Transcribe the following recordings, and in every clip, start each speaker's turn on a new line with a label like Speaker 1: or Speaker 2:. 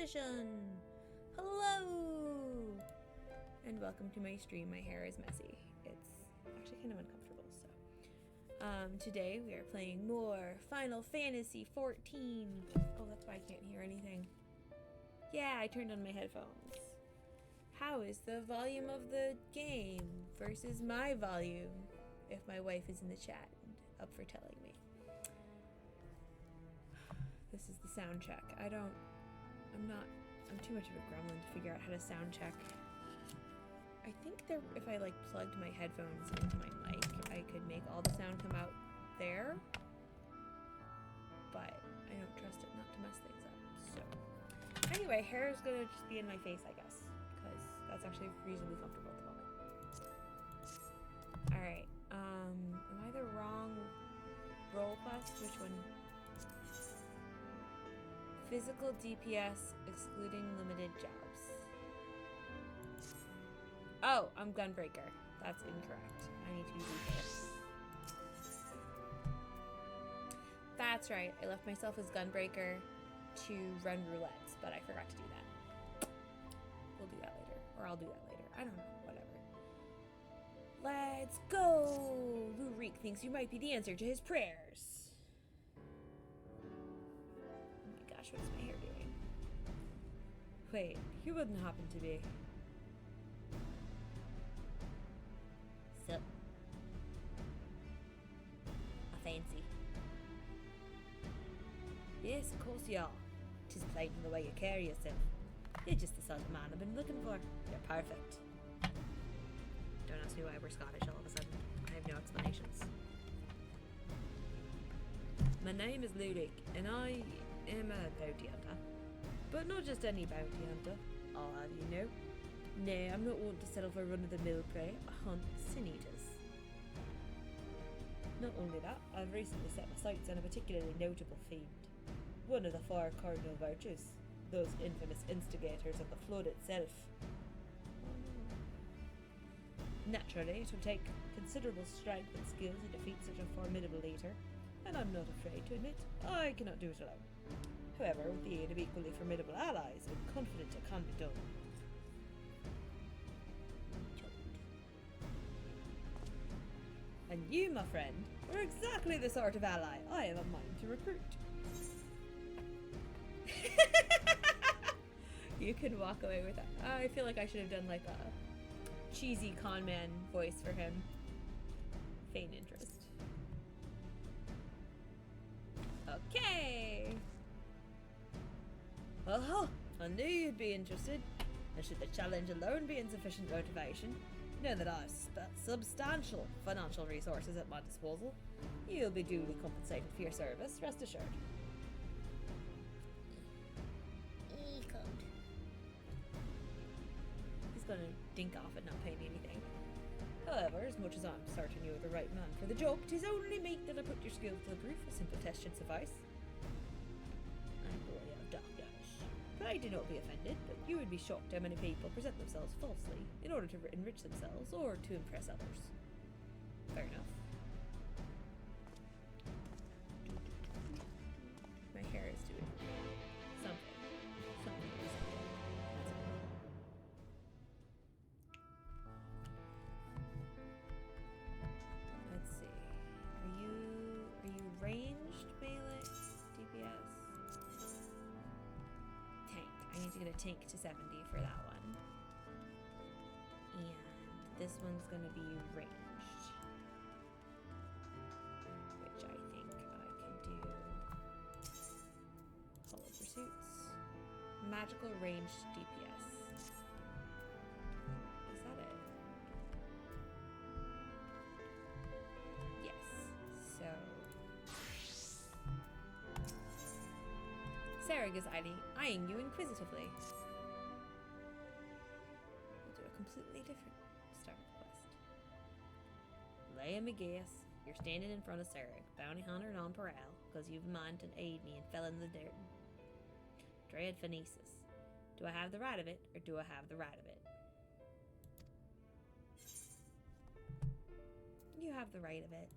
Speaker 1: edition! Hello! And welcome to my stream. My hair is messy. It's actually kind of uncomfortable, so. Today we are playing more Final Fantasy 14. Oh, that's why I can't hear anything. Yeah, I turned on my headphones. How is the volume of the game versus my volume? If my wife is in the chat and up for telling me. This is the sound check. I'm too much of a gremlin to figure out how to sound check. I think if I like plugged my headphones into my mic, I could make all the sound come out there. But I don't trust it not to mess things up. So anyway, hair is gonna just be in my face, I guess, because that's actually reasonably comfortable at the moment. Alright, am I the wrong role quest? Which one? Physical DPS excluding limited jobs. Oh, I'm Gunbreaker. That's incorrect. I need to be DPS. That's right. I left myself as Gunbreaker to run roulettes, but I forgot to do that. We'll do that later. Or I'll do that later. I don't know. Whatever. Let's go! Lurik thinks you might be the answer to his prayers. What's my hair doing? Wait, you wouldn't happen to be. Sup? A fancy. Yes, of course you are. 'Tis plain in the way you carry yourself. You're just the sort of man I've been looking for. You're perfect. Don't ask me why we're Scottish all of a sudden. I have no explanations. My name is Ludik, and I am a bounty hunter. But not just any bounty hunter, I'll have you know. Nay, I'm not one to settle for run-of-the-mill prey. I hunt sin eaters. Not only that, I've recently set my sights on a particularly notable fiend. One of the four cardinal virtues. Those infamous instigators of the flood itself. Naturally, it will take considerable strength and skill to defeat such a formidable eater. And I'm not afraid to admit, I cannot do it alone. However, with the aid of equally formidable allies, I'm confident it can be done. And you, my friend, are exactly the sort of ally I have a mind to recruit. You can walk away with that. I feel like I should have done like a cheesy con man voice for him. Feign interest. Okay. Oh, I knew you'd be interested. And should the challenge alone be insufficient motivation, know that I have substantial financial resources at my disposal. You'll be duly compensated for your service, rest assured. He's gonna dink off at not paying anything. However, as much as I'm certain you're the right man for the job, 'tis only meet that I put your skills to the proof. A simple test should suffice. I'm boy of darkness. Pray do not be offended, but you would be shocked how many people present themselves falsely in order to enrich themselves or to impress others. Fair enough. My hair is doing something. Something is okay. Let's see. Are you ranged melee DPS? Tank. I need to get a tank to 70 for that one. And this one's gonna be ranged. Which I think I can do. Hollow Pursuits. Magical ranged DPS. Is that it? Yes. So Sarah is eyeing you inquisitively. We'll do a completely different start quest. Lay me guess, you're standing in front of Sarah, bounty hunter and on parole, because you've a mind to aid me and fell in the dirt. Dread Phonesis. Do I have the right of it, or do I have the right of it? You have the right of it.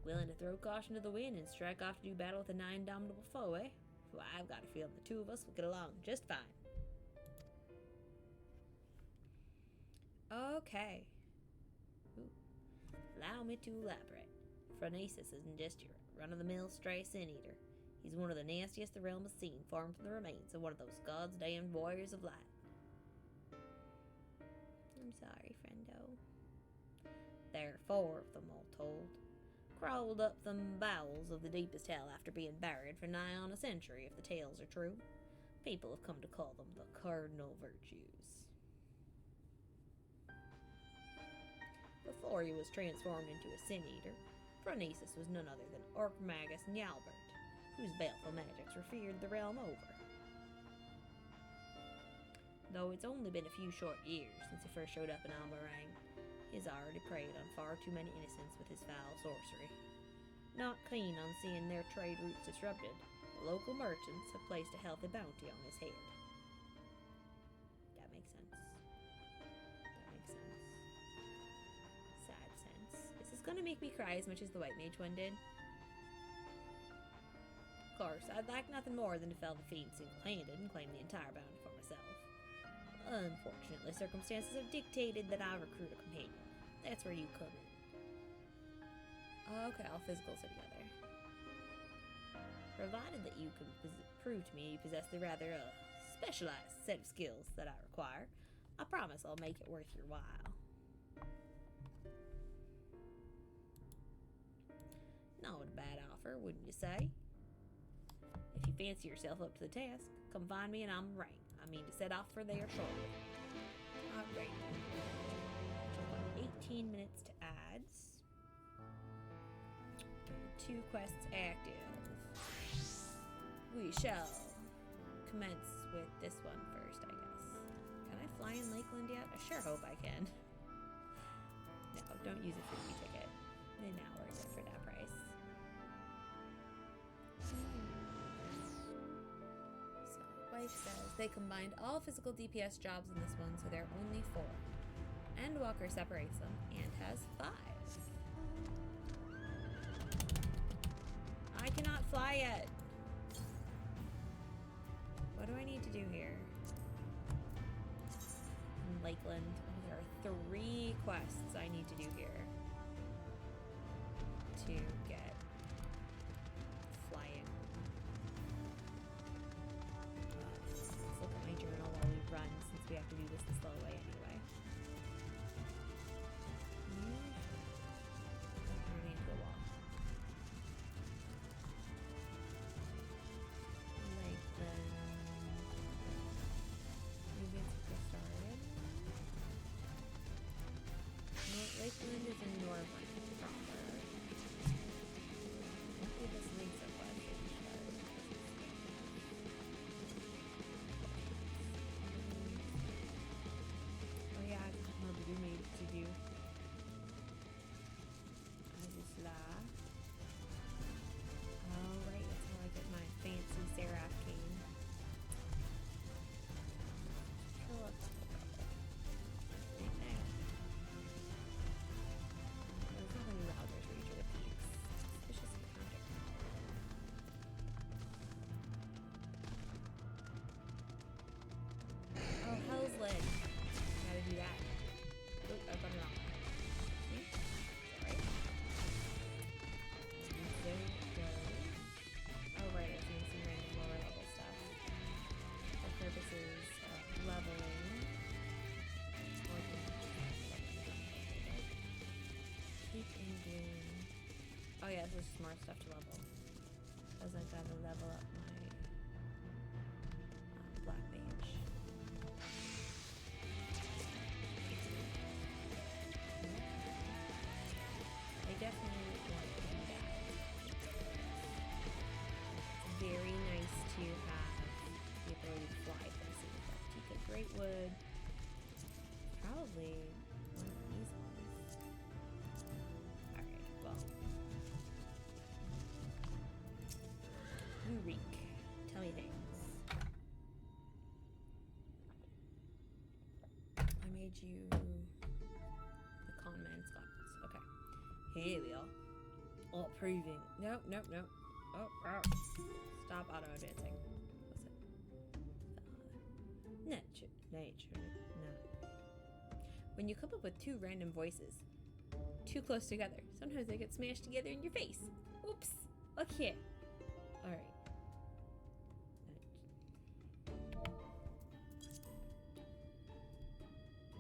Speaker 1: Willing to throw caution to the wind and strike off to do battle with a nigh indomitable foe, eh? Well, I've got a feeling the two of us will get along just fine. Okay. Ooh. Allow me to elaborate. Phronesis isn't just your run-of-the-mill stray sin-eater. He's one of the nastiest the realm has seen, formed from the remains of one of those God's damned warriors of light. I'm sorry, friendo. There are 4 of them, all told. Crawled up the bowels of the deepest hell after being buried for nigh on a century, if the tales are true. People have come to call them the cardinal virtues. Before he was transformed into a sin-eater, Phronesis was none other than Orcmagus Njálbert, whose baleful magics were feared the realm over. Though it's only been a few short years since he first showed up in Almarang, he's already preyed on far too many innocents with his foul sorcery. Not keen on seeing their trade routes disrupted, the local merchants have placed a healthy bounty on his head. That makes sense. Sad sense. Is this gonna make me cry as much as the White Mage one did? Of course, I'd like nothing more than to fell the fiend single-handed and claim the entire bounty for myself. Unfortunately, circumstances have dictated that I recruit a companion. That's where you come in. Okay, all physicals are together. Provided that you can prove to me you possess the rather specialized set of skills that I require, I promise I'll make it worth your while. Not a bad offer, wouldn't you say? If you fancy yourself up to the task, come find me and I'm right. I mean to set off for there shortly. Alright. 18 minutes to ads. 2 quests active. We shall commence with this one first, I guess. Can I fly in Lakeland yet? I sure hope I can. No, don't use a freebie ticket. And now we're good for that price. Wife says they combined all physical DPS jobs in this one, so there are only 4. Endwalker separates them and has 5. I cannot fly yet. What do I need to do here? In Lakeland. Oh, there are 3 quests I need to do here to get flying. Let's look at my journal while we run, since we have to do this the slow way anyway. I'm running into the wall. Lakeland. Maybe it's get started. Lakeland is in Norway proper. Hopefully this links up well. Oh yeah, I remember you made it to do. Alright, that's how I get my fancy Seraph cane. Kill up the rebel. There's so many routers for each of the peaks. Suspicious encounter. Oh, Hell's Lid. Gotta do that. Oop, I've gone wrong. See? Alright. There we go. Oh, right, I've seen some random lower level stuff. For purposes of leveling. Keep in bloom. Oh yeah, there's just more stuff to level. Because I gotta level up my black mage. I definitely want to do that. It's very nice to have the ability to fly for the sake of Tika Greatwood. Probably one of these ones. Alright, well. Reek. Tell me things. I made you the con man Scots. Okay. Here we are. Not proving. No. Oh, stop auto-advancing. What's it? Nature. No. When you come up with two random voices, too close together, sometimes they get smashed together in your face. Oops. Okay. Alright.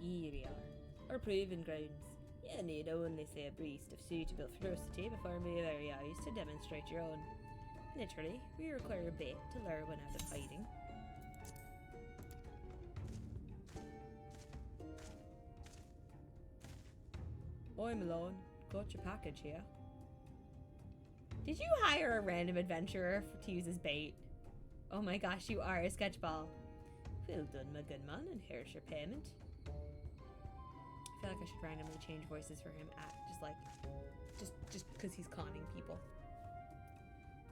Speaker 1: Here we are. Our proving grounds. You need only say a beast of suitable ferocity before my very eyes to demonstrate your own. Naturally, we require a bait to lure one out of hiding. I'm alone. Got your package here. Did you hire a random adventurer to use as bait? Oh my gosh, you are a sketchball. Well done, my good man, and here's your payment. I feel like I should randomly change voices for him at just because he's conning people.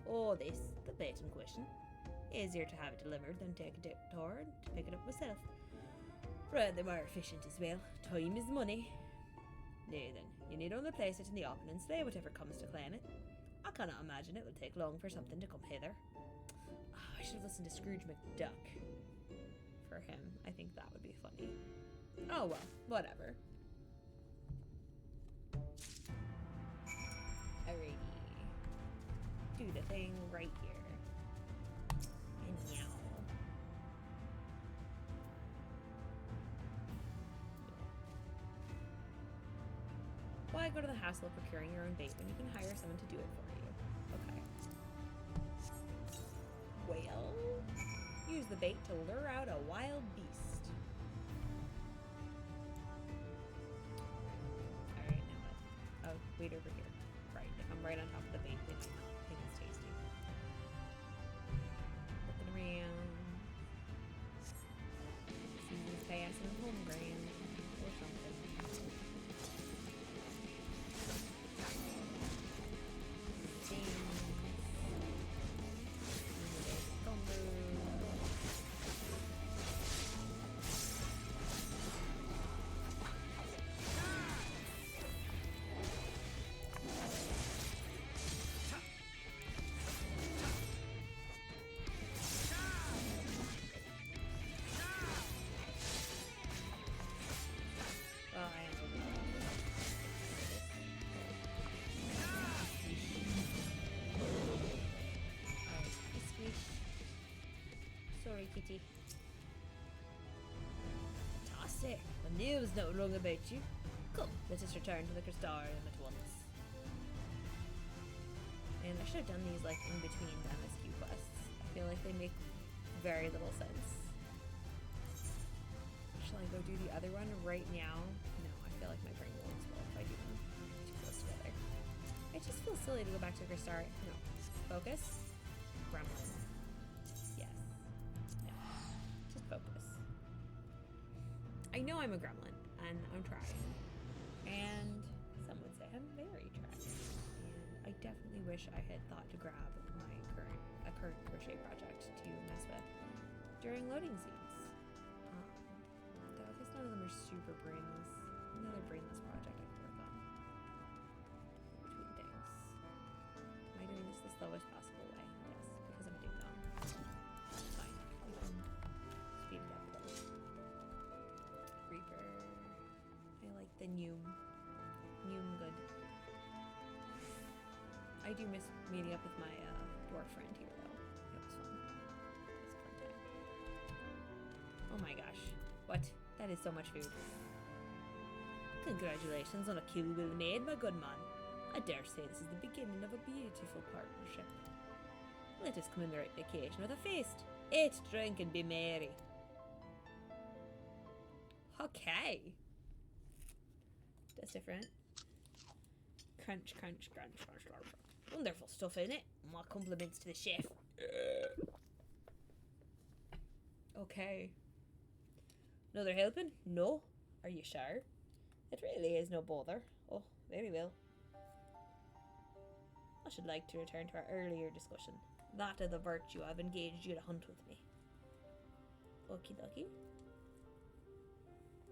Speaker 1: Oh, the bait in question. Easier to have it delivered than take a detour to pick it up myself. Rather more efficient as well. Time is money. Now then, you need only place it in the open and slay whatever comes to claim it. I cannot imagine it will take long for something to come hither. Oh, I should have listened to Scrooge McDuck for him. I think that would be funny. Oh well, whatever. Alrighty. Do the thing right here. And meow. Why go to the hassle of procuring your own bait when you can hire someone to do it for you? Okay. Well, use the bait to lure out a wild beast. Alright, now what? Oh, wait over here. Right, if I'm right on top of the bait, they might not think it's tasty. Looking around. Season's passing home ground or something. Sorry, kitty. Fantastic. I knew there was nothing wrong about you. Come, let us return to the Crystarium at once. And I should have done these like in between the MSQ quests. I feel like they make very little sense. Shall I go do the other one right now? No, I feel like my brain will explode if I do them too close together. It just feels silly to go back to the Crystarium. No. Focus. Gremlin. Focus. I know I'm a gremlin, and I'm trying. And some would say I'm very trying. And I definitely wish I had thought to grab my current crochet project to mess with during loading scenes. Though I guess none of them are super brainless. Another brainless project I could work on. Between things. Am I doing this the slowest possible way? Yes, because I'm a ding dong. Fine. We can speed it up a little. Reaper. I like the Noom. Noom good. I do miss meeting up with my dwarf friend here though. It was fun. It was a fun time. Oh my gosh. What? That is so much food. Congratulations on a kill well made, my good man. I dare say this is the beginning of a beautiful partnership. Let us commemorate the occasion with a feast. Eat, drink, and be merry. Okay. That's different. Crunch, crunch, crunch, crunch, crunch. Wonderful stuff in it. My compliments to the chef. Okay. Another helping? No. Are you sure? It really is no bother. Oh, very well. I should like to return to our earlier discussion. That of the virtue I've engaged you to hunt with me. Okie dokie.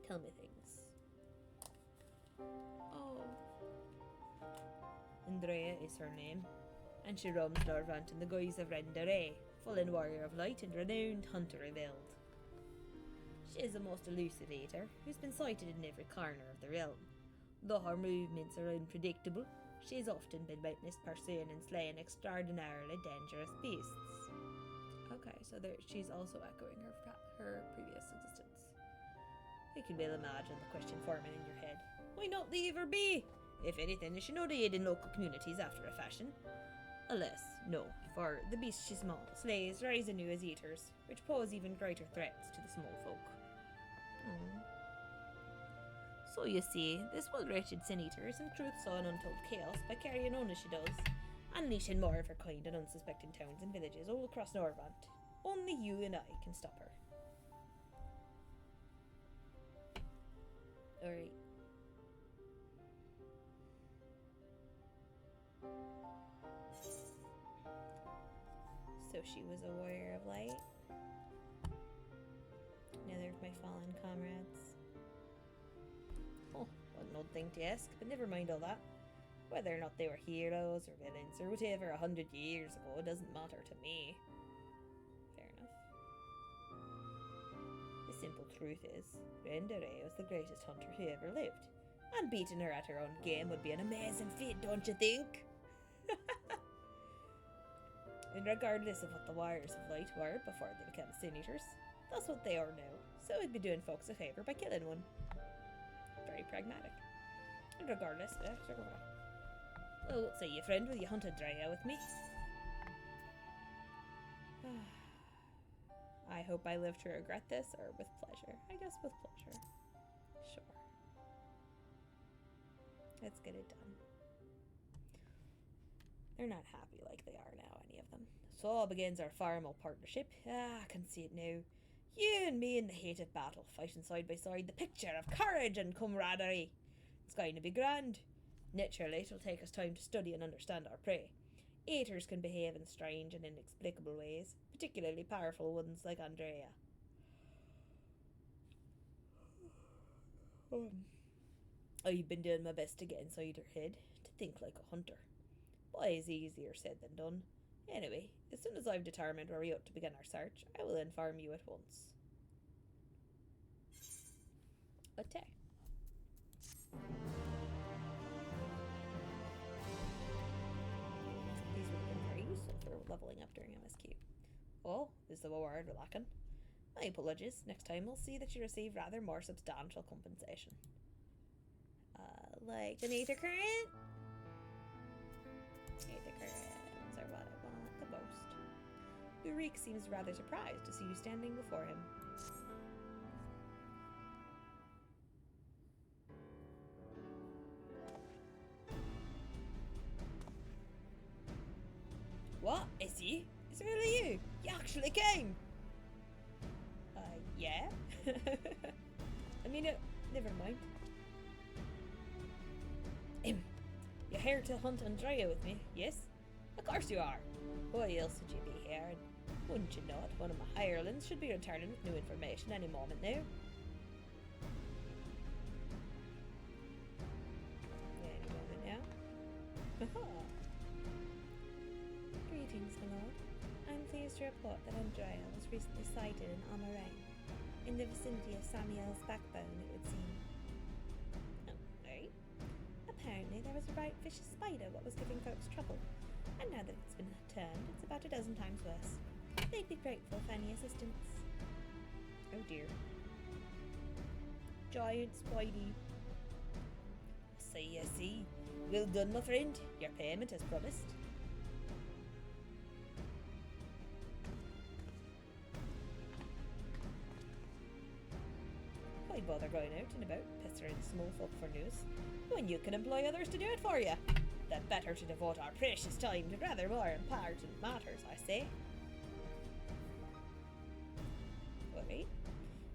Speaker 1: Tell me things. Oh. Andrea is her name, and she roams Norvant in the guise of Rendere, fallen warrior of light and renowned hunter of ild. She is a most elusive eater, who's been sighted in every corner of the realm. Though her movements are unpredictable, she has often been witnessed pursuing and slaying extraordinarily dangerous beasts. Okay, so she's also echoing her previous existence. You can well imagine the question forming in your head. Why not leave her be? If anything, she should aid in local communities after a fashion. Alas, no, for the beast she slays rise anew as eaters, which pose even greater threats to the small folk. So you see, this well-rated sin-eater is in truth saw an untold chaos by carrying on as she does, unleashing more of her kind on unsuspecting towns and villages all across Norvant. Only you and I can stop her. Alright. So she was a warrior of light. Another of my fallen comrades. Oh, what an odd thing to ask, but never mind all that. Whether or not they were heroes or villains or whatever 100 years ago doesn't matter to me. Fair enough. The simple truth is, Rendere was the greatest hunter who ever lived, and beating her at her own game would be an amazing feat, don't you think? And regardless of what the warriors of light were before they became sin-eaters, that's what they are now, so we'd be doing folks a favour by killing one. Very pragmatic. And regardless, well, what say you, friend, will you hunt a Drea with me? I hope I live to regret this, or with pleasure. I guess with pleasure. Sure. Let's get it done. They're not happy like they are now, any of them. So begins our formal partnership. I can see it now. You and me in the heat of battle, fighting side by side, the picture of courage and camaraderie. It's going to be grand. Naturally, it'll take us time to study and understand our prey. Eaters can behave in strange and inexplicable ways, particularly powerful ones like Andrea. I've been doing my best to get inside her head, to think like a hunter. But it's easier said than done. Anyway, as soon as I've determined where we ought to begin our search, I will inform you at once. Attack. These would have been very useful for leveling up during MSQ. Oh, is the word we're lacking? My apologies. Next time I'll see that you receive rather more substantial compensation. Like an ether current? Ether currents are what I want the most. Ulrich seems rather surprised to see you standing before him. What? Is he? Is it really you? You actually came? Yeah? I mean, never mind. You're here to hunt Andrea with me, yes? Of course you are. Why else would you be here? And wouldn't you know it, one of my hirelings should be returning with new information any moment now. Any moment now. Greetings, my lord. I'm pleased to report that Andrea was recently sighted in Amarang, in the vicinity of Samuel's backbone, it would seem. Apparently there was a bright vicious spider what was giving folks trouble, and now that it's been turned, it's about a dozen times worse. They'd be grateful for any assistance. Oh dear. Giant Spidey. I see. Well done, my friend. Your payment as promised. Why bother going out and about, pestering small folk for news, when you can employ others to do it for you? Then better to devote our precious time to rather more important matters, I say. Alright,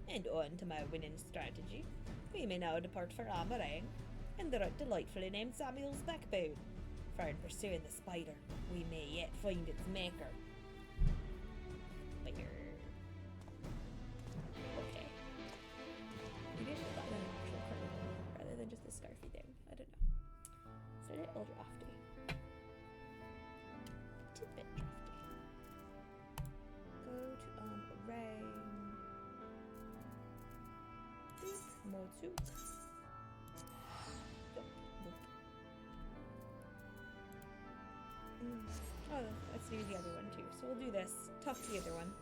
Speaker 1: and on to my winning strategy. We may now depart for Amarang, and the delightfully named Samuel's backbone. For in pursuing the spider, we may yet find its maker. Spider. Okay. Maybe I should buy an actual carnival rather than just a scarfy thing. I don't know. It's a little drafty. tidbit drafty. Go to array. More soup. Oh, let's do the other one too. So we'll do this. Talk to the other one.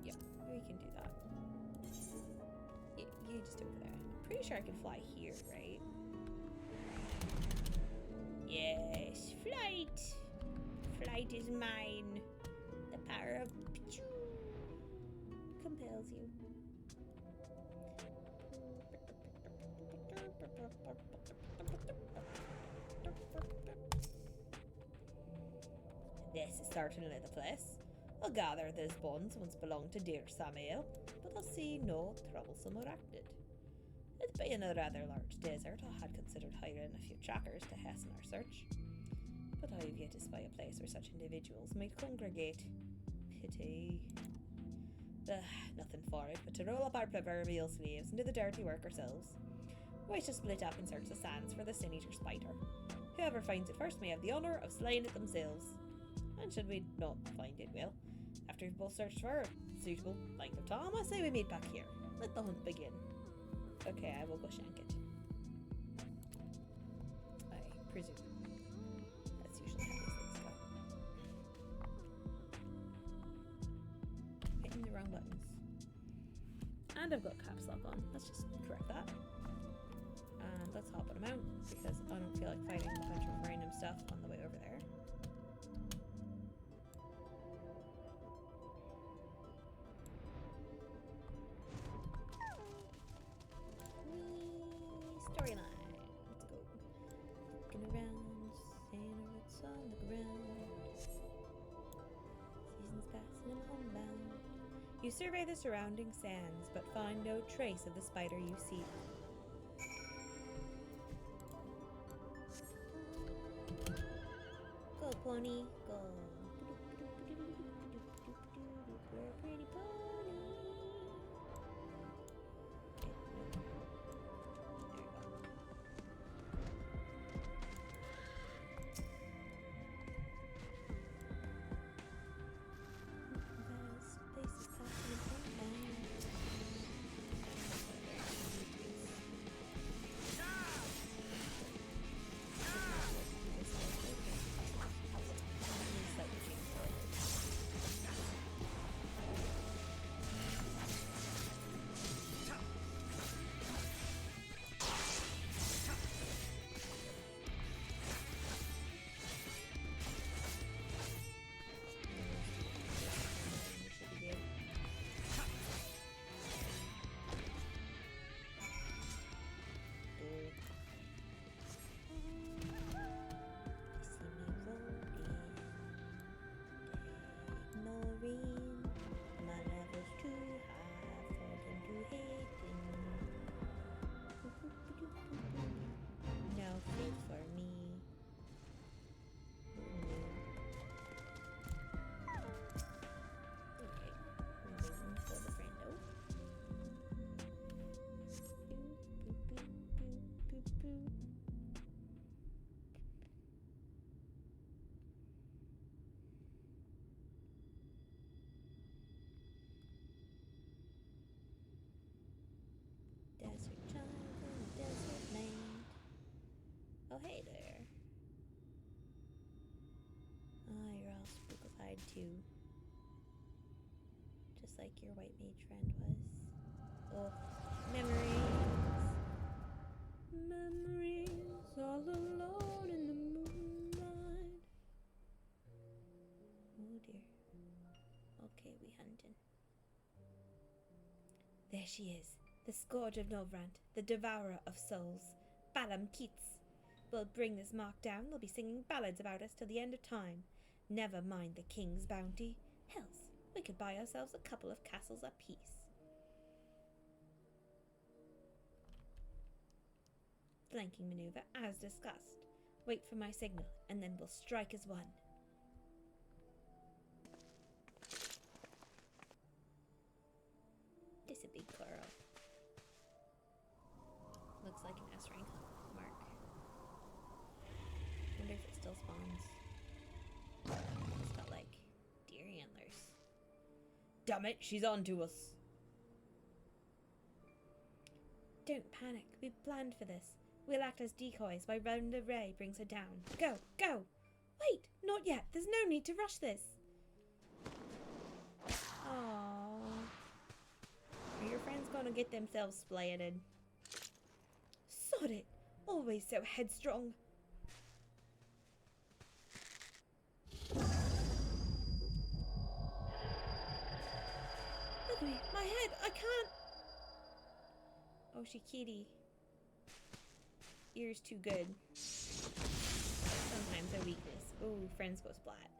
Speaker 1: Yeah, we can do that. You just over there. I'm pretty sure I can fly here, right? Yes, flight! Flight is mine. The power of compels you. This is certainly the place. I'll gather these bones once belonged to dear Samuel, but I'll see no troublesome or acted. It being a rather large desert, I had considered hiring a few trackers to hasten our search. But I have yet to spy a place where such individuals might congregate. Pity. Nothing for it but to roll up our proverbial sleeves and do the dirty work ourselves. We shall split up and search the sands for the Sin-Eater spider. Whoever finds it first may have the honour of slaying it themselves. And should we not find it, well, after we've both searched for a suitable length of time, I say we meet back here. Let the hunt begin. Okay, I will go shank it. I presume. That's usually how these things go. Hitting the wrong buttons. And I've got caps lock on. Let's just correct that. And let's hop on him out, because I don't feel like fighting a bunch of random stuff on the way over there. Storyline. Let's go. Looking around, saying what's on the ground. Seasons pass and I'm homebound. You survey the surrounding sands, but find no trace of the spider you seek. Go, pony, go. We're a pretty pony. Desert child in a desert land. Oh, hey there. Oh, you're all spookified too. Just like your white mage friend was. Oh, memories. Memories all alone in the moonlight. Oh dear. Okay, we hunting. There she is. The Scourge of Novrant, the Devourer of Souls, Balam Keats. We'll bring this mark down. They'll be singing ballads about us till the end of time. Never mind the king's bounty. Hells, we could buy ourselves a couple of castles apiece. Flanking maneuver, as discussed. Wait for my signal, and then we'll strike as one. This a big girl. Looks like an S rank mark. Wonder if it still spawns. Damn it, she's on to us. Don't panic. We planned for this. We'll act as decoys while Renda Ray brings her down. Go, go! Wait, not yet. There's no need to rush this. Aww. Are your friends gonna get themselves splatted? Sod it! Always so headstrong. Look at me, my head, I can't. Oh, she kitty. Ears too good. Sometimes a weakness. Oh, friends go splat.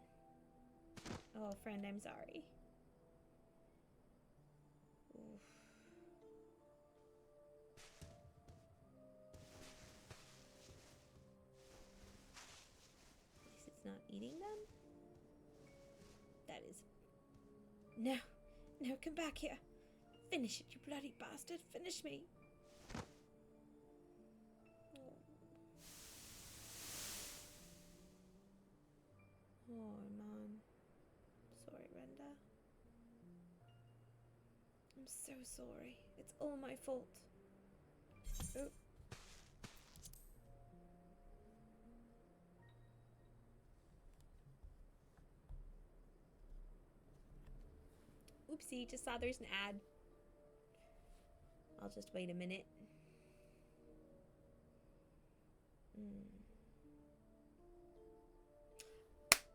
Speaker 1: Oh, friend, I'm sorry. Oof. At least it's not eating them. That is... No. No, come back here. Finish it, you bloody bastard. Finish me. Oh, Mom. Sorry, Renda. I'm so sorry. It's all my fault. Oh. Oopsie, just saw there's an ad. I'll just wait a minute.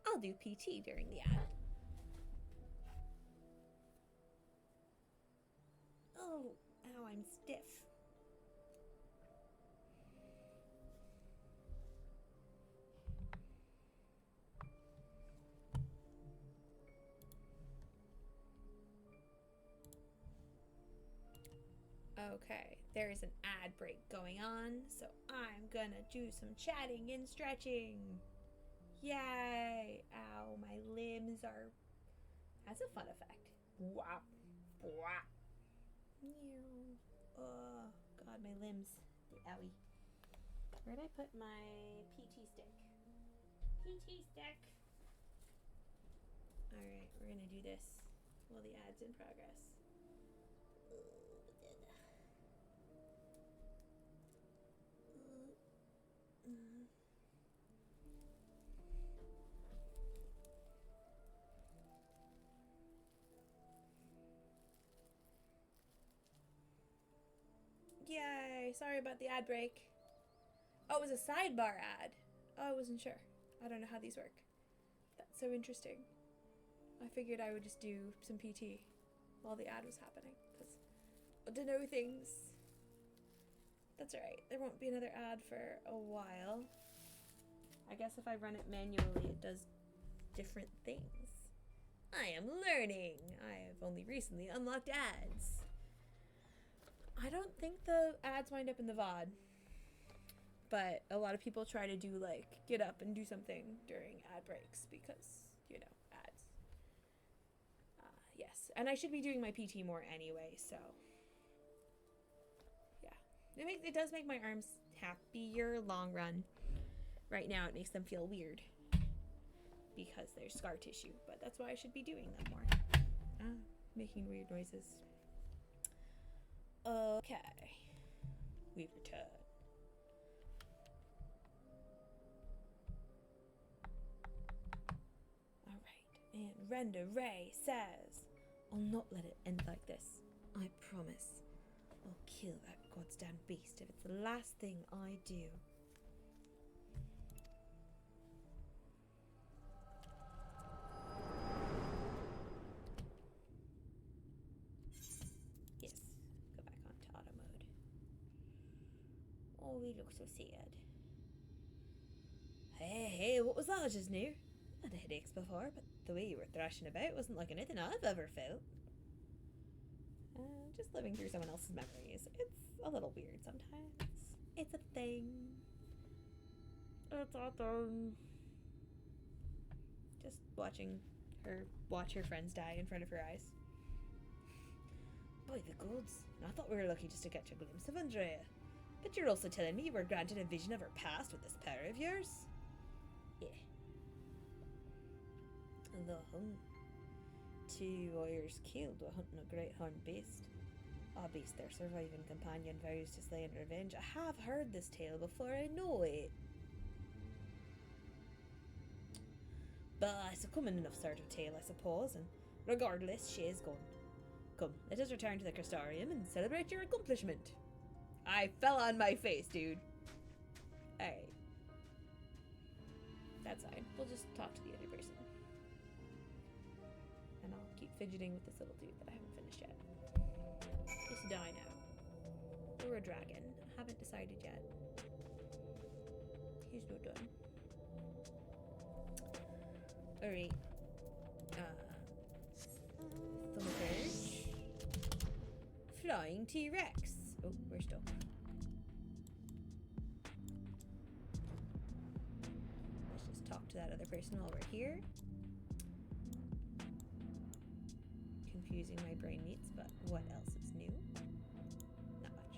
Speaker 1: I'll do PT during the ad. Oh, ow, I'm stiff. Okay, there is an ad break going on, so I'm gonna do some chatting and stretching. Yay! Ow, my limbs are... That's a fun effect. Whop, whop. Oh, God, my limbs. Owie. Where'd I put my PT stick? PT stick! Alright, we're gonna do this while the ad's in progress. Yay! Sorry about the ad break. Oh, it was a sidebar ad. Oh, I wasn't sure. I don't know how these work. That's so interesting. I figured I would just do some PT while the ad was happening, because to know things. That's alright. There won't be another ad for a while. I guess if I run it manually, it does different things. I am learning. I have only recently unlocked ads. I don't think the ads wind up in the VOD, but a lot of people try to do like get up and do something during ad breaks because, you know, ads. Yes, and I should be doing my PT more anyway, so yeah. It does make my arms happier long run. Right now it makes them feel weird because there's scar tissue, but that's why I should be doing them more. Making weird noises. Okay, we've returned. Alright, and Renda Ray says, I'll not let it end like this. I promise. I'll kill that goddamn beast if it's the last thing I do. Oh, we look so sad. Hey, what was that just now? I had headaches before, but the way you were thrashing about wasn't like anything I've ever felt. Just living through someone else's memories. It's a little weird sometimes. It's a thing. It's a thing. Just watching her watch her friends die in front of her eyes. By the gods, I thought we were lucky just to catch a glimpse of Andrea. But you're also telling me you were granted a vision of her past with this power of yours? Yeah. 2 warriors killed while hunting a great horned beast. Our beast, their surviving companion, vows to slay in revenge. I have heard this tale before, I know it. But it's a common enough sort of tale, I suppose, and regardless, she is gone. Come, let us return to the Crystarium and celebrate your accomplishment. I fell on my face, dude. Alright. That's fine. We'll just talk to the other person. And I'll keep fidgeting with this little dude that I haven't finished yet. Just die now. Or a dragon. Haven't decided yet. He's not done. Alright. Thundersurge. Flying T-Rex. Oh, we're stuck. Let's just talk to that other person while we're here. Confusing my brain needs, but what else is new? Not much.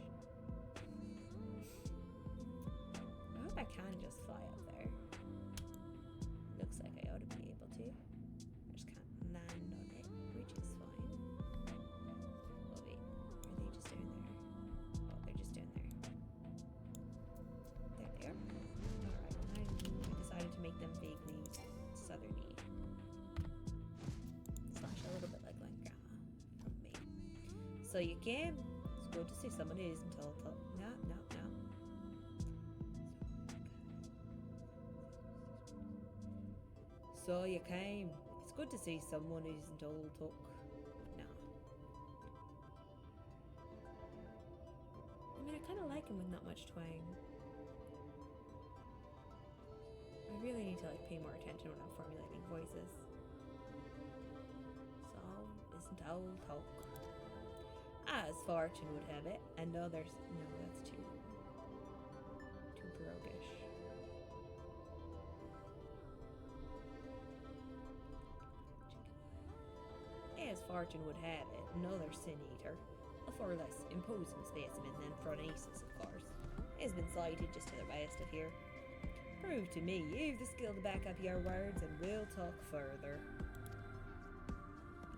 Speaker 1: I hope I can just fly up there. Looks like I ought to be able to. I just can't land on it, which is fine. Oh wait, are they just down there? Oh, they're just down there. There they are. Alright, I decided to make them vaguely southerny. Slash a little bit like grandma from me. So you came. It's good to see someone who isn't all top. No. So you came. It's good to see someone who isn't all talk. No. I mean, I kind of like him with not much twang. I really need to pay more attention when I'm formulating voices. So isn't all talk. As fortune would have it, and others. No, that's too broguish. As fortune would have it, another sin eater, a far less imposing specimen than Phronesis, of course, has been sighted just to the west of here. Prove to me you've the skill to back up your words, and we'll talk further.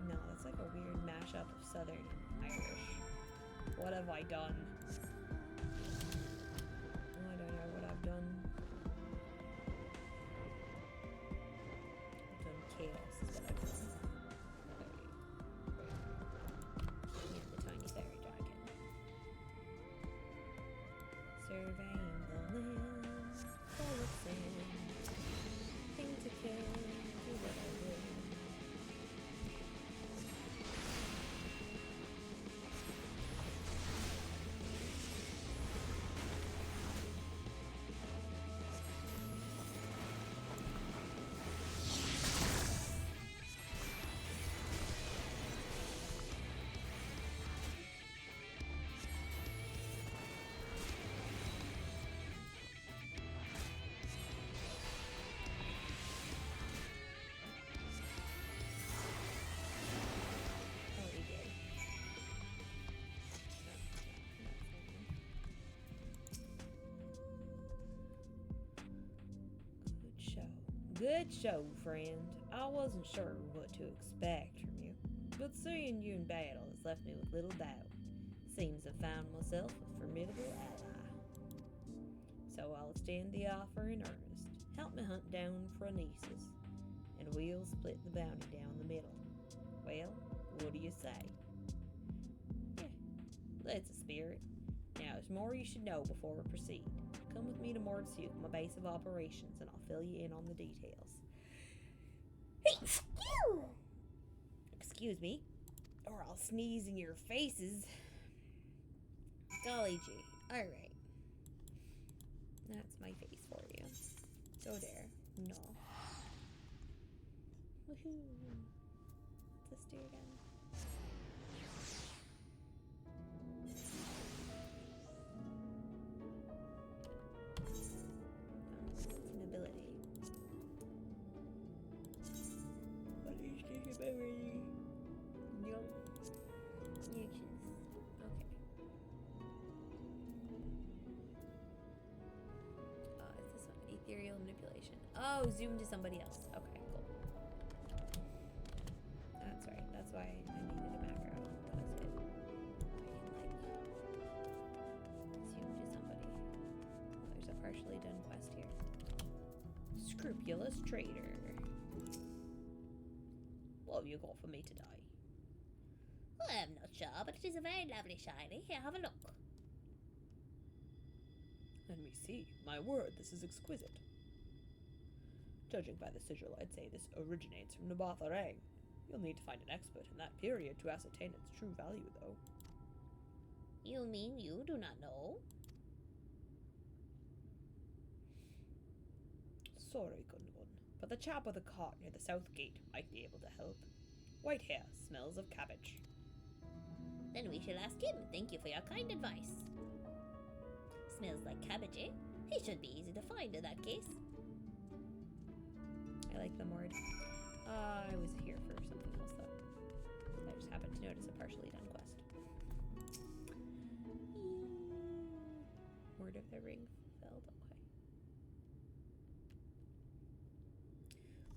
Speaker 1: No, that's like a weird mashup of Southern and Irish. What have I done? Oh, I don't know what I've done. I've done chaos is what I've done. Surveying the land, full of sand, thing to kill, do what I will. Good show, friend. I wasn't sure what to expect from you, but seeing you in battle has left me with little doubt. Seems I've found myself a formidable ally. So I'll extend the offer in earnest. Help me hunt down Phronesis, and we'll split the bounty down the middle. Well, what do you say? Yeah, that's a spirit. Now, there's more you should know before we proceed. Come with me to Mordsuk, my base of operations, and I'll fill you in on the details. Excuse me, or I'll sneeze in your faces. Golly gee. Alright. That's my face for you. Go there. No. Woohoo. Let's do it again. Ethereal manipulation. Oh, zoom to somebody else. Okay, cool. That's right. That's why I needed a macro. That was it. I can, like, zoom to somebody. Oh, there's a partially done quest here. Scrupulous trader. What have you got for me today?
Speaker 2: Well, I'm not sure, but it is a very lovely shiny. Here, have a look.
Speaker 1: Let me see. My word, this is exquisite. Judging by the sigil, I'd say this originates from Nabatha Rang. You'll need to find an expert in that period to ascertain its true value, though.
Speaker 2: You mean you do not know?
Speaker 1: Sorry, good one, but the chap with a cart near the south gate might be able to help. White hair, smells of cabbage.
Speaker 2: Then we shall ask him. Thank you for your kind advice. Smells like cabbage, eh? He should be easy to find in that case.
Speaker 1: I like them word. I was here for something else, though. I just happened to notice a partially done quest. Word of the ring fulfilled. Okay.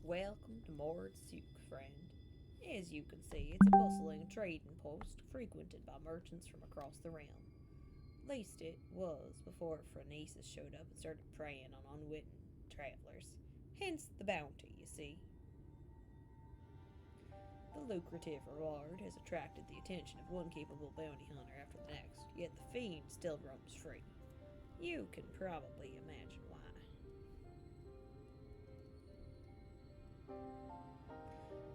Speaker 1: Welcome to Mord Souk, friend. As you can see, it's a bustling trading post frequented by merchants from across the realm. At least it was before Phronesis showed up and started preying on unwitting travelers. Hence the bounty, you see. The lucrative reward has attracted the attention of one capable bounty hunter after the next, yet the fiend still roams free. You can probably imagine why.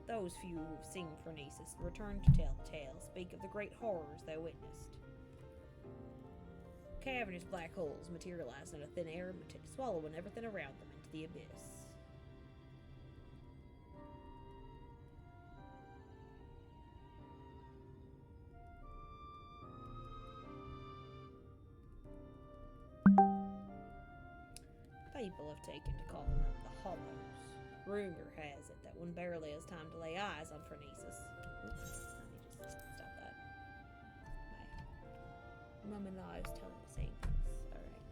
Speaker 1: Those few who've seen Phronesis and returned to tell the tale speak of the great horrors they witnessed. Cavernous black holes materializing out of thin air, swallowing everything around them into the abyss. People have taken to calling them the Hollows. Rumor has it that one barely has time to lay eyes on Phronesis. Oops, let me just stop that. My mum and I was telling the same things. Alright.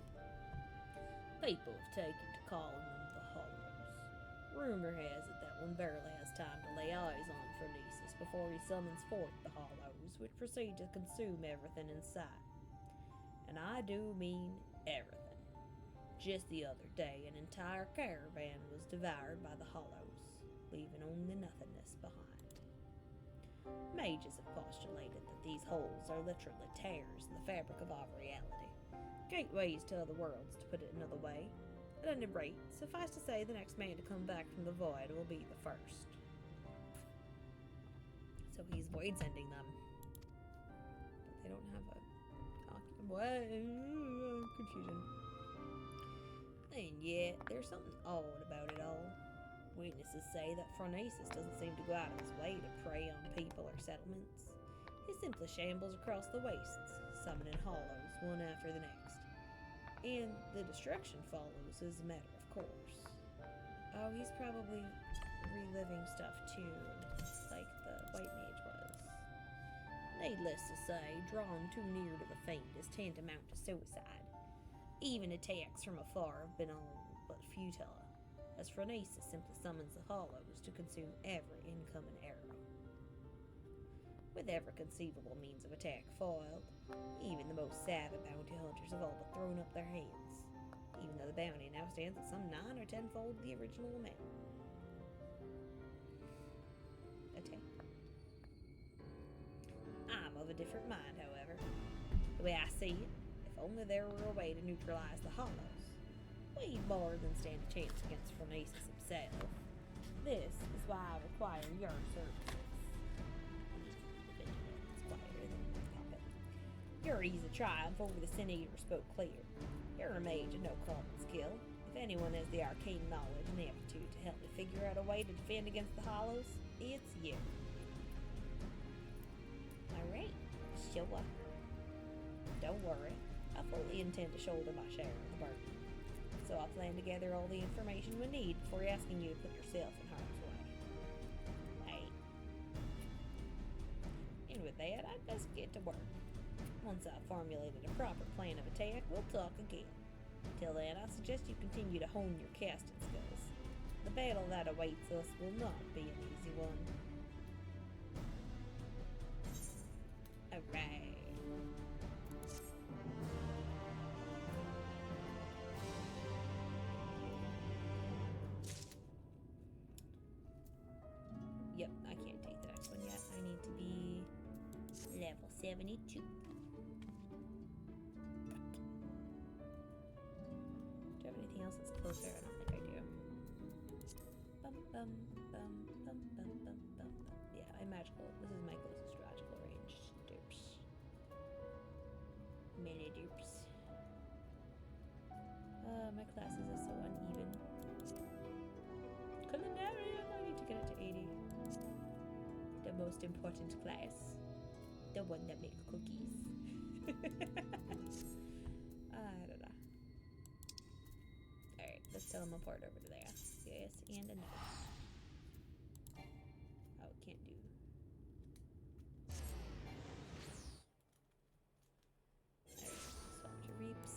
Speaker 1: People have taken to calling them the Hollows. Rumor has it that one barely has time to lay eyes on Phronesis before he summons forth the Hollows, which proceed to consume everything in sight. And I do mean everything. Just the other day, an entire caravan was devoured by the Hollows, leaving only nothingness behind. Mages have postulated that these holes are literally tears in the fabric of our reality, gateways to other worlds, to put it another way. At any rate, suffice to say, the next man to come back from the void will be the first. So he's void sending them. But they don't have a... What? Confusion. And yet, there's something odd about it all. Witnesses say that Phronesis doesn't seem to go out of his way to prey on people or settlements. He simply shambles across the wastes, summoning hollows one after the next. And the destruction follows as a matter of course. Oh, he's probably reliving stuff too, like the white mage was. Needless to say, drawn too near to the fiend is tantamount to suicide. Even attacks from afar have been all but futile, as Phronesis simply summons the Hollows to consume every incoming arrow. With every conceivable means of attack foiled, even the most savvy bounty hunters have all but thrown up their hands, even though the bounty now stands at some 9 or 10-fold the original amount. Attack. I'm of a different mind, however. The way I see it, only there were a way to neutralize the Hollows, we'd more than stand a chance against Phronesis himself. This is why I require your services. Your easy triumph over the Sin Eater spoke clear. You're a mage of no common skill. If anyone has the arcane knowledge and aptitude to help me figure out a way to defend against the Hollows, it's you. Alright, sure. Don't worry. I fully intend to shoulder my share of the burden, so I plan to gather all the information we need before asking you to put yourself in harm's way. Hey. And with that, I'd best get to work. Once I've formulated a proper plan of attack, we'll talk again. Till then, I suggest you continue to hone your casting skills. The battle that awaits us will not be an easy one. Alright. Yep, I can't take the next one yet. I need to be
Speaker 2: Level 72.
Speaker 1: Do I have anything else that's closer? I don't think I do. Bum bum bum bum bum bum bum. Yeah, I'm magical. This is my closest magical range. Derps.
Speaker 2: Melee dupes.
Speaker 1: My classes are so uneven. Culinary, I need to get it to 80. The most important class. The one that makes cookies. I don't know. Alright, let's teleport over to there. Yes, and a no. Oh, it can't do. Alright, swap to Reaps.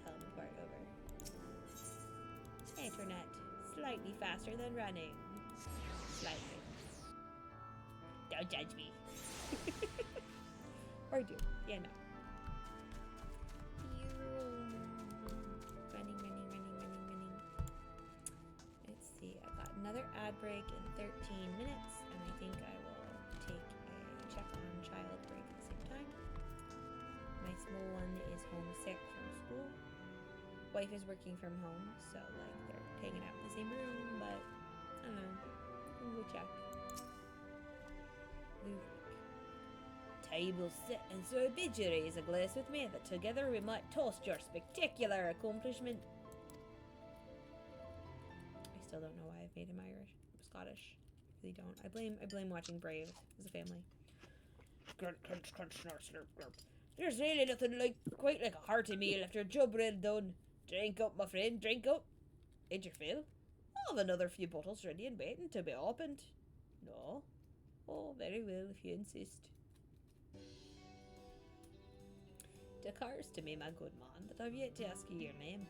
Speaker 1: Teleport over. Internet, slightly faster than running. Slightly.
Speaker 2: Don't judge me.
Speaker 1: Or do. Yeah, no. Running. Let's see. I've got another ad break in 13 minutes, and I think I will take a check on child break at the same time. My small one is homesick from school. Wife is working from home, so like they're hanging out in the same room, but I don't know. We'll check.
Speaker 2: Table set and so raise a glass with me that together we might toast your spectacular accomplishment.
Speaker 1: I still don't know why I've made him Irish, Scottish. I really don't. I blame watching Brave as a family.
Speaker 2: Grunt, crunch, crunch, snort, slurp, glurp. There's really nothing quite like a hearty meal after a job well done. Drink up, my friend, drink up. Ain't your fill? I've another few bottles ready and waiting to be opened. No? Oh, very well, if you insist. It occurs to me, my good man, that I've yet to ask you your name.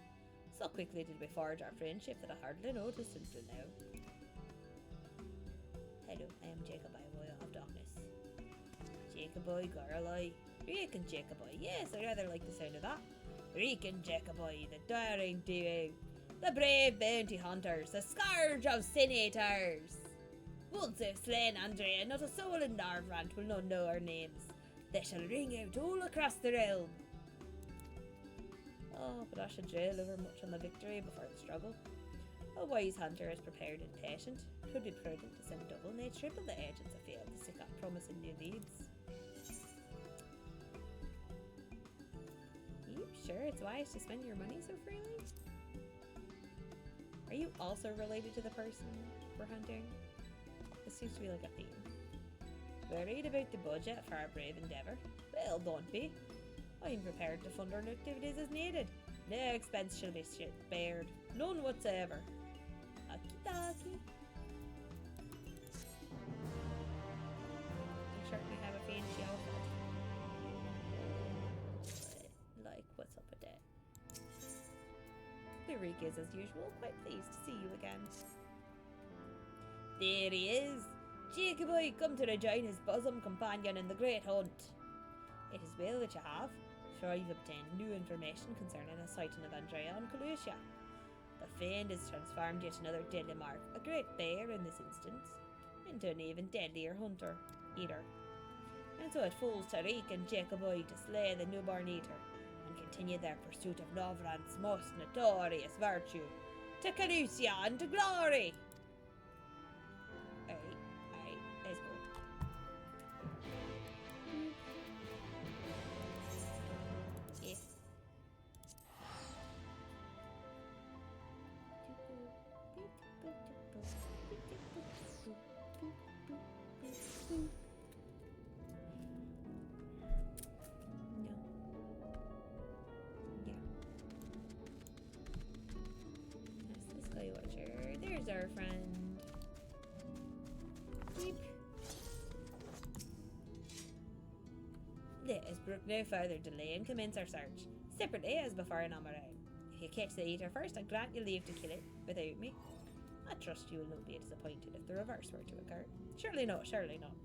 Speaker 2: So quickly did we forge our friendship that I hardly noticed until now. Hello, I am Jacobi, boy of darkness. Jacobi, Garlai. Reek and Jacobi. Yes, I rather like the sound of that. Reek and Jacobi, the daring doing. The brave bounty hunters, the scourge of senators. Once they've slain Andrea, not a soul in Narvrant will not know our names. They shall ring out all across the realm. Oh, but I should drill over much on the victory before the struggle. A wise hunter is prepared and patient. It would be prudent to send double, nay triple the agents afield to seek out promising new leads. Are you sure it's wise to spend your money so freely? Are you also related to the person we're hunting? This seems to be like a theme. Worried about the budget for our brave endeavour? Well, don't be. I'm prepared to fund our activities as needed. No expense shall be spared. None whatsoever. Okie dokie. You certainly have a fancy outfit. Like, what's up with that? The Reek is, as usual, quite pleased to see you again. There he is! Jacobi, come to rejoin his bosom companion in the great hunt. It is well that you have, for I've obtained new information concerning the sighting of Andrea and Calusia. The Fiend has transformed yet another deadly mark, a great bear in this instance, into an even deadlier eater. And so it falls to Reek and Jacobi to slay the newborn eater, and continue their pursuit of Novrant's most notorious virtue, to Calusia and to glory! Alright, let's go. Yes. There's our friend. Beep. Let us brook no further delay and commence our search, separately as before in Amarai. If you catch the eater first, I grant you leave to kill it without me. I trust you will not be disappointed if the reverse were to occur. Surely not, surely not.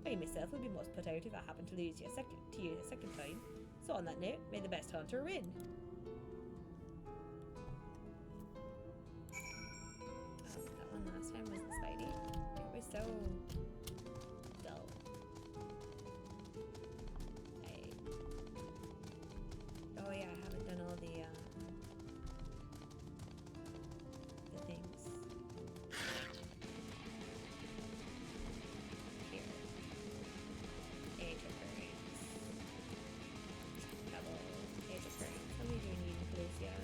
Speaker 2: I myself would be most put out if I happened to lose you a second time. So on that note, may the best hunter win.
Speaker 1: Oh, that one last time was the Spidey. It was so dull. Oh yeah, I haven't done all the things. Here. Age of Brains. Pebble. Age of Brains. How many do we need in Felicia?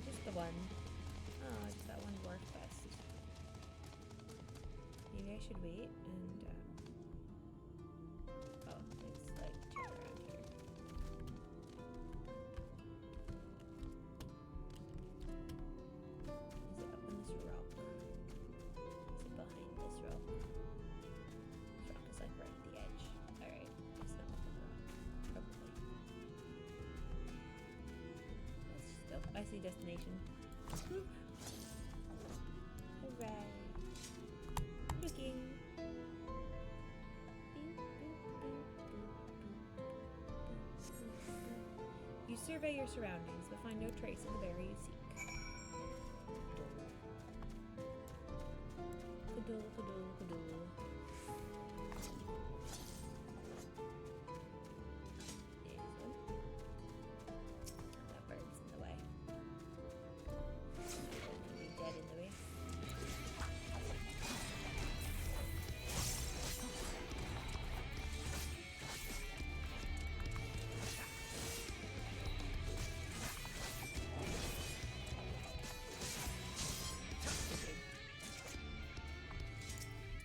Speaker 1: Just the one. Oh, just that one worked best. Maybe I should wait and oh, it's like check around here. Is it up on this rock? Is it behind this rock? This rock is like right at the edge. Alright, it's not up on the rock. Probably. Let's just, oh, I see destination. Whoop. Hooray. Looking. You survey your surroundings, but find no trace of the berry you seek. Kadoo, kadoo, kadoo. There's one. That bird's in the way. You're dead in the way.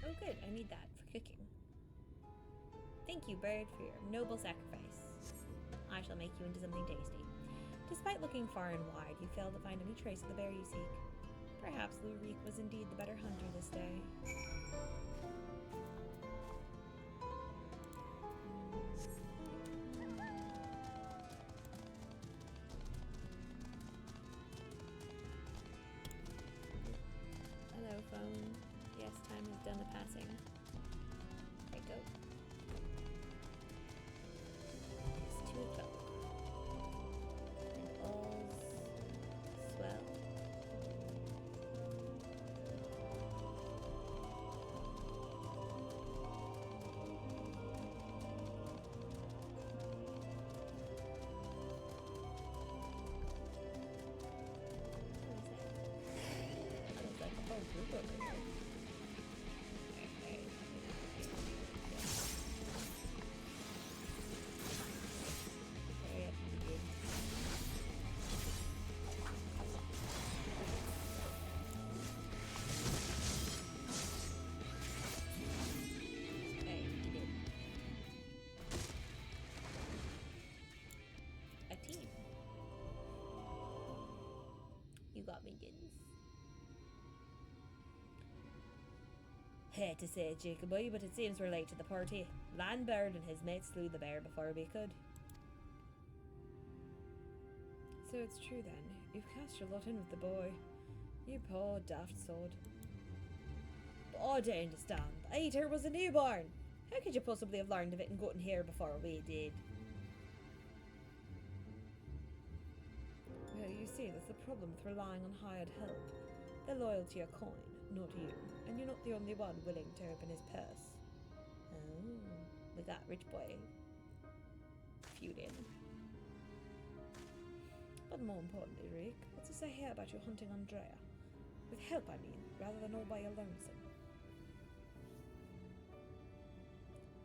Speaker 1: Oh good, I need that for cooking. Thank you, bird, for your noble sacrifice. I shall make you into something tasty. Despite looking far and wide, you fail to find any trace of the bear you seek. Perhaps Lurik was indeed the better hunter this day. Hello, phone. Yes, time has done the passing. Okay, go. It's 2 o'clock. And all's swell. What is that? That looks like a whole group over here. You got me, Giddens. Hate to say it, Jacoby, but it seems we're late to the party. Landbird and his mates slew the bear before we could. So it's true then. You've cast your lot in with the boy. You poor daft sod. But I don't understand. The eater was a newborn. How could you possibly have learned of it and gotten here before we did? Well, you see, that's the problem with relying on hired help. They're loyal to your coin, not you. And you're not the only one willing to open his purse. Oh, with that rich boy feuding. But more importantly, Rick, what's to say here about your hunting Andrea? With help, I mean, rather than all by your lonesome.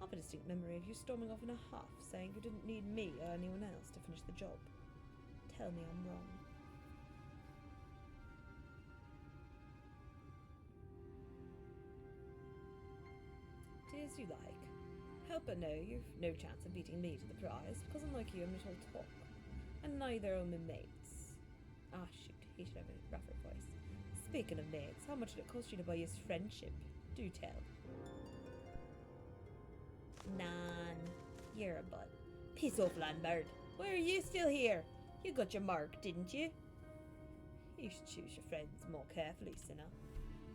Speaker 1: I've a distinct memory of you storming off in a huff, saying you didn't need me or anyone else to finish the job. Tell me I'm wrong. Do as you like. Help but no, you've no chance of beating me to the prize, because unlike you, I'm not all talk. And neither are my mates. Ah, shoot, he should have a rougher voice. Speaking of mates, how much did it cost you to buy his friendship? Do tell. None. You're a bud. Piss off, Landbird. Why are you still here? You got your mark, didn't you?
Speaker 2: You should choose your friends more carefully, sinner.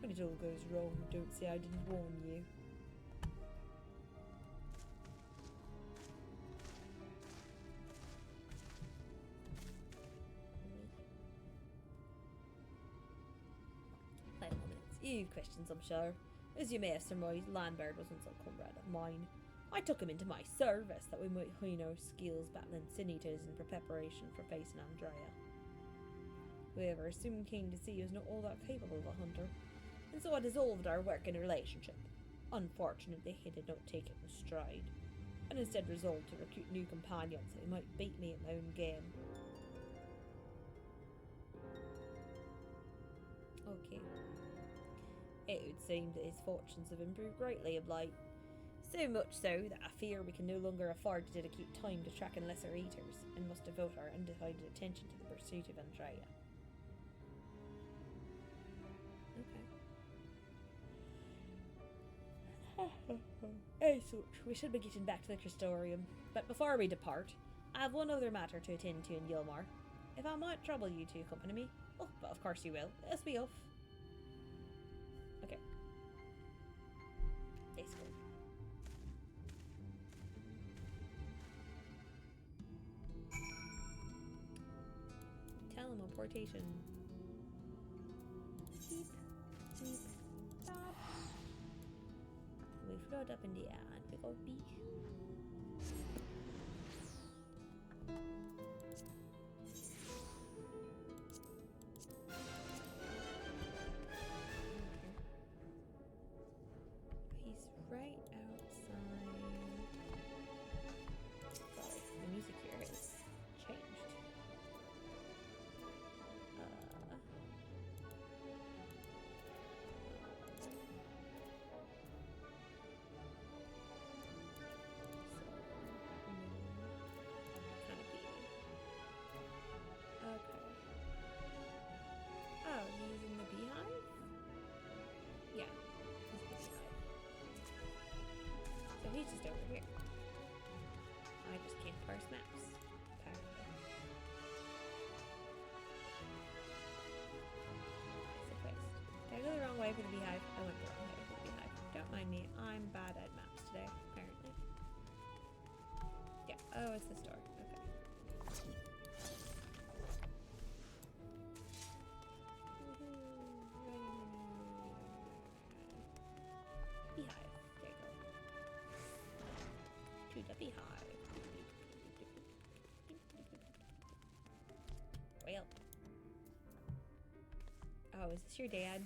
Speaker 2: When it all goes wrong, don't say I didn't warn you. You've questions, I'm sure. As you may have surmised, Lambert was once a comrade of mine. I took him into my service that we might hone our skills battling sin eaters in preparation for facing Andrea. However, soon came to see he was not all that capable of a hunter, and so I dissolved our working relationship. Unfortunately, he did not take it in stride, and instead resolved to recruit new companions so he might beat me at my own game. Okay. It would seem that his fortunes have improved greatly of late. So much so that I fear we can no longer afford to dedicate time to tracking lesser eaters and must devote our undivided attention to the pursuit of Andrea. Okay. As such, we should be getting back to the Crystorium. But before we depart, I have one other matter to attend to in Yilmar. If I might trouble you to accompany me. Oh, but of course you will. Let's be off. Okay. Let's go. Teleportation. Beep, beep, stop. We float up in the air and we go beep. He's right outside. Sorry, the music here has changed. Oh, he's in the beehive? Yeah, he's in the beehive. So he's just over here. I just can't parse maps, apparently. It's a quest. Did I go the wrong way for the beehive? I went the wrong way for the beehive. Don't mind me, I'm bad at maps today, apparently. Yeah, oh, it's the store. Okay. Beehive. There you go. To the beehive. Well. Oh, is this your dad?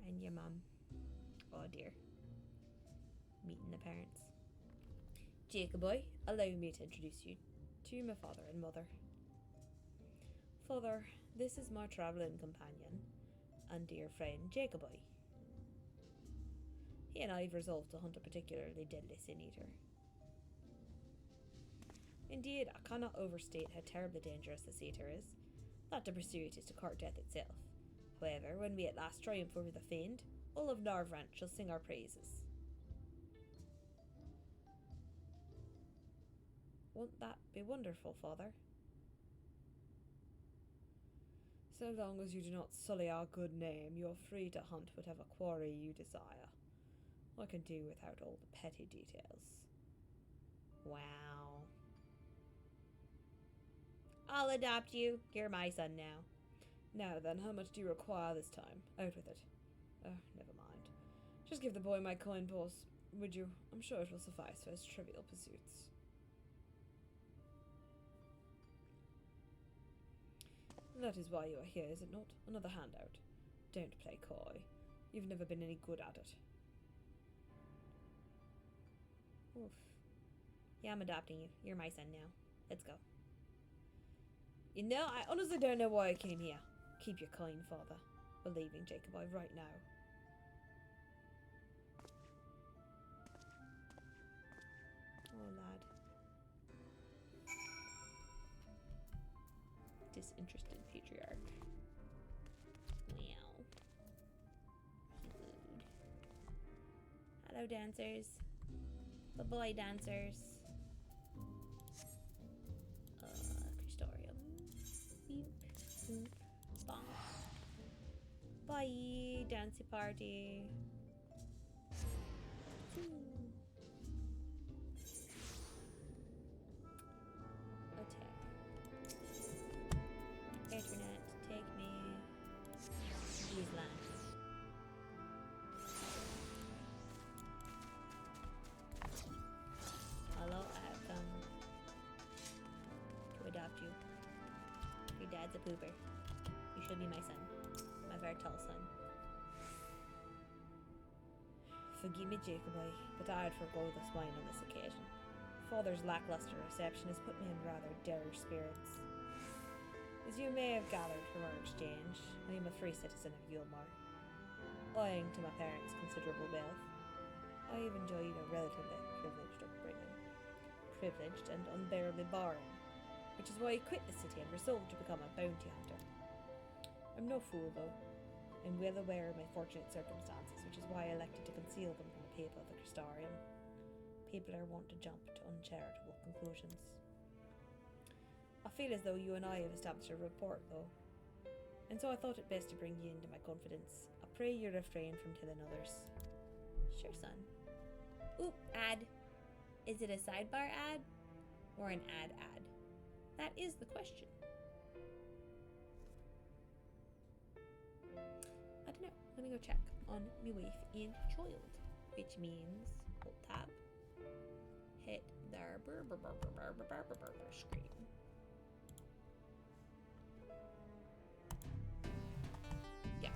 Speaker 2: And your mom? Oh dear. Meeting the parents. Jacoboy, allow me to introduce you to my father and mother. Father, this is my travelling companion and dear friend Jacoboy. He and I have resolved to hunt a particularly deadly sin eater. Indeed, I cannot overstate how terribly dangerous this eater is. That to pursue it is to court death itself. However, when we at last triumph over the fiend, all of Narvrant shall sing our praises. Won't that be wonderful, Father? So long as you do not sully our good name, you are free to hunt whatever quarry you desire. I can do without all the petty details. Wow. I'll adopt you. You're my son now. Now then, how much do you require this time? Out with it. Oh, never mind. Just give the boy my coin purse, would you? I'm sure it will suffice for his trivial pursuits. That is why you are here, is it not? Another handout. Don't play coy. You've never been any good at it. Oof. Yeah, I'm adopting you. You're my son now. Let's go. You know, I honestly don't know why I came here. Keep your coin, Father. We're leaving Jacoboy right now. Oh, lad. Disinterested patriarch. Meow. Food. Hello, dancers. The boy dancers. Crystorium. dancey party. Attack. Internet, take me. Please land. Hello, I've come to adopt you. Your dad's a pooper. You should be my son. My very tall son. Forgive me, Jacobi, but I'd forgo this wine on this occasion. Father's lackluster reception has put me in rather dire spirits. As you may have gathered from our exchange, I am a free citizen of Yulmar. Owing to my parents' considerable wealth, I have enjoyed a relatively privileged upbringing. Privileged and unbearably boring, which is why I quit the city and resolved to become a bounty hunter. I'm no fool, though. I'm well aware of my fortunate circumstances, which is why I elected to conceal them from the people of the Crystarium. People are wont to jump to uncharitable conclusions. I feel as though you and I have established a rapport, though, and so I thought it best to bring you into my confidence. I pray you refrain from telling others.
Speaker 1: Sure, son. Ooh, ad. Is it a sidebar ad or an ad? That is the question. I don't know. I'm gonna go check on my wife and child, which means hold tab, hit their screen. Yeah.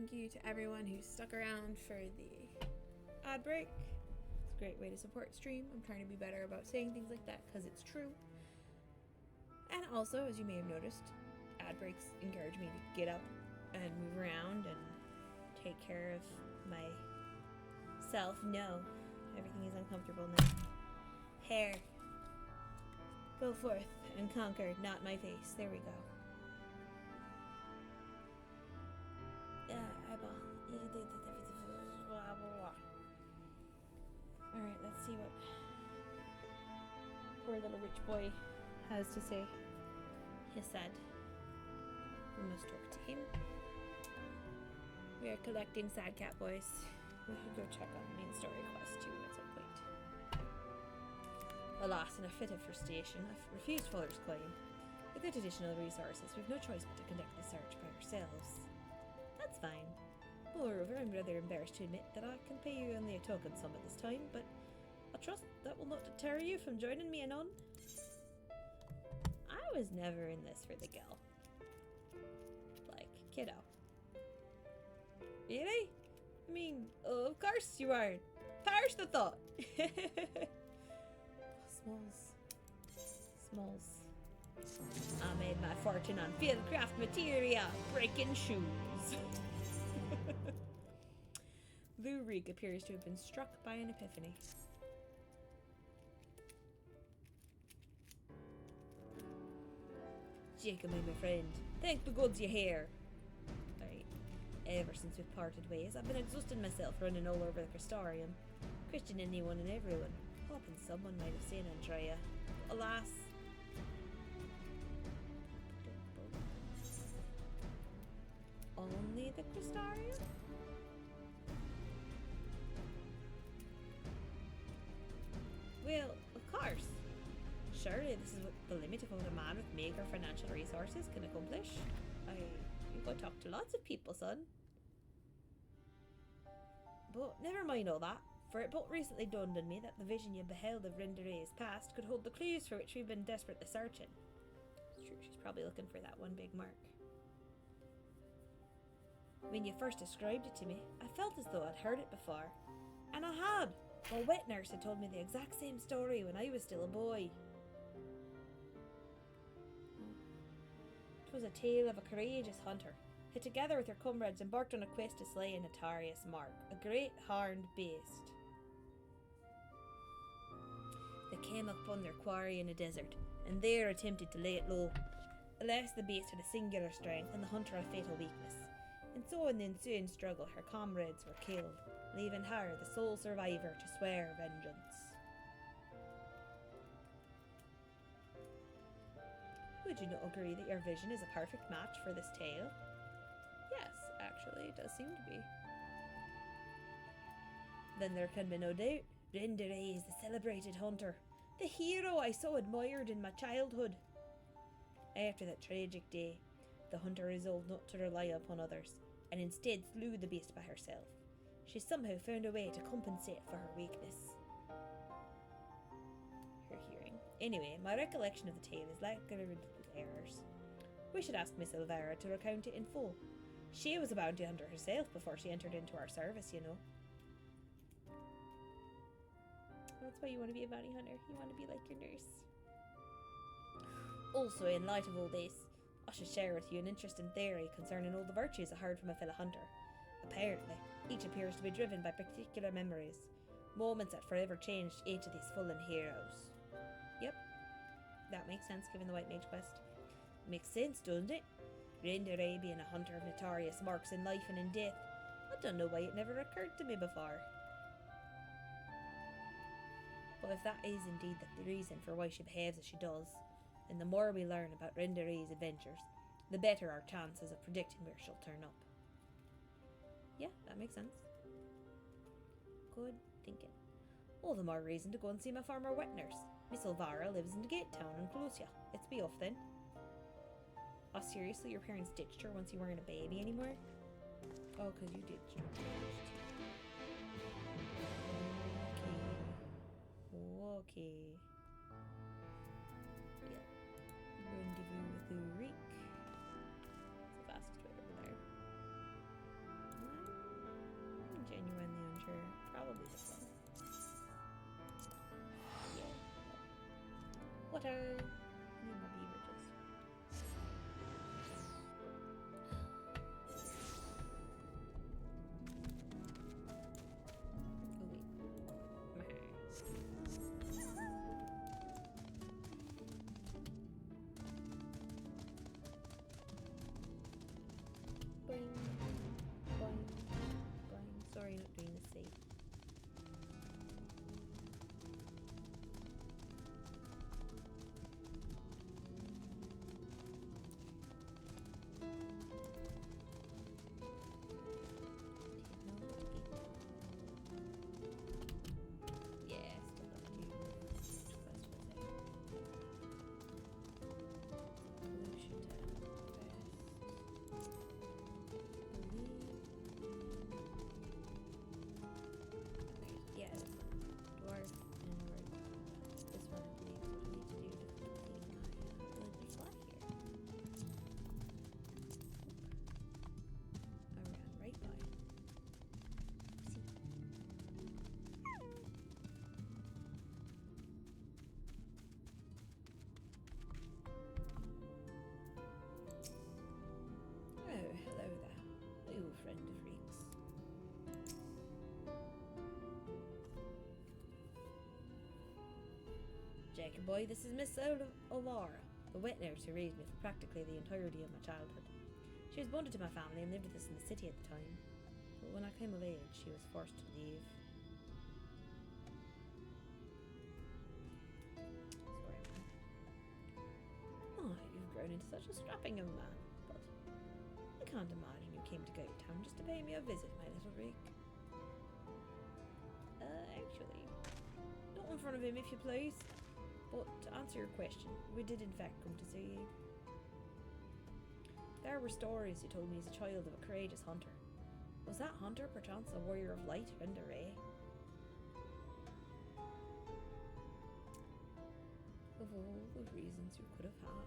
Speaker 1: thank you to everyone who stuck around for the ad break. It's a great way to support stream. I'm trying to be better about saying things like that because it's true. And also, as you may have noticed, ad breaks encourage me to get up and move around and take care of myself. No, everything is uncomfortable now. Hair. Go forth and conquer, not my face. There we go. Eyeball. Alright, let's see what poor little rich boy has to say. He said, we must talk to him. We are collecting sad cat boys. We should go check on the main story quest too at some point. Alas, in a fit of frustration, I've refused Fuller's claim. Without additional resources, we've no choice but to conduct the search by ourselves. That's fine. Moreover, I'm rather embarrassed to admit that I can pay you only a token sum at this time, but I trust that will not deter you from joining me anon. I was never in this for the girl. Like, kiddo. Really? I mean, of course you aren't. Perish the thought. Smalls. I made my fortune on fieldcraft materia, breaking shoes. Lurik appears to have been struck by an epiphany. Jacob, my friend, thank the gods you're here. Right. Ever since we've parted ways, I've been exhausting myself running all over the Crystarium, questioning anyone and everyone, hoping someone might have seen Andrea. Alas. Only the Crystarium? Well, of course. Surely this is what the limit of what a man with meager financial resources can accomplish. You go talk to lots of people, son. But never mind all that, for it but recently dawned on me that the vision you beheld of Rindere's past could hold the clues for which we've been desperately searching. It's true, she's probably looking for that one big mark. When you first described it to me, I felt as though I'd heard it before. And I had! My wet nurse had told me the exact same story when I was still a boy. It was a tale of a courageous hunter, who together with her comrades embarked on a quest to slay a notorious mark, a great horned beast. They came upon their quarry in a desert, and there attempted to lay it low. Alas, the beast had a singular strength, and the hunter a fatal weakness. And so in the ensuing struggle, her comrades were killed, leaving her, the sole survivor, to swear vengeance. Would you not agree that your vision is a perfect match for this tale? Yes, actually, it does seem to be. Then there can be no doubt. Rendere is the celebrated hunter, the hero I so admired in my childhood. After that tragic day, the hunter resolved not to rely upon others, and instead slew the beast by herself. She somehow found a way to compensate for her weakness. Her hearing. Anyway, my recollection of the tale is like errors. We should ask Miss Elvira to recount it in full. She was a bounty hunter herself before she entered into our service, you know. That's why you want to be a bounty hunter. You want to be like your nurse. Also, in light of all this, I should share with you an interesting theory concerning all the virtues I heard from a fellow hunter. Apparently, each appears to be driven by particular memories, moments that forever changed each of these fallen heroes. Yep, that makes sense given the White Mage quest. Makes sense, doesn't it? Rendere being a hunter of notorious marks in life and in death. I don't know why it never occurred to me before. But if that is indeed the reason for why she behaves as she does, then the more we learn about Rendere's adventures, the better our chances of predicting where she'll turn up. Yeah, that makes sense. Good thinking. All the more reason to go and see my former wet nurse. Miss Elvira lives in the gate town in Colosia. Let's be off then. Oh, seriously? Your parents ditched her once you weren't a baby anymore? Oh, because you ditched her first. Okay. Yeah. Rendezvous with Ulrich. It's the fastest way over there. water. Need more beverages. Oh wait. Boing, boing, boing. Sorry, not doing this safe. Yes, still got to do quest was it? Pollution test. Yeah, this one. Dwarf and word. This one I believe is what I need to do to complete my village slot here. I ran right by. See. Oh, hello there, little friend of Reeks. Jacob boy, this is Miss Olara, the wet nurse who raised me for practically the entirety of my childhood. She was bonded to my family and lived with us in the city at the time, but when I came of age, she was forced to leave. Sorry, man. Oh, you've grown into such a strapping young man, but I can't imagine you came to go to town just to pay me a visit, my little Reek. Actually, not in front of him if you please. But to answer your question, we did in fact come to see you. There were stories you told me as a child of a courageous hunter. Was that hunter perchance a warrior of light and array? Of all the reasons you could have had.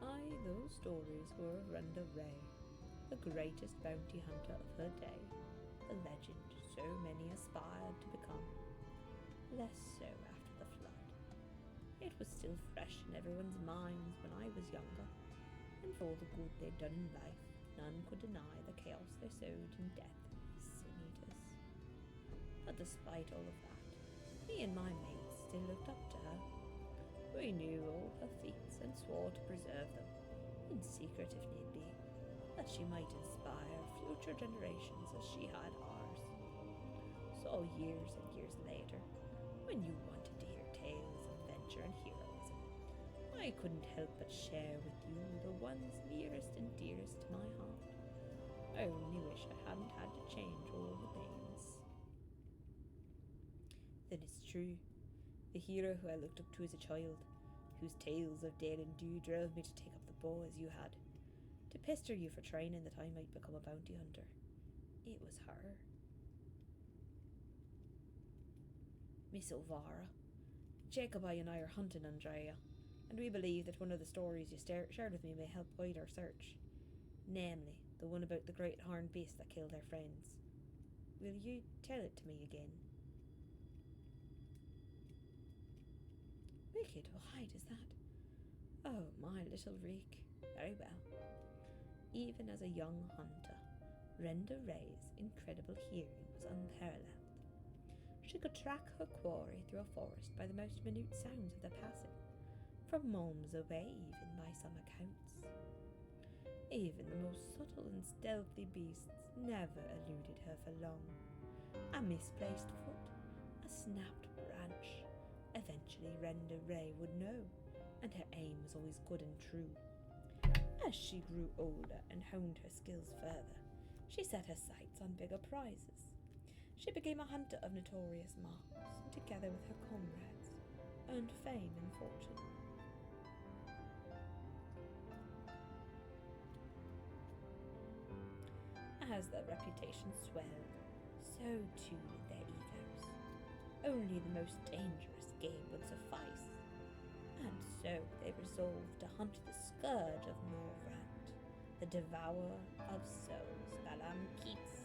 Speaker 1: Aye, those stories were of Renda Ray, the greatest bounty hunter of her day, the legend so many aspired to become. Less so after the flood. It was still fresh in everyone's minds when I was younger, and for all the good they'd done in life, none could deny the chaos they sowed in death as sin-eaters. But despite all of that, me and my mates still looked up to her. We knew all her feats and swore to preserve them, in secret if need be, that she might inspire future generations as she had ours. So years and years later, when you wanted to hear tales of adventure and heroism, I couldn't help but share with you the ones nearest and dearest to my heart. I only wish I hadn't had to change all the names. Then it's true, the hero who I looked up to as a child, whose tales of dare and do drove me to take up the bow as you had, to pester you for training that I might become a bounty hunter. It was her. Miss Elvira, Jacob and I are hunting Andrea, and we believe that one of the stories you shared with me may help guide our search. Namely, the one about the great horned beast that killed our friends. Will you tell it to me again? Wicked, why is that? Oh, my little Reek. Very well. Even as a young hunter, Renda Ray's incredible hearing was unparalleled. She could track her quarry through a forest by the most minute sounds of their passing, from moms away even by some accounts. Even the most subtle and stealthy beasts never eluded her for long. A misplaced foot, a snapped branch. Eventually Renda Ray would know, and her aim was always good and true. As she grew older and honed her skills further, she set her sights on bigger prizes. She became a hunter of notorious marks, and together with her comrades, earned fame and fortune. As their reputation swelled, so too did their egos. Only the most dangerous game would suffice, and so they resolved to hunt the scourge of Norvrant, the devourer of souls, Balam Keats.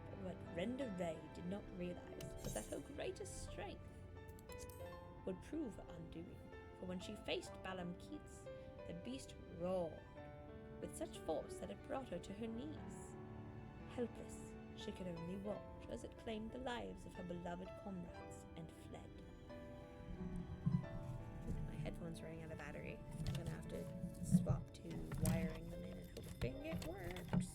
Speaker 1: But what Renda Ray did not realize was that her greatest strength
Speaker 2: would prove her undoing, for when she faced Balam Keats, the beast roared with such force that it brought her to her knees. Helpless, she could only watch as it claimed the lives of her beloved comrades and fled. My headphones are running out of battery. I'm gonna have to swap to wiring them in and hoping it works.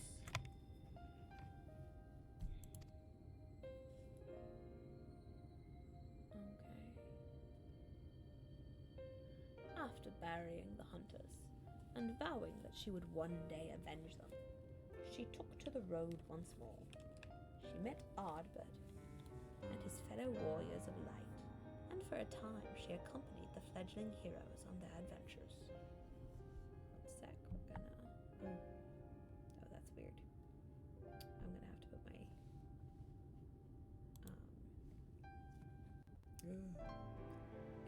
Speaker 2: After burying the hunters and vowing that she would one day avenge them, she took to the road once more. She met Ardbert and his fellow warriors of light, and for a time she accompanied the fledgling heroes on their adventures. 1 sec, we're gonna... Oh, that's weird. I'm gonna have to put my...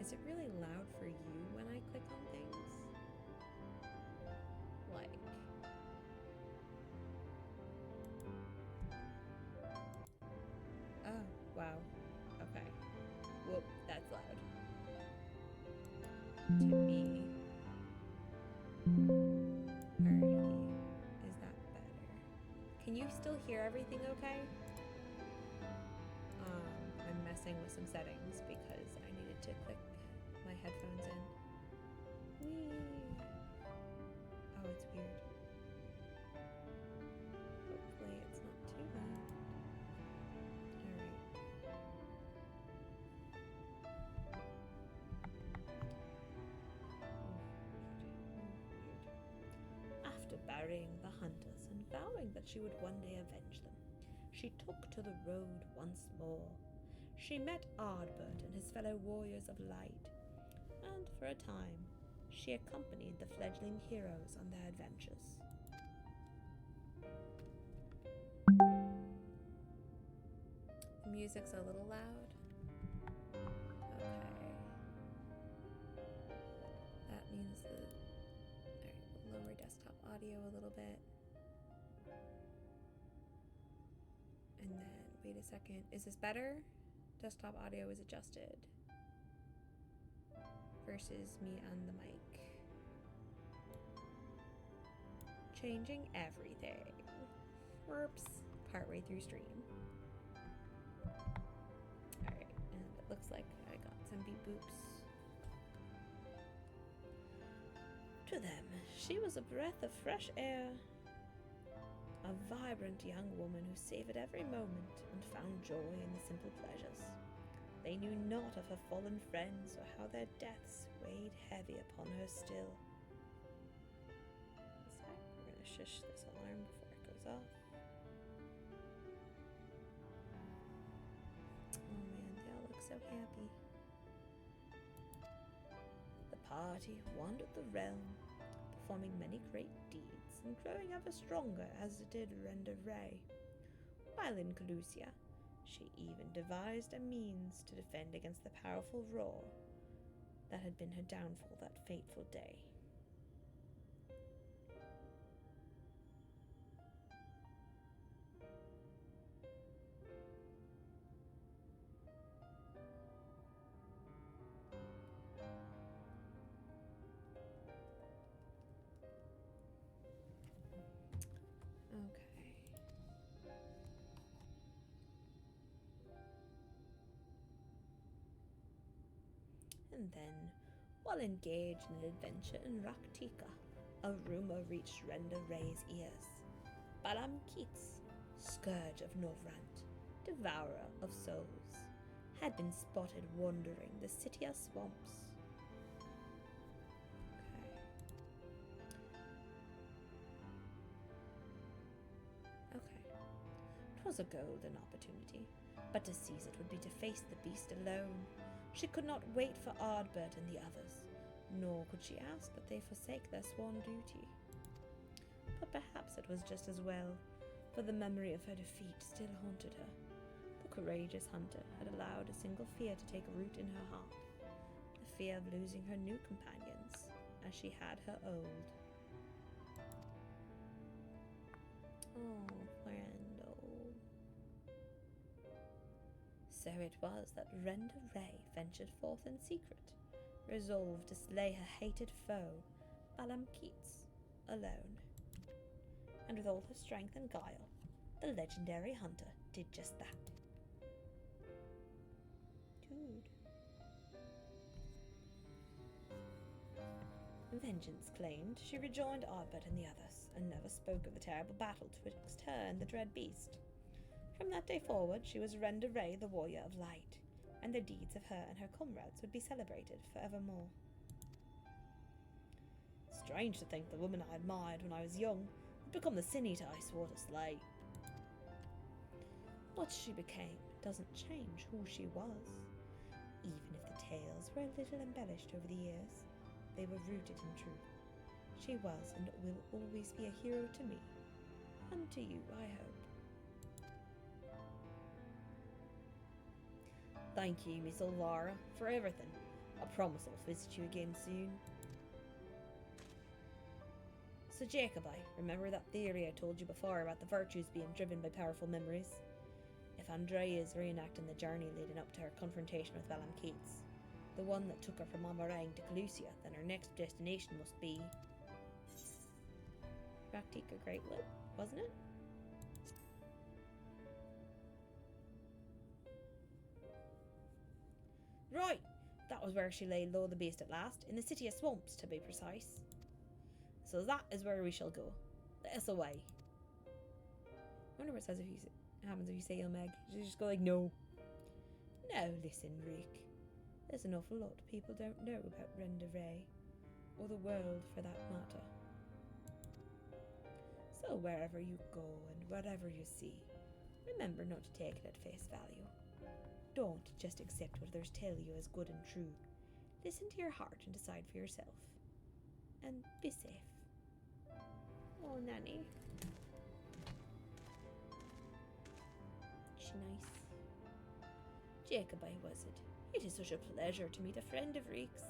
Speaker 2: Is it really loud for you when I click on things? Like... Oh, wow. Okay. Whoop, that's loud. To me. Alrighty. Is that better? Can you still hear everything okay? I'm messing with some settings because I needed to click my headphones in. Whee! Oh, it's weird. Hopefully it's not too bad. Alright. After burying the hunters and vowing that she would one day avenge them, she took to the road once more. She met Ardbert and his fellow warriors of light, and for a time, she accompanied the fledgling heroes on their adventures. The music's a little loud. Okay. That means that... Alright, we'll lower desktop audio a little bit. And then, wait a second. Is this better? Desktop audio is adjusted versus me and the mic. Changing everything. Whoops. Partway through stream. Alright, and it looks like I got some beep boops. To them, she was a breath of fresh air. A vibrant young woman who savored every moment and found joy in the simple pleasures. They knew not of her fallen friends or how their deaths weighed heavy upon her still. We're gonna shush this alarm before it goes off. Oh man, they all look so happy. The party wandered the realm, performing many great deeds and growing ever stronger as it did render Ray. While in Calusia, she even devised a means to defend against the powerful roar that had been her downfall that fateful day. And then, while engaged in an adventure in Raktika, a rumor reached Renda Ray's ears. Balam Keats, scourge of Novrant, devourer of souls, had been spotted wandering the Sitia swamps. Okay. 'Twas a golden opportunity, but to seize it would be to face the beast alone. She could not wait for Ardbert and the others, nor could she ask that they forsake their sworn duty. But perhaps it was just as well, for the memory of her defeat still haunted her. The courageous hunter had allowed a single fear to take root in her heart, the fear of losing her new companions, as she had her old. Oh, friend, oh. So it was that Renda Ray ventured forth in secret, resolved to slay her hated foe, Balam Keats, alone. And with all her strength and guile, the legendary hunter did just that. Dude. Vengeance claimed, she rejoined Ardbert and the others, and never spoke of the terrible battle twixt her and the dread beast. From that day forward, she was Renda Ray, the warrior of light, and the deeds of her and her comrades would be celebrated forevermore. Strange to think the woman I admired when I was young would become the sin eater I swore to slay. What she became doesn't change who she was. Even if the tales were a little embellished over the years, they were rooted in truth. She was and will always be a hero to me, and to you, I hope. Thank you, Miss Elvira, for everything. I promise I'll visit you again soon. So Jacobi, remember that theory I told you before about the virtues being driven by powerful memories? If Andrea is reenacting the journey leading up to her confrontation with Balam Keats, the one that took her from Amarang to Calusia, then her next destination must be Raktika Greatwood, wasn't it? Right, that was where she laid low the beast at last, in the city of swamps, to be precise. So that is where we shall go. Let us away. I wonder what it says if happens if you say Meg. You just go like, no. Now listen, Rick. There's an awful lot people don't know about Renda Ray, or the world for that matter. So wherever you go and whatever you see, remember not to take it at face value. Don't just accept what others tell you as good and true. Listen to your heart and decide for yourself. And be safe. Oh, Nanny. She nice. Jacobi, was it? It is such a pleasure to meet a friend of Reek's.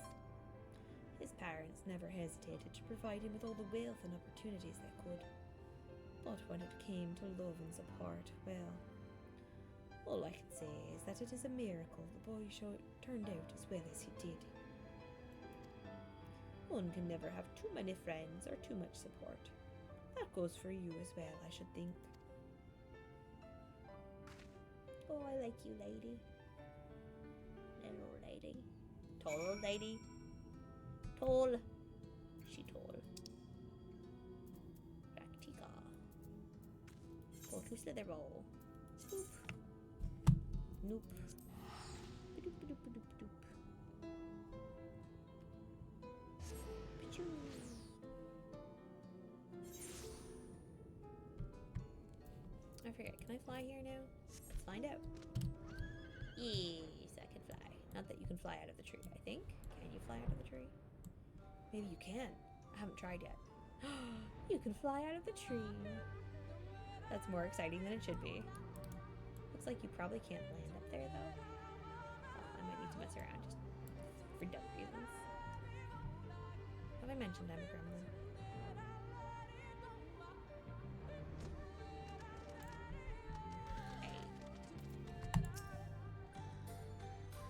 Speaker 2: His parents never hesitated to provide him with all the wealth and opportunities they could. But when it came to love and support, well, all I can say is that it is a miracle the boy turned out as well as he did. One can never have too many friends or too much support. That goes for you as well, I should think. Oh, I like you, lady. Little old lady. Tall old lady. Tall. She tall. Raktika. Go to Slitherbowl. Boop. Nope. Ba-doop, ba-doop, ba-doop, ba-doop. Pachoo. I forget, can I fly here now? Let's find out. Yes, I can fly. Not that you can fly out of the tree, I think. Can you fly out of the tree? Maybe you can. I haven't tried yet. You can fly out of the tree. That's more exciting than it should be. Looks like you probably can't land up there, though. Oh, I might need to mess around just for dumb reasons. Have I mentioned I'm a gremlin?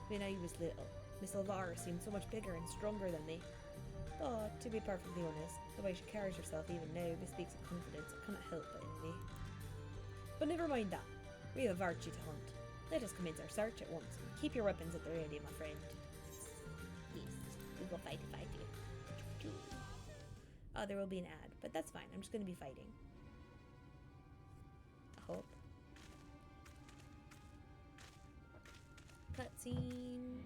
Speaker 2: When I was little, Miss Elvira seemed so much bigger and stronger than me. But, to be perfectly honest, the way she carries herself even now bespeaks a confidence I cannot help but envy. But never mind that. We have a virtue to hunt. Let us commence our search at once, and keep your weapons at the ready, my friend. Yes, we will fight you. Oh, there will be an ad, but that's fine. I'm just going to be fighting. I hope. Cutscene.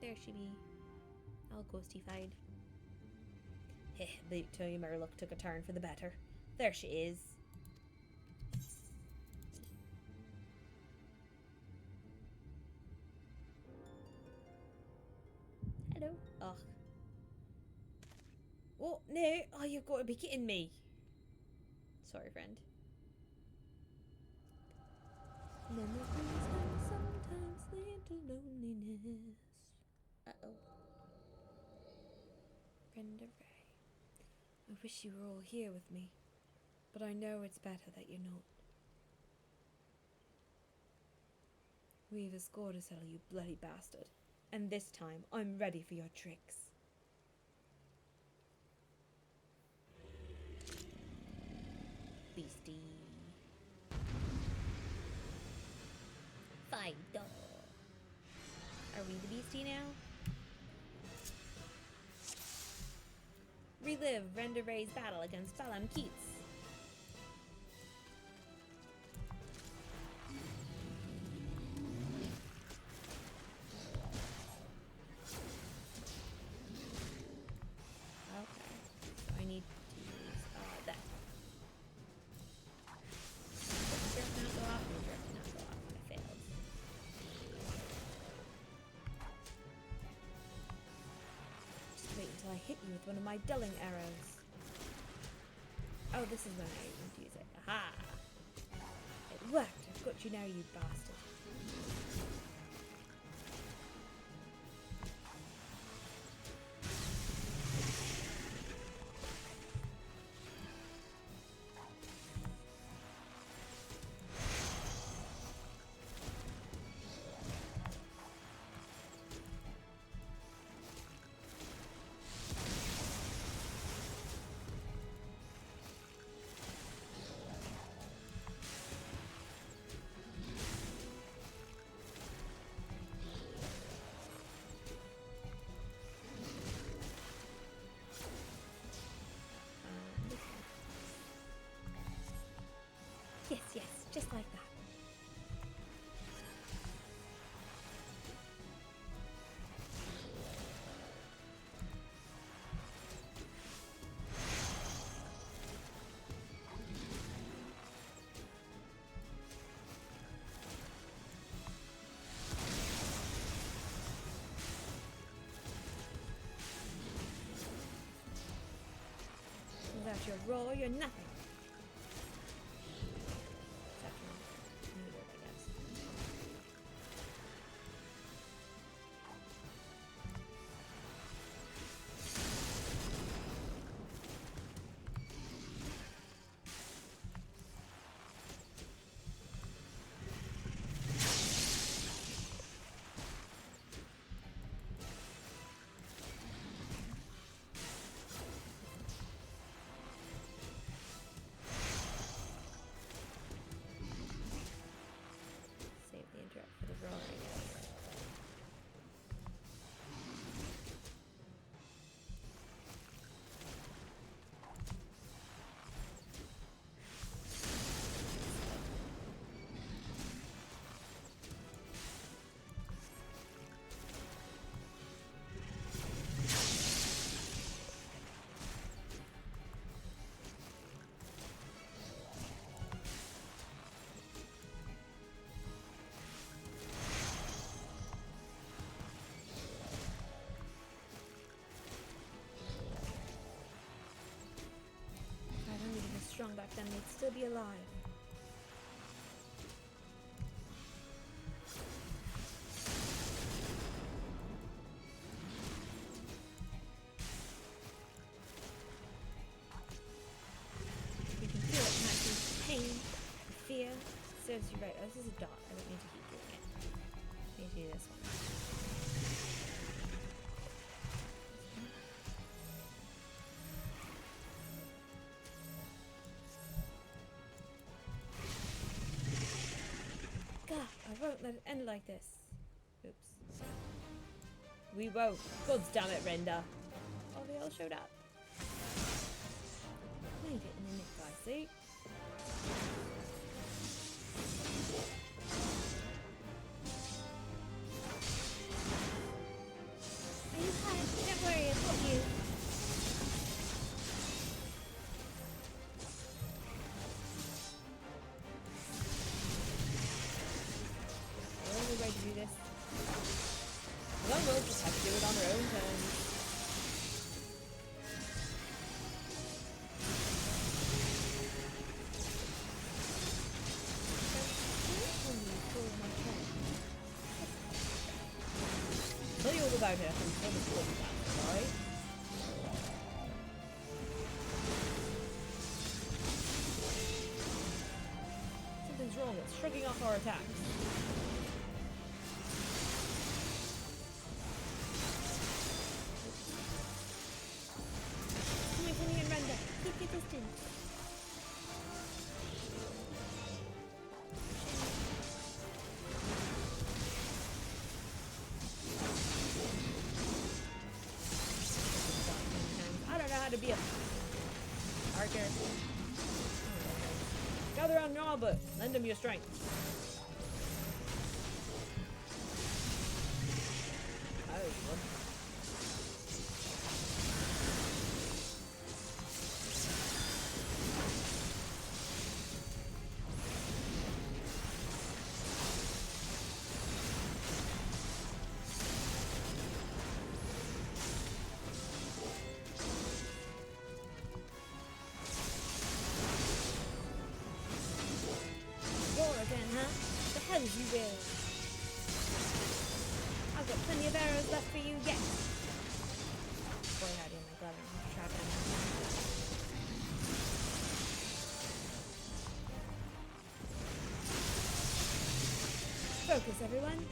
Speaker 2: There she be. All ghostified. Heh, about time our luck took a turn for the better. There she is. Hello. Oh. Oh, no. Oh, you've got to be kidding me. Sorry, friend. Memories can sometimes lead to loneliness. Uh-oh. Renda Ray. I wish you were all here with me, but I know it's better that you're not. We've a score to settle, you bloody bastard. And this time, I'm ready for your tricks. Beastie. Fight dog. Are we the beastie now? Relive Render Ray's battle against Balam Keats. Okay, so I need to use that. Did the drift not go off? The drift did not go off. I failed. Just wait until I hit you with one of my dulling arrows. Oh, this is when I need to use it. Aha! It worked! I've got you now, you bastard. Yes, yes, just like that. Without your roar, you're nothing. Strong back then, they'd still be alive. You can feel it, Max's pain, the fear, serves you right. Oh, this is a dot. I don't need to keep doing it. I need to do this one. I won't let it end like this. Oops. We won't. God damn it, Render. Oh, they all showed up. Made it in the nick, I see. Are you fine? Don't worry, I've got you. Way to do this. Well, we'll just have to do it on our own terms. Tell you all about it after we tell the story back, alright? Something's wrong, it's shrugging off our attacks. be a archer. Gather on Norbert. Lend him your strength. Oh, what? As you will. I've got plenty of arrows left for you yet. Boy, howdy, my brother. I'm trapping him. Focus, everyone.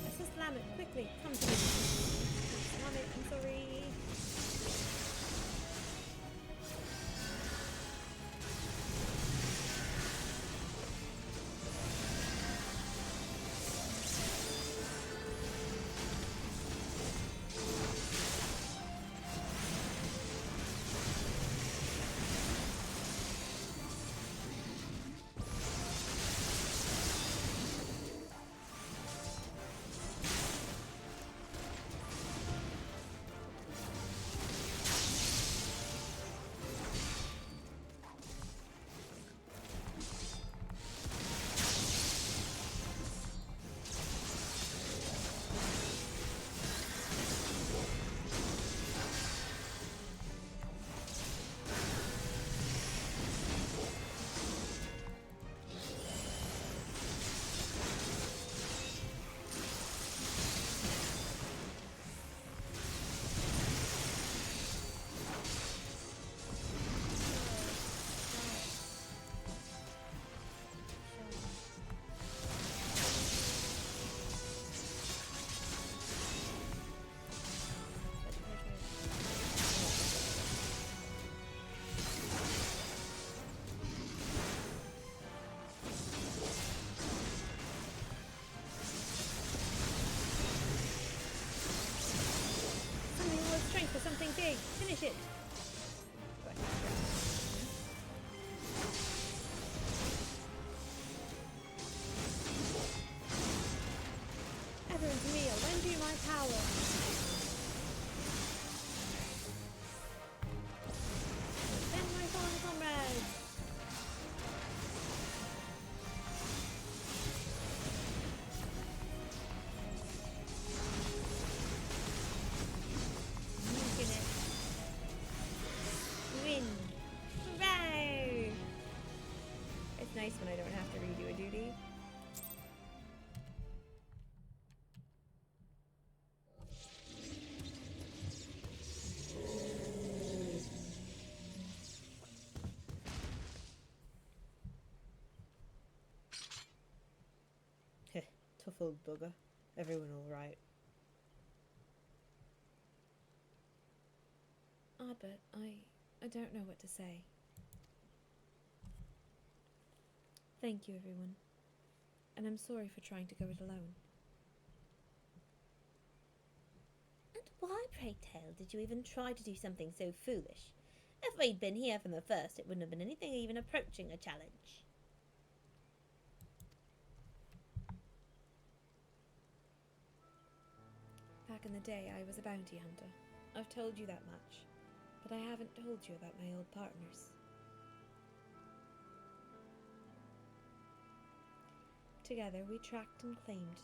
Speaker 2: Assist Lamet, quickly, come to me. Lamet, I'm sorry. For something big. Finish it. Everyone to me, I'll lend you my power. Send my fallen comrades. Nice when I don't have to redo a duty. Heh, tough old bugger. Everyone all right. But I don't know what to say. Thank you, everyone. And I'm sorry for trying to go it alone. And why, pray tell, did you even try to do something so foolish? If we'd been here from the first, it wouldn't have been anything even approaching a challenge. Back in the day, I was a bounty hunter. I've told you that much, but I haven't told you about my old partners. Together, we tracked and claimed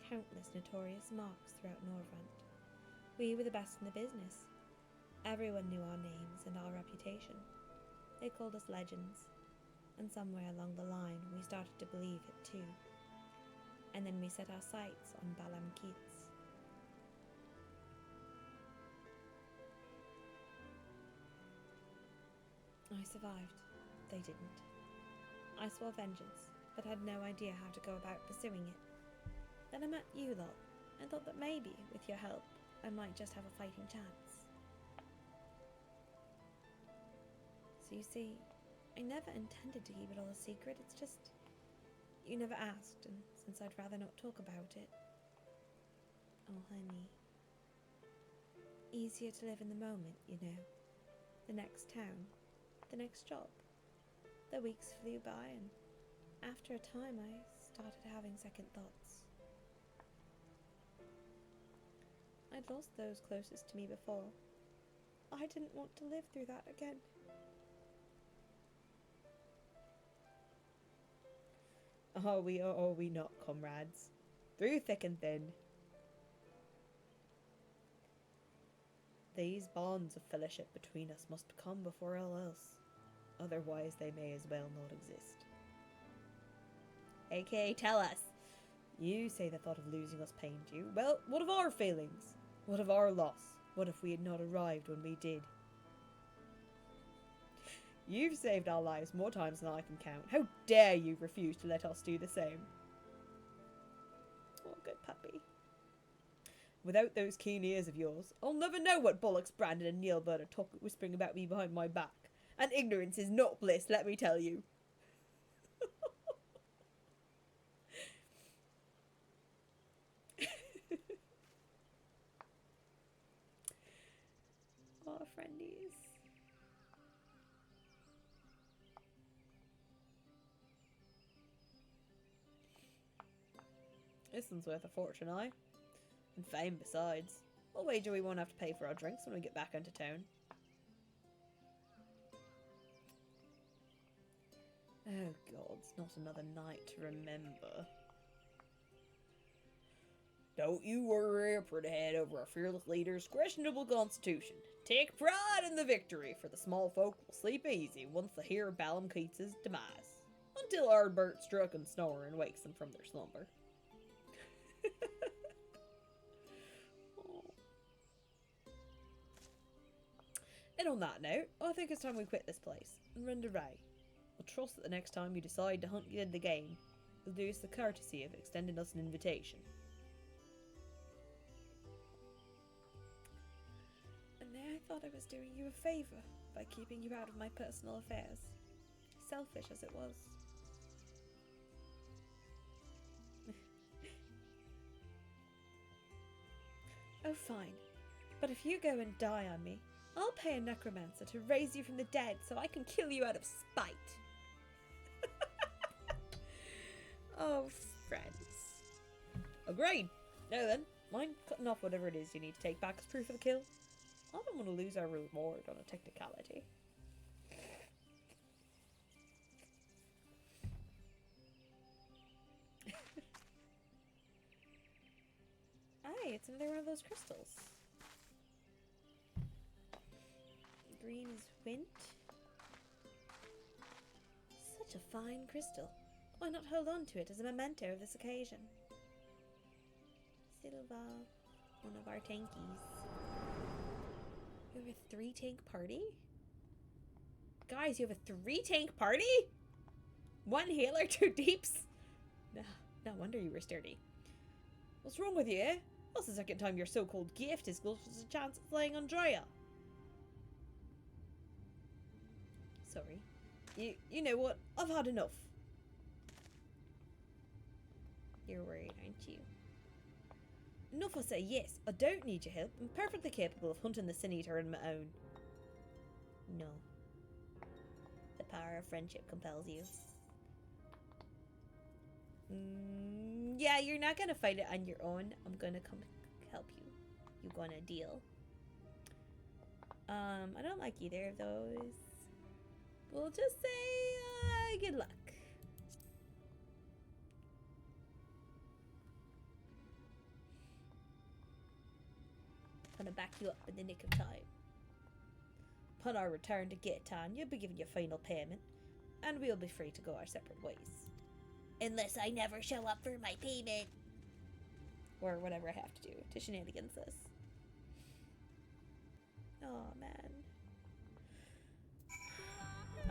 Speaker 2: countless notorious marks throughout Norvrant. We were the best in the business. Everyone knew our names and our reputation. They called us legends, and somewhere along the line, we started to believe it too. And then we set our sights on Balam Keats. I survived. They didn't. I swore vengeance, but had no idea how to go about pursuing it. Then I met you lot, and thought that maybe, with your help, I might just have a fighting chance. So you see, I never intended to keep it all a secret, it's just you never asked, and since I'd rather not talk about it. Oh, honey. Easier to live in the moment, you know. The next town, the next job. The weeks flew by, and after a time I started having second thoughts. I'd lost those closest to me before. I didn't want to live through that again.
Speaker 1: Are we or are we not, comrades? Through thick and thin. These bonds of fellowship between us must come before all else. Otherwise they may as well not exist.
Speaker 2: AKA, tell us.
Speaker 1: You say the thought of losing us pained you. Well, what of our feelings? What of our loss? What if we had not arrived when we did? You've saved our lives more times than I can count. How dare you refuse to let us do the same? Oh, good puppy. Without those keen ears of yours, I'll never know what bollocks Brandon and Neilbert are whispering about me behind my back. And ignorance is not bliss, let me tell you. Oh, friendies. This one's worth a fortune, aye? And fame besides. I'll wager we won't have to pay for our drinks when we get back into town. Oh God, it's not another night to remember. Don't you worry, pretty head, over our fearless leader's questionable constitution. Take pride in the victory, for the small folk will sleep easy once they hear Ballum Keats's demise. Until Ardbert struck and snoring wakes them from their slumber. And on that note, I think it's time we quit this place and run away. I'll trust that the next time you decide to hunt good the game, you'll do us the courtesy of extending us an invitation.
Speaker 2: And there I thought I was doing you a favour by keeping you out of my personal affairs. Selfish as it was. Oh, fine. But if you go and die on me, I'll pay a necromancer to raise you from the dead so I can kill you out of spite. Oh, friends.
Speaker 1: Agreed. Now then, mind cutting off whatever it is you need to take back as proof of the kill? I don't want to lose our reward on a technicality.
Speaker 2: Aye, it's another one of those crystals. Green is Wint. Such a fine crystal. Why not hold on to it as a memento of this occasion? Silva, one of our tankies. You have a 3-tank party? Guys, you have a 3-tank party? 1 healer, 2 deeps? No wonder you were sturdy.
Speaker 1: What's wrong with you, eh? That's the second time your so-called gift is close to a chance of playing Andrea. Sorry. You know what? I've had enough.
Speaker 2: You're worried, aren't you?
Speaker 1: Enough I say yes. I don't need your help. I'm perfectly capable of hunting the Sin Eater on my own.
Speaker 2: No. The power of friendship compels you. Yeah, you're not gonna fight it on your own. I'm gonna come help you. You gonna deal. I don't like either of those. We'll just say, good luck. I'm gonna back you up in the nick of time.
Speaker 1: Upon our return to Gaitan, you'll be given your final payment, and we'll be free to go our separate ways.
Speaker 2: Unless I never show up for my payment.
Speaker 1: Or whatever I have to do to shenanigans this.
Speaker 2: Oh, man.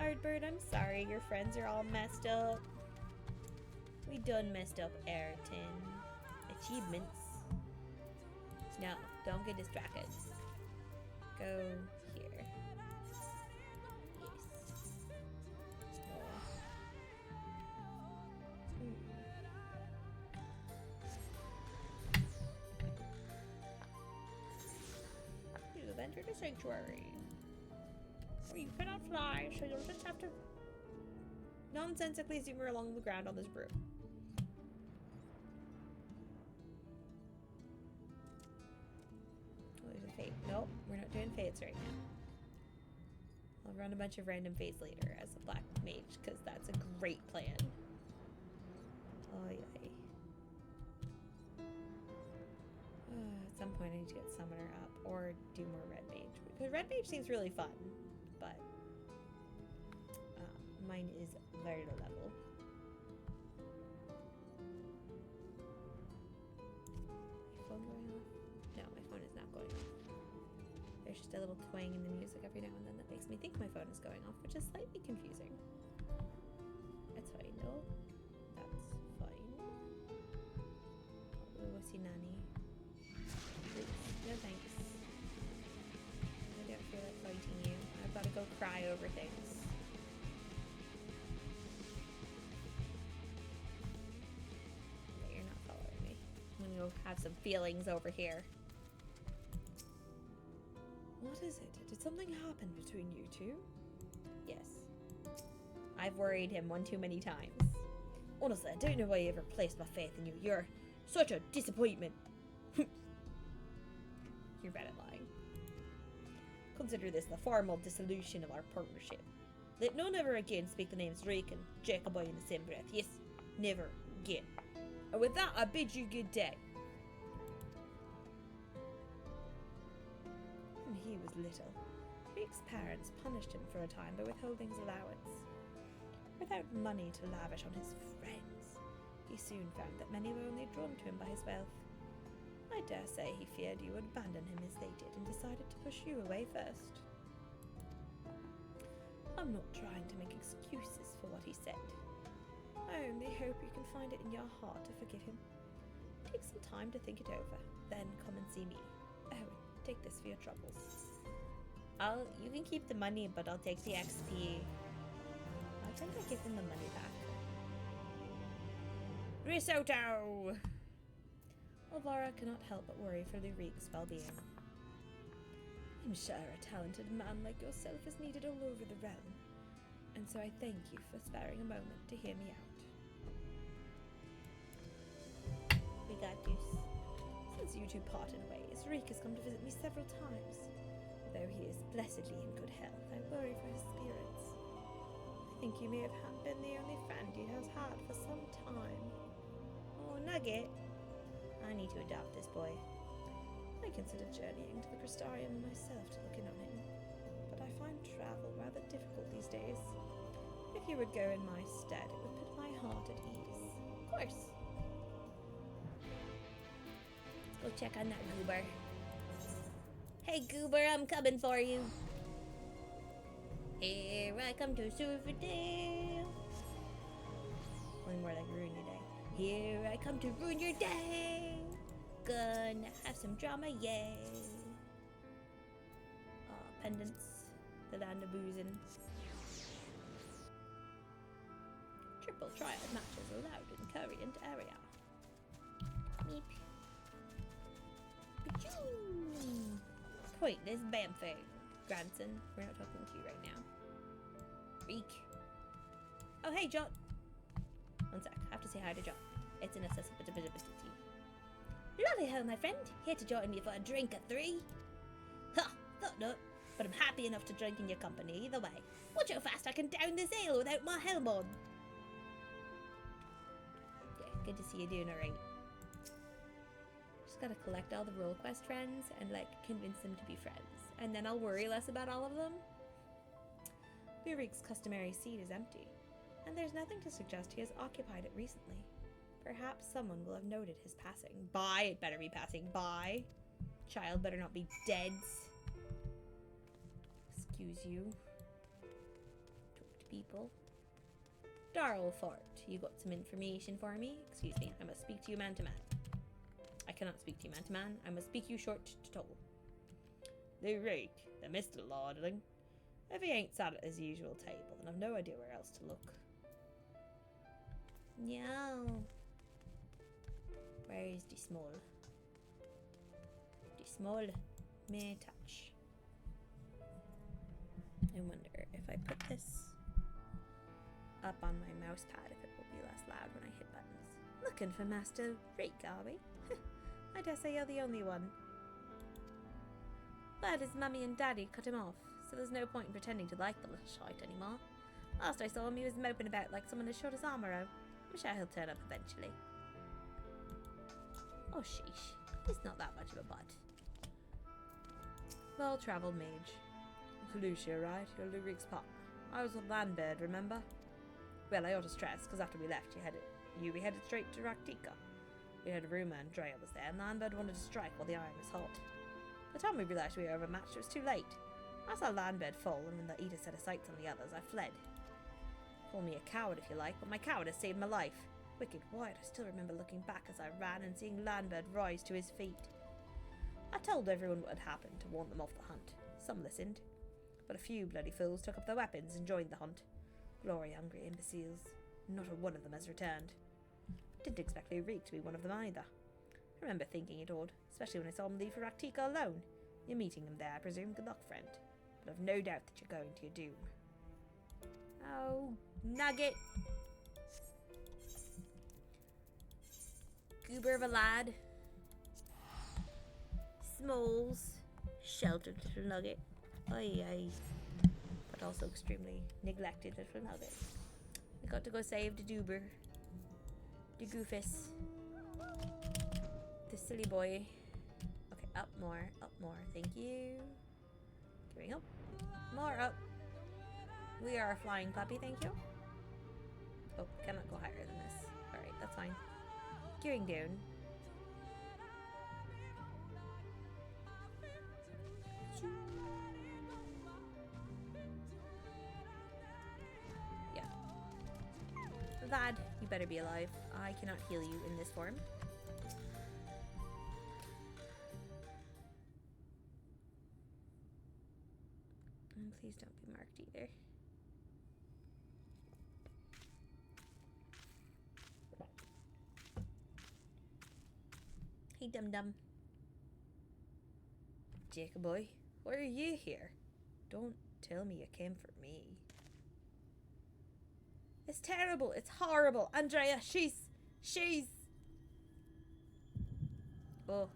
Speaker 2: Ardbert, I'm sorry. Your friends are all messed up. We done messed up Ayrton. Achievements.
Speaker 1: No, don't get distracted. Go here. Yes. You have entered a sanctuary. Where you cannot fly, so you'll just have to nonsensically zoom along the ground on this broom. Oh, there's a fate. Nope, we're not doing fates right now. I'll run a bunch of random fates later as a black mage, because that's a great plan. Oh, yay. At some point I need to get summoner up, or do more red mage. Because red mage seems really fun, but mine is very low level. My phone going off? No, my phone is not going off. There's just a little twang in the music every now and then that makes me think my phone is going off, which is slightly confusing. That's fine though. That's fine. Oh, what's your nanny? No thanks. I don't feel like fighting you. I've got to go cry over things. Okay, you're not following me. I'm gonna go have some feelings over here. What is it? Did something happen between you two? Yes. I've worried him one too many times. Honestly, I don't know why I ever placed my faith in you. You're such a disappointment. You're bad at lying. Consider this the formal dissolution of our partnership. Let none ever again speak the names Drake and Jacobi in the same breath. Yes, never again. And with that, I bid you good day. When he was little, Drake's parents punished him for a time by withholding his allowance. Without money to lavish on his friends, he soon found that many were only drawn to him by his wealth. I dare say he feared you would abandon him as they did and decided to push you away first. I'm not trying to make excuses for what he said. I only hope you can find it in your heart to forgive him. Take some time to think it over, then come and see me. Oh, take this for your troubles. You can keep the money, but I'll take the XP. Why can't I give him the money back? Risotto! Elvira cannot help but worry for Lurik's well-being. I'm sure a talented man like yourself is needed all over the realm, and so I thank you for sparing a moment to hear me out. We got this. Since you two parted ways, Rick has come to visit me several times. Though he is blessedly in good health, I worry for his spirits. I think you may have been the only friend he has had for some time. Oh, Nugget! I need to adopt this boy. I considered journeying to the Crystarium myself to look in on him, but I find travel rather difficult these days. If you would go in my stead, it would put my heart at ease. Of course. Let's go check on that goober. Hey goober, I'm coming for you. Here I come to Silverdale. Only more like ruin your day. Here I come to ruin your day. Gonna have some drama, yay. Pendants. The land of boozing. Triple triad matches allowed in current area. Meep. Pachoo! Wait, this Bamfing. Grandson. We're not talking to you right now. Reek. Oh, hey, Jot. One sec. I have to say hi to Jot. It's an accessibility. Lovely ho, my friend. Here to join me for a drink at 3. Ha! Thought not. But I'm happy enough to drink in your company either way. Watch how fast I can down this ale without my helm on. Yeah, good to see you doing alright. Just gotta collect all the role quest friends and like convince them to be friends. And then I'll worry less about all of them. Lurik's customary seat is empty, and there's nothing to suggest he has occupied it recently. Perhaps someone will have noted his passing. By, it better be passing by. Child better not be dead. Excuse you. Talk to people. Darl Fort, you got some information for me? Excuse me, I must speak to you man to man. I
Speaker 2: cannot speak to you man to man. I must speak you short to tall. The rake, the Mr. Lordling. If he ain't sat at his usual table, then I've no idea where else to look.
Speaker 1: No.
Speaker 2: Where is the small? The small may touch. I wonder if I put this up on my mouse pad, if it will be less loud when I hit buttons.
Speaker 1: Looking for Master Rake, are we? I dare say you're the only one. Glad his mummy and daddy cut him off, so there's no point in pretending to like the little shite anymore. Last I saw him, he was moping about like someone had shot his armour out. I'm sure he'll turn up eventually. Oh sheesh, he's not that much of a butt. Well-travelled mage. Felucia, right? You're Lurik's pop. I was with Landbird, remember? Well, I ought to stress, because after we left, we headed straight to Raktika. We heard a rumour Andrea was there, and Landbird wanted to strike while the iron was hot. By the time we realised we were overmatched, it was too late. I saw Landbird fall, and when the Eater set his sights on the others, I fled. Call me a coward if you like, but my cowardice saved my life. Wicked Wyatt, I still remember looking back as I ran and seeing Landbird rise to his feet. I told everyone what had happened to warn them off the hunt. Some listened, but a few bloody fools took up their weapons and joined the hunt. Glory-hungry imbeciles. Not a one of them has returned. Didn't expect Lurik to be one of them either. I remember thinking it odd, especially when I saw him leave for Raktika alone. You're meeting him there, I presume. Good luck, friend. But I've no doubt that you're going to your doom. Oh, nugget! Goober of a lad. Smalls. Sheltered little nugget. Aye, aye. But also extremely neglected little nugget. We got to go save the Doober. The Goofus. The silly boy. Okay, up more, thank you. Going up. More up. We are a flying puppy, thank you. Oh, cannot go higher than this. Alright, that's fine. Going down. Yeah. Lad, you better be alive. I cannot heal you in this form. And please don't be marked either. Hey, dum-dum. Jacob boy, why are you here? Don't tell me you came for me. It's terrible. It's horrible. Andrea, she's... Oh.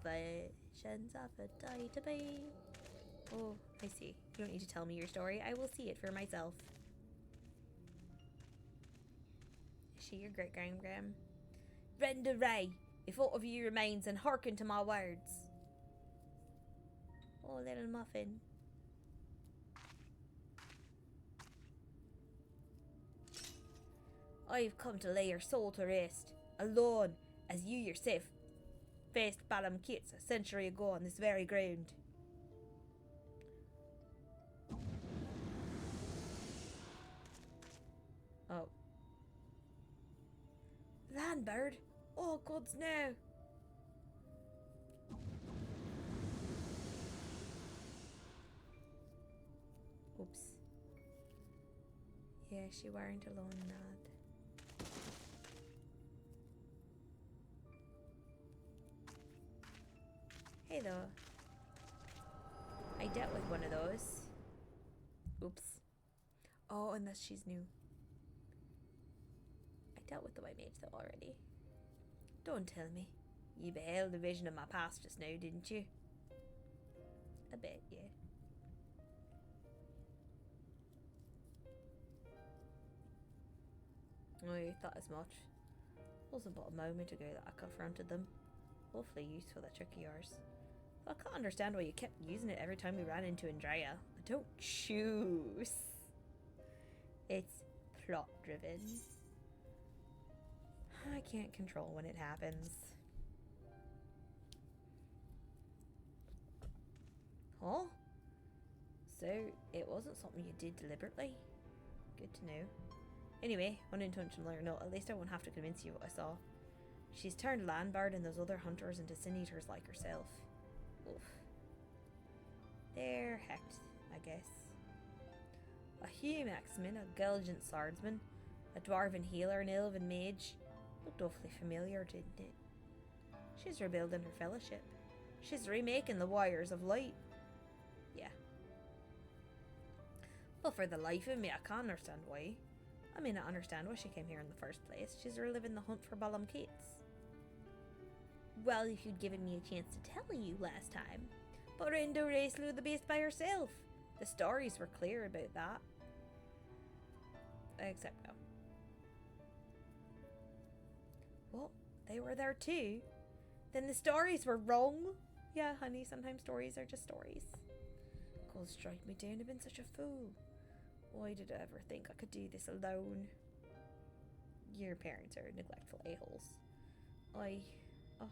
Speaker 1: Visions of a die to be. Oh, I see. You don't need to tell me your story. I will see it for myself. Is she your great-grandgram? Render Ray, if aught of you remains, and hearken to my words. Oh, little muffin. I've come to lay your soul to rest, alone, as you yourself faced Balam Kits a century ago on this very ground. Oh. Landbird? Oh, gods, no! Oops. Yeah, she weren't alone, lad. Hey, though. I dealt with one of those. Oops. Oh, unless she's new. I dealt with the white mage, though, already. Don't tell me. You beheld a vision of my past just now, didn't you? A bit, yeah. Oh, you thought as much. It wasn't but a moment ago that I confronted them. Awfully useful, that trick of yours. I can't understand why you kept using it every time we ran into Andrea. I don't choose. It's plot driven. I can't control when it happens. Huh? So, it wasn't something you did deliberately? Good to know. Anyway, unintentional or not, at least I won't have to convince you what I saw.
Speaker 2: She's turned Landbard and those other hunters into sin-eaters like herself. Oof. They're hecked, I guess. A hume axeman, a Gulgent swordsman, a dwarven healer, an elven mage. Looked awfully familiar, didn't it? She's rebuilding her fellowship. She's remaking the Wires of Light. Yeah. But for the life of me, I can't understand why. I mean, I understand why she came here in the first place. She's reliving the hunt for Balam Cates. Well, if you'd given me a chance to tell you last time. But Rendo Ray slew the beast by herself. The stories were clear about that. Except no. What? They were there too? Then the stories were wrong? Yeah, honey, sometimes stories are just stories. God strike me down, I've been such a fool. Why did I ever think I could do this alone? Your parents are neglectful a-holes. I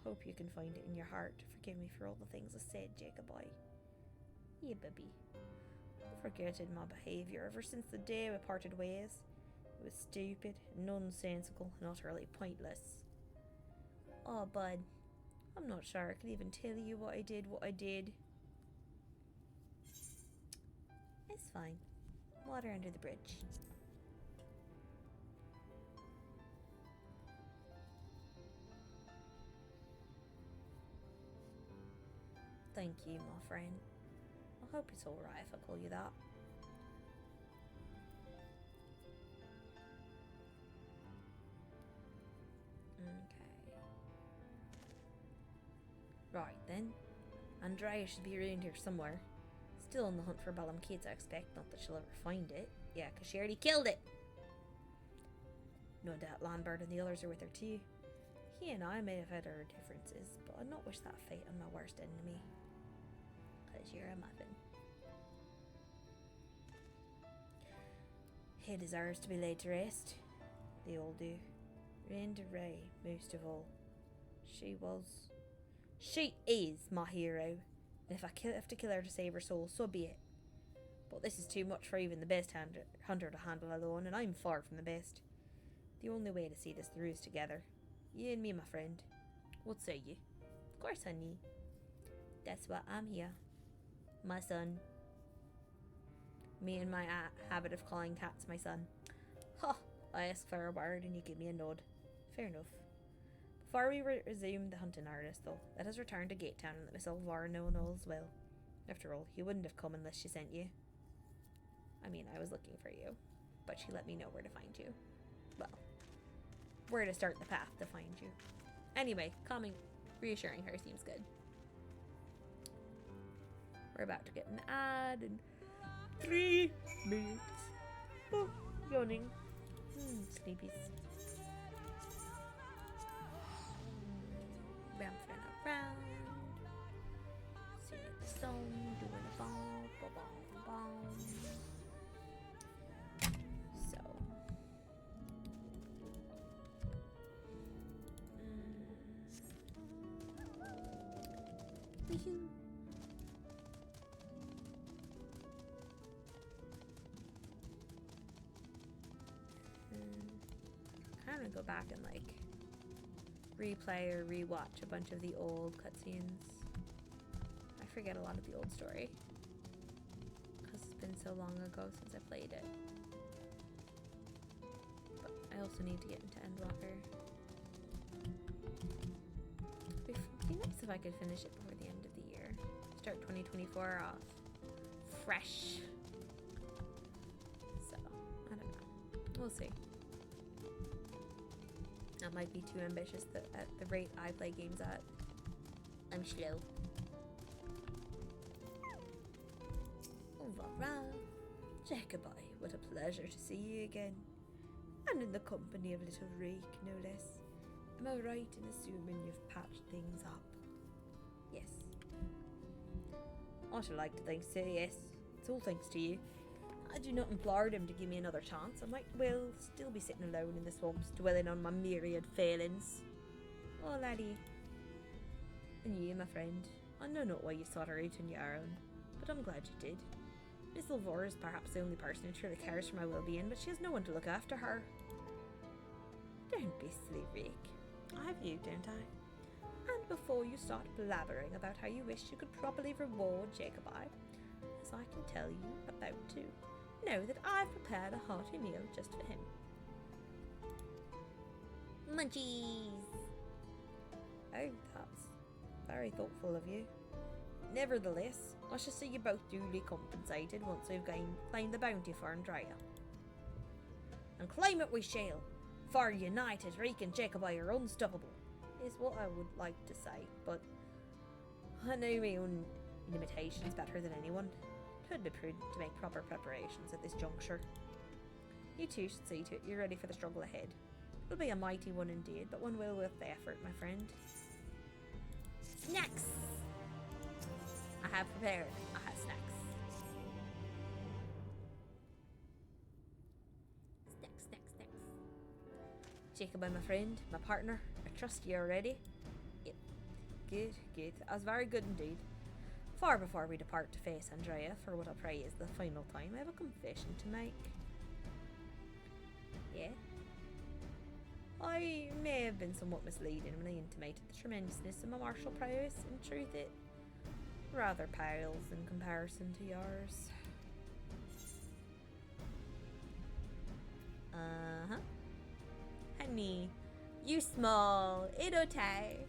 Speaker 2: hope you can find it in your heart to forgive me for all the things I said, Jacob. Yeah, baby. I've regretted my behaviour ever since the day we parted ways. It was stupid, nonsensical, and utterly pointless. Oh, bud. I'm not sure I could even tell you what I did. It's fine. Water under the bridge. Thank you, my friend. I hope it's alright if I call you that. Okay. Right then. Andrea should be around here somewhere. Still on the hunt for Balam Cates, I expect. Not that she'll ever find it. Yeah, because she already killed it. No doubt Landbard and the others are with her too. He and I may have had our differences, but I'd not wish that fate on my worst enemy. Because you're a muffin. He deserves to be laid to rest. They all do. Renda Ray, most of all. She is my hero. And if I have to kill her to save her soul, so be it. But this is too much for even the best hunter to handle alone, and I'm far from the best. The only way to see this through is together. You and me, my friend. What say you? Of course, honey. That's why I'm here. My son. Me and my habit of calling cats my son. Ha! I ask for a word and you give me a nod. Fair enough. Before we resume the hunting artist, though, let us return to Gate Town and let Miss Elvira know all's well. After all, he wouldn't have come unless she sent you. I mean, I was looking for you, but she let me know where to find you. Well, where to start the path to find you. Anyway, calming, reassuring her seems good. We're about to get an ad in 3 minutes. Oh, yawning. Sleepies. Bouncing around. Singing the song, doing a bong, bong, bong, bong. So. Woohoo. I'm gonna go back and like replay or rewatch a bunch of the old cutscenes. I forget a lot of the old story because it's been so long ago since I played it. But I also need to get into Endwalker. It'd be nice if I could finish it before the end of the year. Start 2024 off fresh. So, I don't know. We'll see. That might be too ambitious at the rate I play games at. I'm slow. Au revoir. Jacobi, what a pleasure to see you again. And in the company of little Rake, no less. Am I right in assuming you've patched things up? Yes. I should like to think so, yes. It's all thanks to you. I do not implore him to give me another chance. I might well still be sitting alone in the swamps, dwelling on my myriad failings. Oh, laddie. And you, my friend, I know not why you sought her out on your own, but I'm glad you did. Miss Elvira is perhaps the only person who truly cares for my well-being, but she has no one to look after her. Don't be silly, Rick.
Speaker 1: I have you, don't I? And before you start blabbering about how you wish you could properly reward Jacobi, as I can tell you about to, know that I've prepared a hearty meal just for him.
Speaker 2: Munchies!
Speaker 1: Oh, that's very thoughtful of you. Nevertheless, I shall see you both duly compensated once we've claimed the bounty for Andrea. And claim it we shall, for united Reek and Jacobi are unstoppable, is what I would like to say, but I know my own limitations better than anyone. It would be prudent to make proper preparations at this juncture. You two should see to it you're ready for the struggle ahead. It'll be a mighty one indeed, but one well worth the effort, my friend.
Speaker 2: Snacks!
Speaker 1: I have prepared. I have snacks.
Speaker 2: Snacks.
Speaker 1: Jacobi, my friend, my partner, I trust you already.
Speaker 2: Yep.
Speaker 1: Good. That was very good indeed. Far before we depart to face Andrea for what I pray is the final time, I have a confession to make.
Speaker 2: Yeah?
Speaker 1: I may have been somewhat misleading when I intimated the tremendousness of my martial prowess. In truth, it rather pales in comparison to yours.
Speaker 2: Uh-huh. Honey, you small, idotai.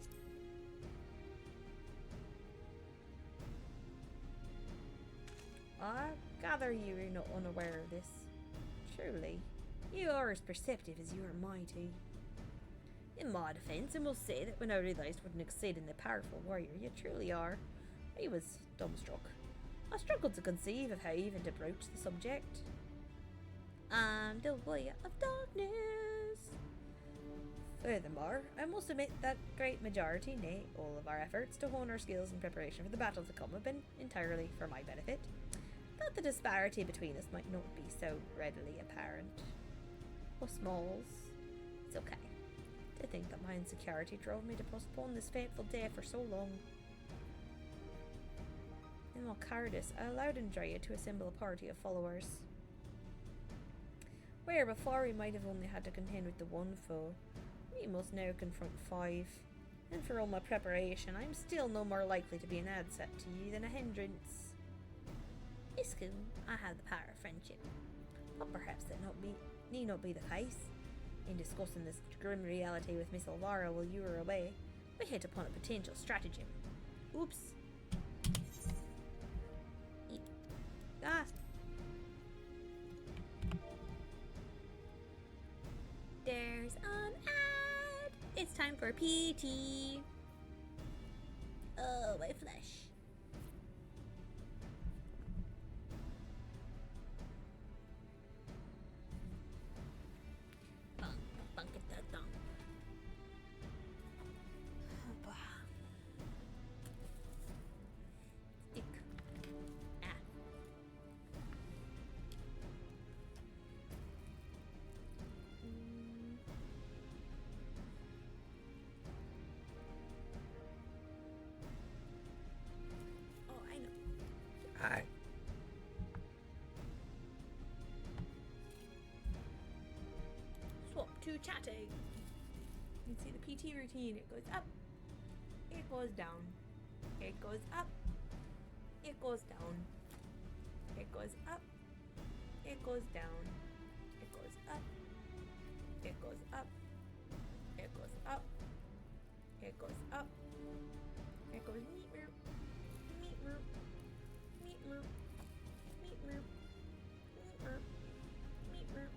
Speaker 1: I gather you are not unaware of this. Truly, you are as perceptive as you are mighty. In my defence, I must say that when I realised what an exceedingly powerful warrior you truly are, I was dumbstruck. I struggled to conceive of how even to broach the subject. I'm the warrior of darkness. Furthermore, I must admit that great majority, nay, all of our efforts to hone our skills in preparation for the battle to come have been entirely for my benefit. That the disparity between us might not be so readily apparent. Us smalls, it's okay. To think that my insecurity drove me to postpone this fateful day for so long. In all cowardice, I allowed Andrea to assemble a party of followers. Where before we might have only had to contend with the one foe, we must now confront 5. And for all my preparation, I'm still no more likely to be an asset to you than a hindrance.
Speaker 2: It's cool. I have the power of friendship.
Speaker 1: But perhaps that need not be the case. In discussing this grim reality with Miss Elvira while you were away, we hit upon a potential stratagem. Oops. Ah.
Speaker 2: There's an ad. It's time for PT. Oh, my flesh. Bunk it that down. Stick. Ah. Oh, I know.
Speaker 1: Hi.
Speaker 2: Swap to chatting.
Speaker 1: You can see the PT routine. It goes up. It goes down. It goes up. It goes down. It goes up. It goes down. It goes up. It goes up. It goes up. It goes up. It goes meet meep. Meet meep. Meet meep. Meet meep. Meet meep. Meet meep.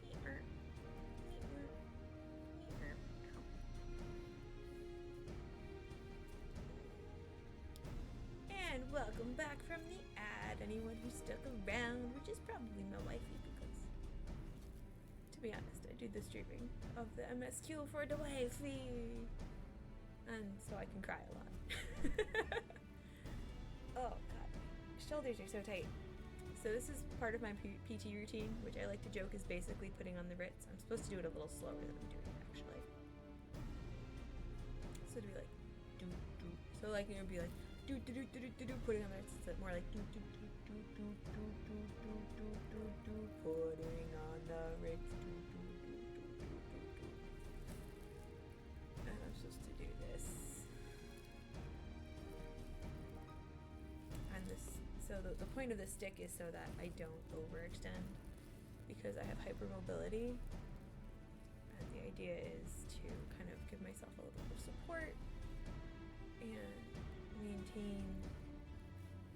Speaker 1: Meet meep. And welcome back from the ad, anyone who stuck around, which is probably my wifey because, to be honest, I do the streaming of the MSQ for the wifey, and so I can cry a lot. Oh god, shoulders are so tight. So this is part of my PT routine, which I like to joke is basically putting on the Ritz. I'm supposed to do it a little slower than I'm doing it actually. So it'd be like do do. So like it would be like do do do do do do putting on the Ritz. It's more like do do do do do do do do do do do putting on the Ritz. Do do do do do do do do. the point of the stick is so that I don't overextend because I have hypermobility. And the idea is to kind of give myself a little bit of support and maintain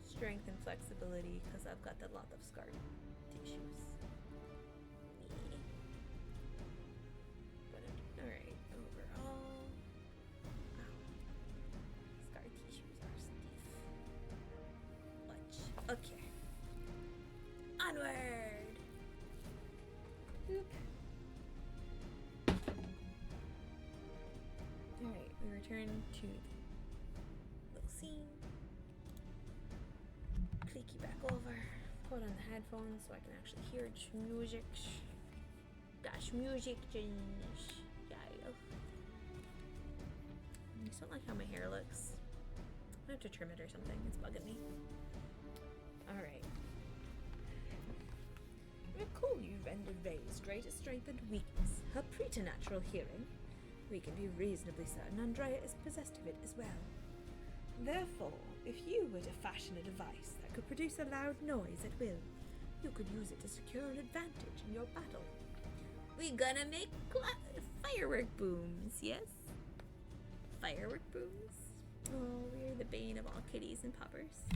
Speaker 1: strength and flexibility because I've got a lot of scar tissues. But alright, overall. Wow. Scar tissues are stiff. Watch. Okay. Onward! Boop. Alright, we return to the little scene. Clicky back over. Put on the headphones so I can actually hear music. Dash music change. Yeah. I just don't like how my hair looks. I have to trim it or something. It's bugging me. Alright.
Speaker 2: Recall you rendered Ray's greatest strength and weakness, her preternatural hearing. We can be reasonably certain Andrea is possessed of it as well. Therefore, if you were to fashion a device that could produce a loud noise at will, you could use it to secure an advantage in your battle.
Speaker 1: We gonna make firework booms, yes? Firework booms? Oh, we're the bane of all kitties and puppers.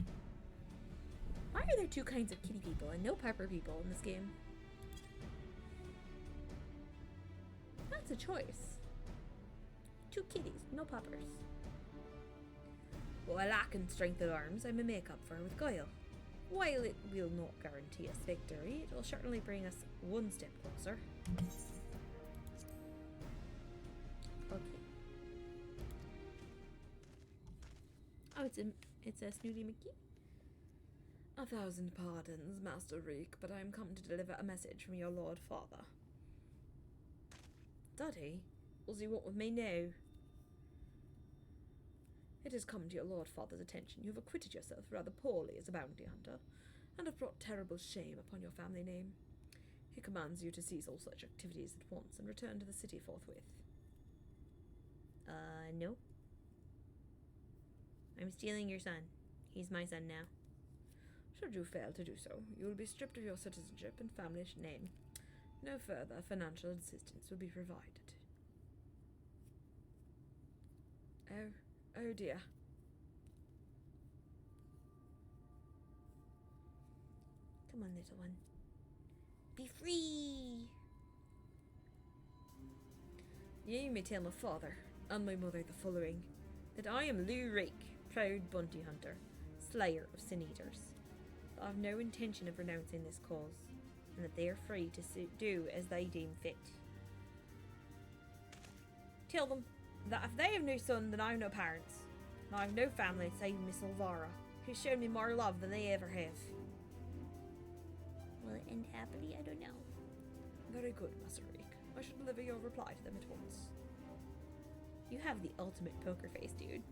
Speaker 1: Why are there two kinds of kitty people and no pupper people in this game? That's a choice. Two kitties, no puppers.
Speaker 2: While lacking strength of arms, I may make up for with guile. While it will not guarantee us victory, it will certainly bring us one step closer.
Speaker 1: Okay. Oh, it's a Snooty Mickey?
Speaker 2: 1,000 pardons, Master Reek, but I am come to deliver a message from your Lord Father. Daddy, what's he want with me now? It has come to your Lord Father's attention you have acquitted yourself rather poorly as a bounty hunter, and have brought terrible shame upon your family name. He commands you to cease all such activities at once and return to the city forthwith.
Speaker 1: No. I'm stealing your son. He's my son now.
Speaker 2: Should you fail to do so, you will be stripped of your citizenship and family name. No further financial assistance will be provided. Oh dear.
Speaker 1: Come on, little one. Be free!
Speaker 2: Ye may tell my father and my mother the following, that I am Lou Rake, proud bounty hunter, slayer of sin eaters. I have no intention of renouncing this cause, and that they are free to do as they deem fit. Tell them that if they have no son, then I have no parents, and I have no family save Miss Elvira, who's shown me more love than they ever have.
Speaker 1: Will it end happily? I don't know.
Speaker 2: Very good, Master Reek. I shall deliver your reply to them at once.
Speaker 1: You have the ultimate poker face, dude.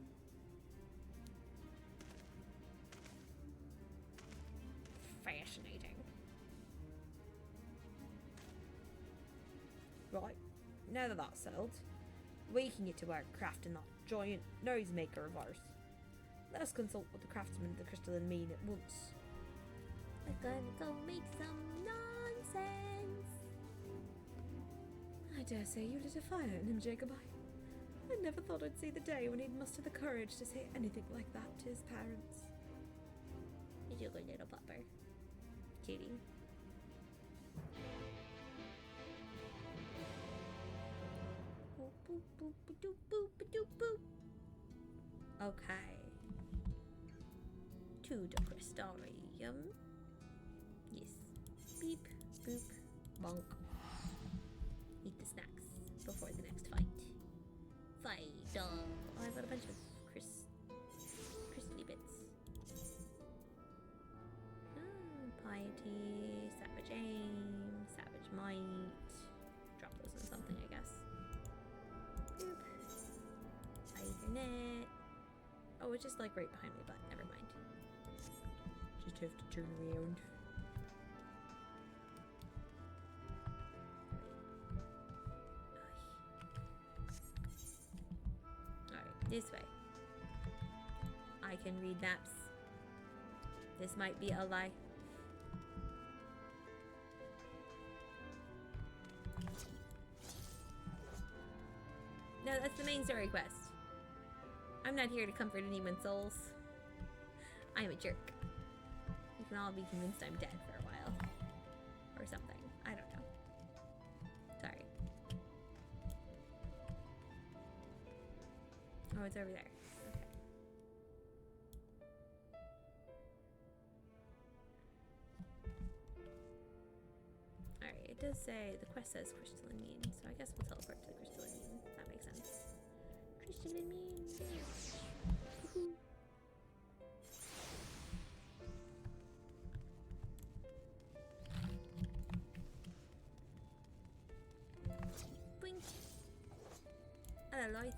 Speaker 1: Fascinating.
Speaker 2: Right, now that that's settled, we can get to work crafting that giant nose maker of ours. Let us consult with the craftsman of the crystalline mean at once.
Speaker 1: We're gonna go make some nonsense.
Speaker 2: I dare say you lit a fire in him, Jacobi. I never thought I'd see the day when he'd muster the courage to say anything like that to his parents.
Speaker 1: You're a good little pupper. Kitty. Boop, boop, boop, boop, boop, boop, boop. Okay. To the crystarium. Yes. Beep, boop, bonk. Eat the snacks before the next fight. Fight! Oh, I've got a bunch of crystally bits. Piety, savage aim, savage might. Drop those in something, I guess. Boop. Ethernet. Oh, it's just like right behind me, but never mind.
Speaker 2: Just have to turn around.
Speaker 1: Alright, this way. I can read maps. This might be a lie. No, that's the main story quest. I'm not here to comfort anyone's souls. I'm a jerk. You can all be convinced I'm dead for a while. Or something. I don't know. Sorry. Oh, it's over there. Okay. Alright, it does say, the quest says crystalline mean, so I guess we'll teleport to the crystalline mean. That makes sense. Crystalline mean. Woohoo. Boink. Hello, Lloyd.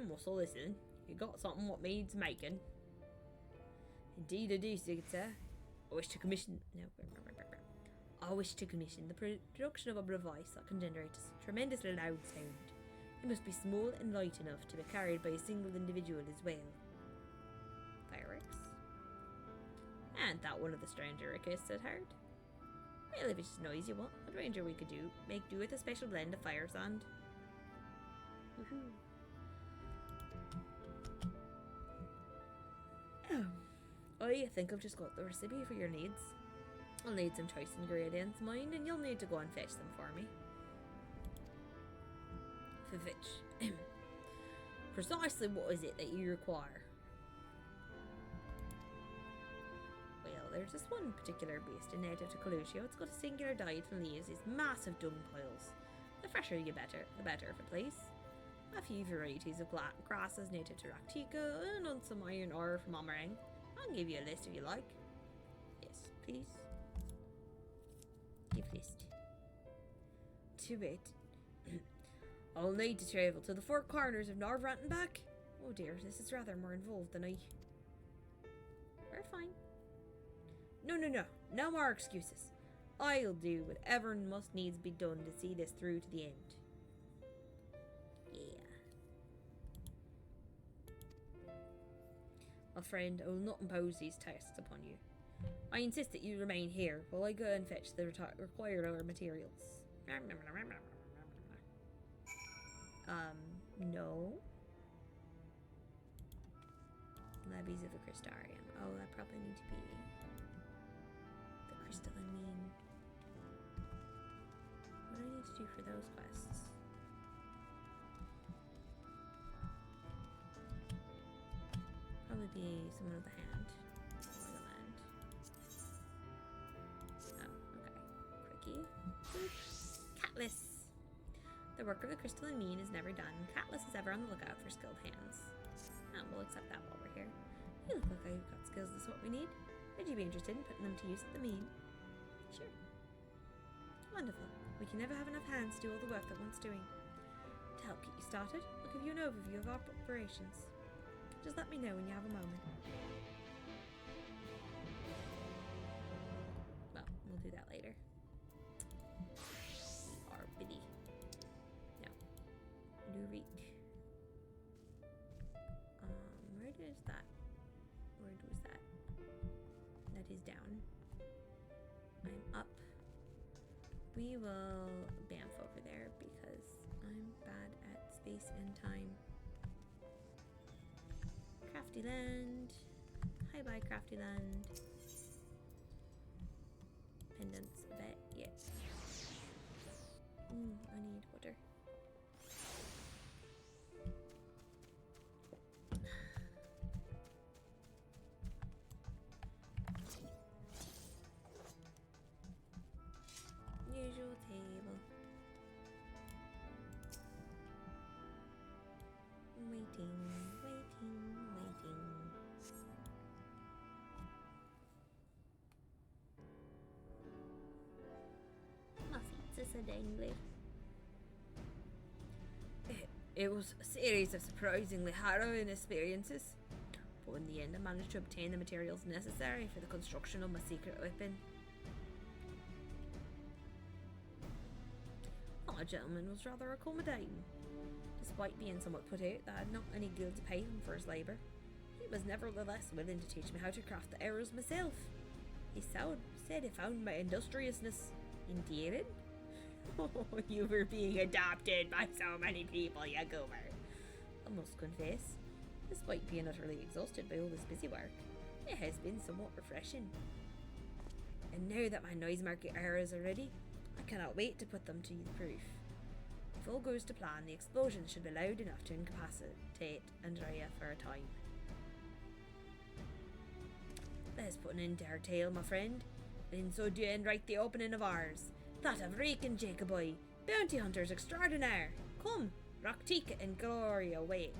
Speaker 2: What's all this then? You got something what needs making? Indeed I do, sir. I wish to commission... No. I wish to commission the production of a device that can generate a tremendously loud sound. It must be small and light enough to be carried by a single individual as well.
Speaker 1: Fireworks.
Speaker 2: And that one of the stranger requests had heard. Well, if it's just noise you want, what ranger we could do, make do with a special blend of fire sand.
Speaker 1: Woohoo.
Speaker 2: I think I've just got the recipe for your needs. I'll need some choice ingredients, mind, and you'll need to go and fetch them for me. Fetch. Precisely what is it that you require? Well, there's this one particular beast native to Coluccio. It's got a singular diet and leaves these massive dung piles. The fresher you better, the better for place. A few varieties of grasses native to Raktika, and on some iron ore from Omarang. I'll give you a list if you like. Yes, please. Give list. To it. I'll need to travel to the four corners of Norvrant and back. Oh dear, this is rather more involved than I... We're fine. No. No more excuses. I'll do whatever must needs be done to see this through to the end. Yeah. My friend, I will not impose these tests upon you. I insist that you remain here while I go and fetch the required materials. No. Levies of a Crystarium. Oh, that probably need to be the crystalline mean. What do I need to do for those quests? Probably be someone with a hand. Or the land. Oh, okay. Quickie. Catless. The work of the crystalline mean is never done. Catless is ever on the lookout for skilled hands. Oh, we'll accept that while we're here. You look like you've got skills that's what we need. Would you be interested in putting them to use at the mean? Sure. Wonderful. We can never have enough hands to do all the work that one's doing. To help get you started, I'll give you an overview of our operations. Just let me know when you have a moment. Well, we'll do that later. We are busy. No. Lurik. Where is that? Where was that? That is down. I'm up. We will bamf over there because I'm bad at space and time. Crafty land. Hi bye, crafty land. Pendants, I bet. Yes. I need water. Usual table. Waiting. My feet are dangly. It was a series of surprisingly harrowing experiences, but in the end I managed to obtain the materials necessary for the construction of my secret weapon. Our gentleman was rather accommodating. Despite being somewhat put out that I had not any good to pay him for his labour, he was nevertheless willing to teach me how to craft the arrows myself. He said he found my industriousness endearing. Oh, you were being adopted by so many people, you goober. I must confess, despite being utterly exhausted by all this busy work, it has been somewhat refreshing. And now that my noise market arrows are ready, I cannot wait to put them to the proof. If all goes to plan, the explosion should be loud enough to incapacitate Andrea for a time. Let's put an end to her tale, my friend, and in so doing write the opening of ours, that of Rakin Jacobi, bounty hunters extraordinaire. Come, Raktika and Gloria wait.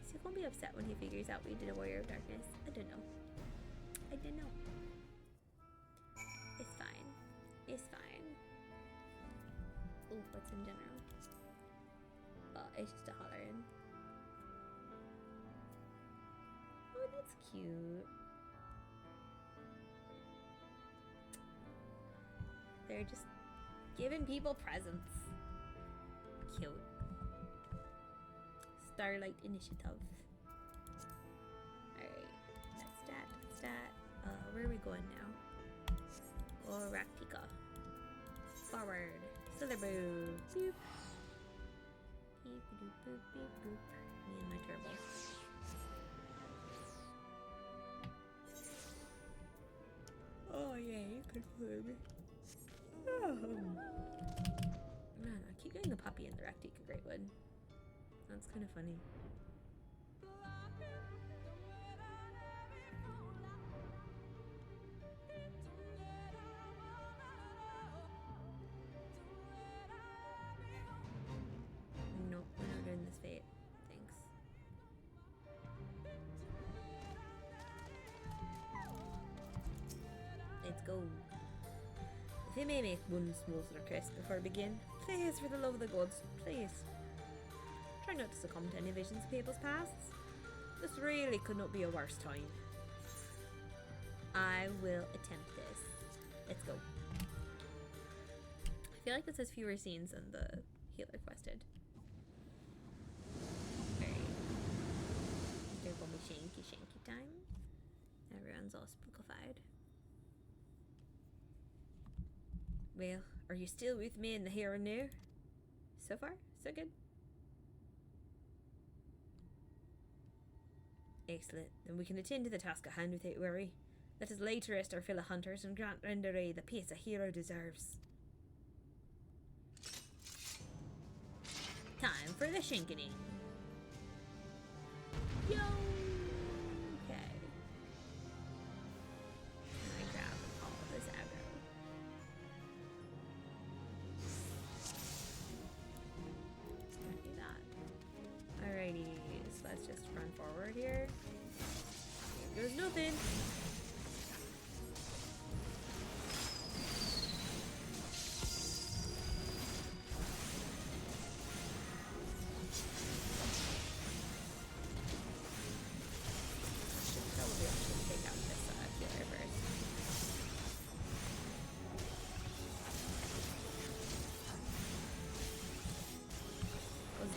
Speaker 2: Is he gonna be upset when he figures out we did a Warrior of Darkness? I don't know. It's fine. It's fine. Oh, what's in general? It's just a hollering. Oh, that's cute. They're just giving people presents. Cute. Starlight Initiative. Alright, that's that. Where are we going now? Oh, Raktika. Forward. Silverboop. Boop. Beep, boop, boop, beep, boop. Me and my turbo. Oh, yeah, you confirm. Oh. Man, I keep getting the puppy and the Raktika Great Wood. That's kind of funny. Nope, we're not doing this fate. Thanks. Let's go. If you may make one small request before I begin, please, for the love of the gods, please. Try not to succumb to any visions of people's pasts. This really could not be a worse time. I will attempt this. Let's go. I feel like this has fewer scenes than the healer quested. Alright. There's gonna be shanky time. Everyone's all spookified. Well, are you still with me in the here and now? So far, so good. Excellent. Then we can attend to the task at hand without worry. Let us lay to rest our fill of hunters and grant Renderay the peace a hero deserves. Time for the shinkening. Yo! Okay. I grab all this aggro. Do that. Alrighty, so let's just run forward here. Here goes nothing.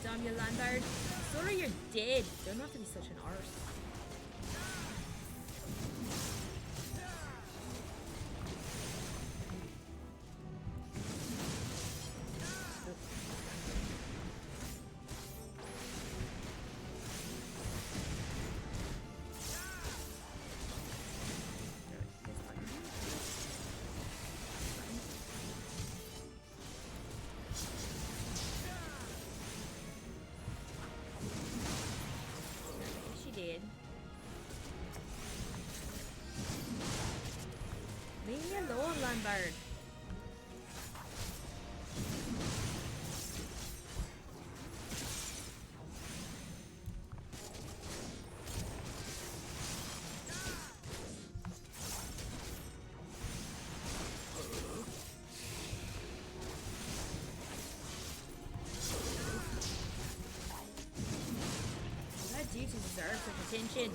Speaker 2: Damn you, Landard. Sorry, you're dead. Don't have to be such an arse. Leave me alone, Landbird. That dude deserves some attention.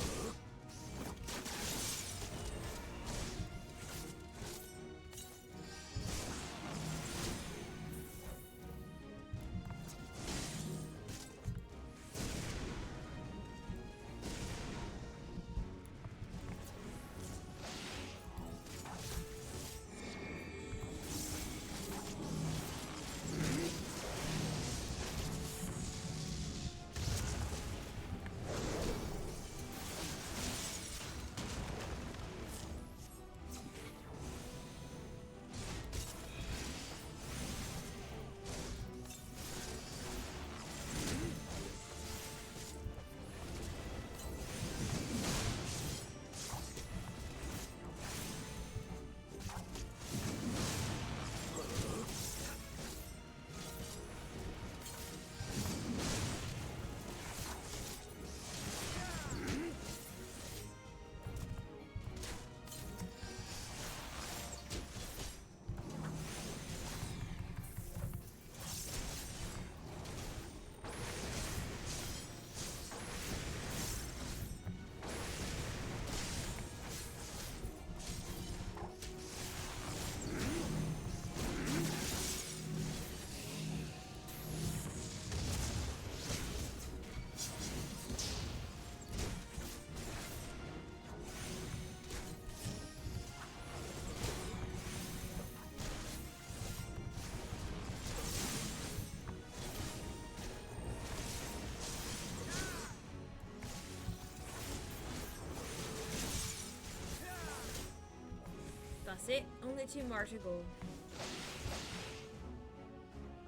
Speaker 1: That's it. Only 2 more to go.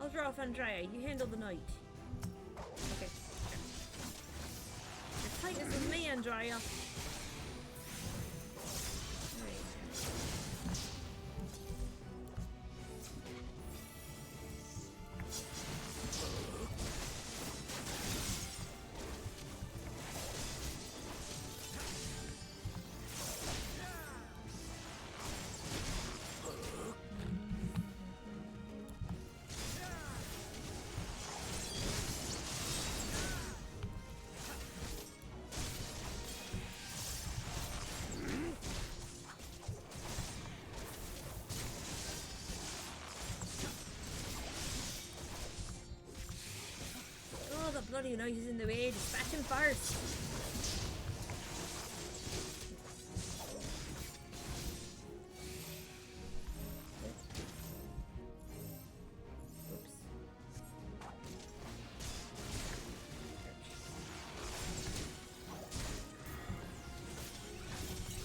Speaker 1: I'll draw off Andrea. You handle the knight. Okay. You're fighting with me, Andrea. Bloody knight is in the way. Dispatch him first. Oops.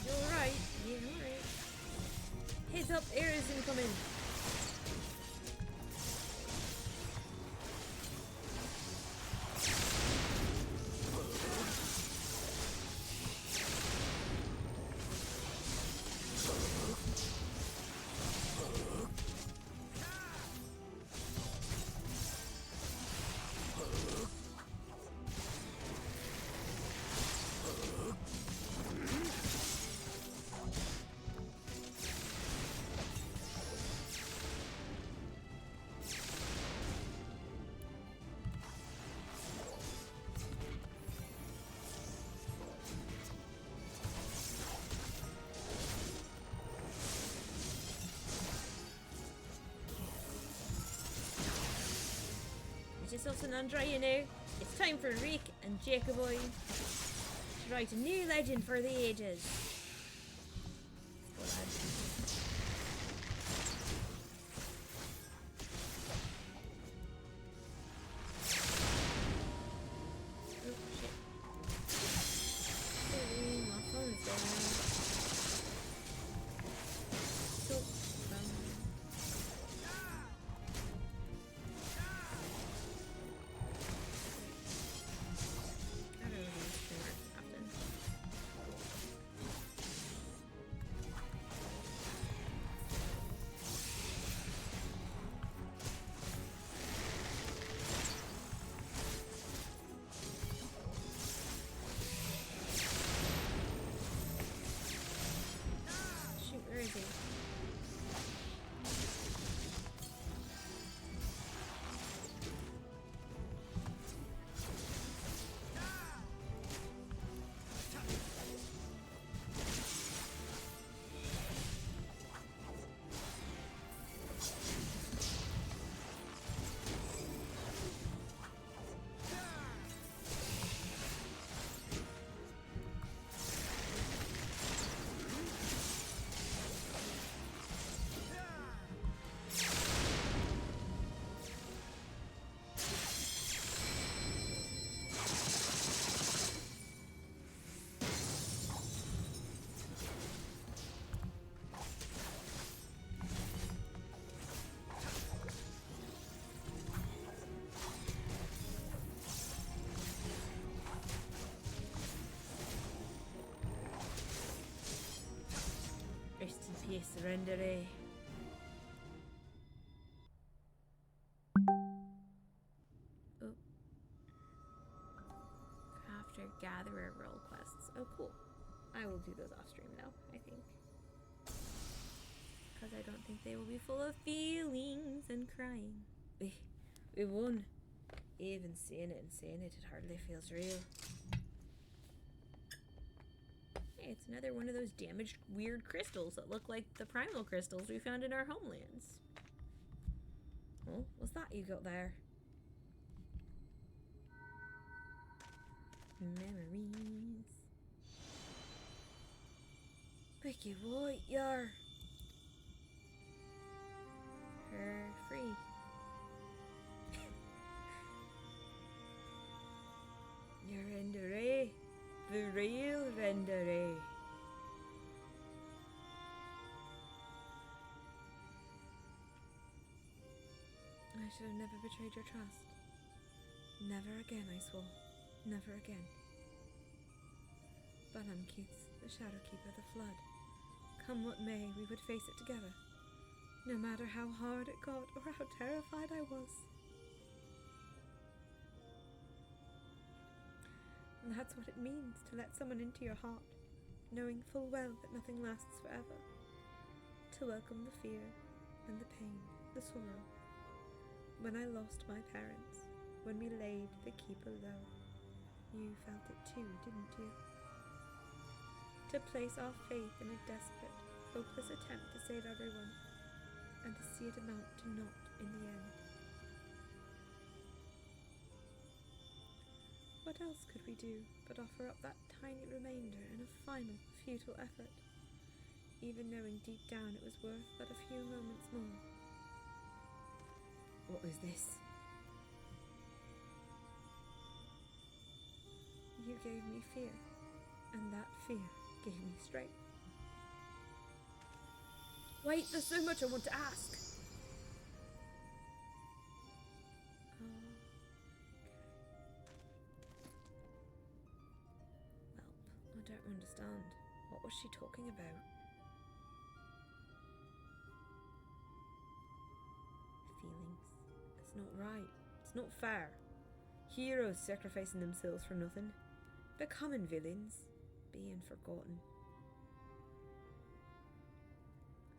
Speaker 1: You alright? Yeah, alright. Heads up, air is incoming. Just us and Andrea now. It's time for Rick and Jacoboy to write a new legend for the ages. Let's go, lads. Oh shit. Sorry, my phone's down. So, where is he? DPS surrender. Oh. Crafter gatherer role quests. Oh cool. I will do those off stream now, I think. Because I don't think they will be full of feelings and crying. We won. Even seeing it and saying it, it hardly feels real. Hey, it's another one of those damaged weird crystals that look like the primal crystals we found in our homelands. Oh, what's that you got there? Memories. Picky white, yar. Her free. You're Renderay. The real Renderay. should have never betrayed your trust. Never again, I swore. Never again. But Keats, the Shadowkeeper, the Flood. Come what may, we would face it together. No matter how hard it got or how terrified I was. And that's what it means to let someone into your heart, knowing full well that nothing lasts forever. To welcome the fear and the pain, the sorrow. When I lost my parents, when we laid the keeper low, you felt it too, didn't you? To place our faith in a desperate, hopeless attempt to save everyone, and to see it amount to naught in the end. What else could we do but offer up that tiny remainder in a final, futile effort, even knowing deep down it was worth but a few moments more? What was this? You gave me fear, and that fear gave me strength. Wait, there's so much I want to ask. Well, I don't understand. What was she talking about? Feelings. It's not right. It's not fair. Heroes sacrificing themselves for nothing. Becoming villains. Being forgotten.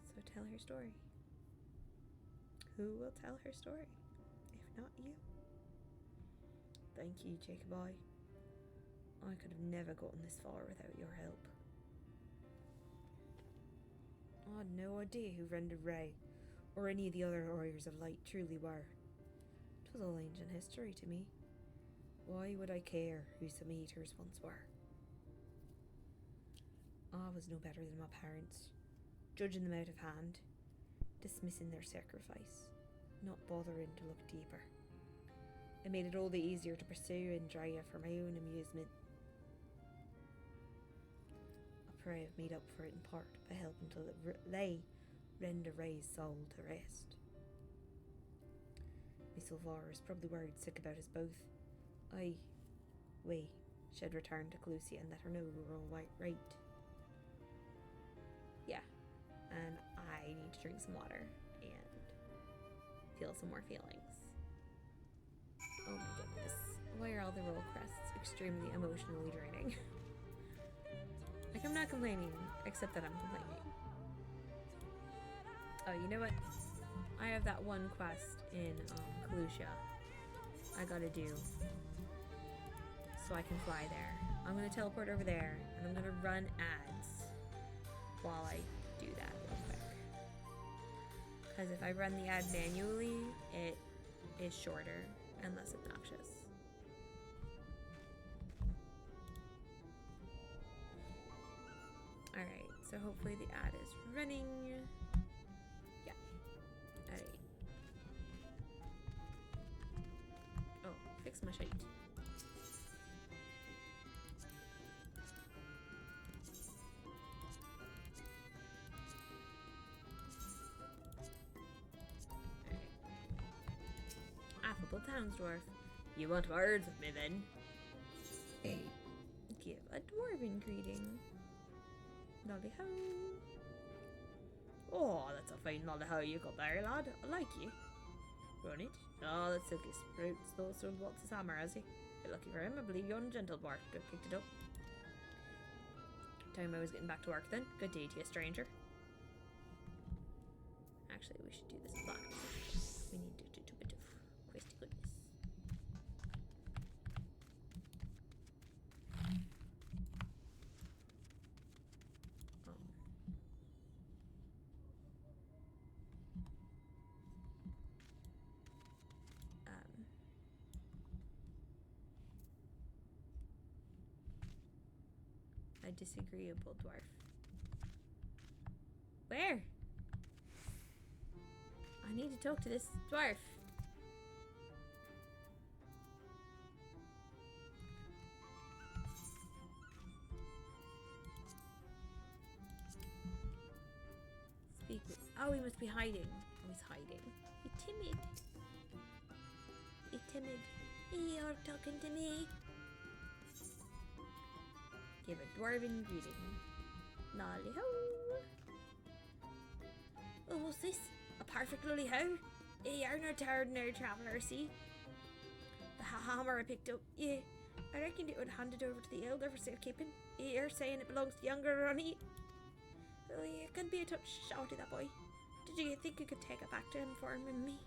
Speaker 1: So tell her story. Who will tell her story, if not you? Thank you, Jacobi. I could have never gotten this far without your help. I had no idea who Renda Ray or any of the other Warriors of Light truly were. It was all ancient history to me. Why would I care who some eaters once were? I was no better than my parents, judging them out of hand, dismissing their sacrifice, not bothering to look deeper. It made it all the easier to pursue Andrea for my own amusement. I pray I've made up for it in part by helping to lay Renda Ray's soul to rest. Miss Silvara is probably worried sick about us both. We should return to Clusia and let her know we were all right. Yeah, and I need to drink some water and feel some more feelings. Oh my goodness. Why are all the roll crests extremely emotionally draining? Like, I'm not complaining, except that I'm complaining. Oh, you know what? I have that one quest in Clusia I gotta do so I can fly there. I'm gonna teleport over there and I'm gonna run ads while I do that real quick. Because if I run the ad manually, it is shorter and less obnoxious. Alright, so hopefully the ad is running. Yeah. Alright. Oh, fix my shite. Affable townsdwarf. You want words with me then? Give a dwarven greeting. Lolly ho. Oh, that's a fine lolly ho you got there, lad. I like you. Run it. Oh, that silky sprouts. Those stones lots of hammer, has he? You're lucky for him. I believe young gentle bark picked it up. Time I was getting back to work then. Good day to you, stranger. Actually, we should do this black. We need to do a bit of questy goodness. A disagreeable dwarf. Where? I need to talk to this dwarf. Speak with. Oh, he must be hiding. Oh, he's hiding. He's timid. timid. You're talking to me. Give a dwarven greeting. Nolly ho. Oh, what's this? A perfect lolly ho? You're not ordinary traveller, see? The hammer I picked up. Yeah, I reckoned it would hand it over to the elder for safekeeping. You're saying it belongs to younger Ronnie? Well, you can be a touch shouty, that boy. Did you think you could take it back to him for him and me?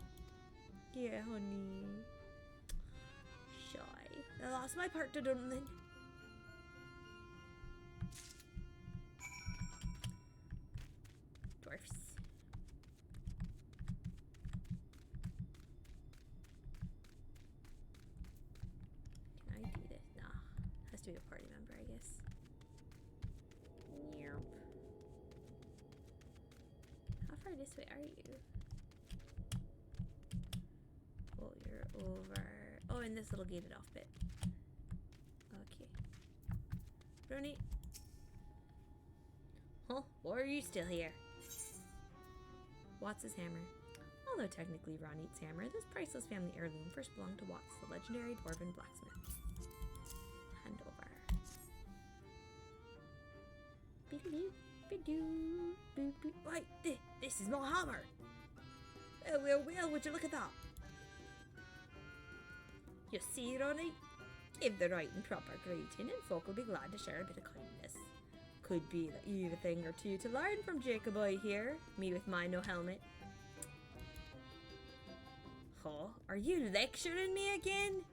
Speaker 1: Yeah, honey. Shy. I lost my part to done then. Dwarfs. Can I do this? Nah. Has to be a party member, I guess. Yerp. How far this way are you? Oh, you're over. Oh, in this little gated off bit. Okay. Ronnie. Huh? Why are you still here? Watts' hammer. Although technically Ronnie's hammer, this priceless family heirloom first belonged to Watts, the legendary dwarven blacksmith. Hand over. Wait, this is my hammer. Oh, well, would you look at that? You see, Ronnie? Give the right and proper greeting and folk will be glad to share a bit of kindness. Could be that you've a thing or two to learn from Jacobi here, me with my no helmet. Huh? Are you lecturing me again?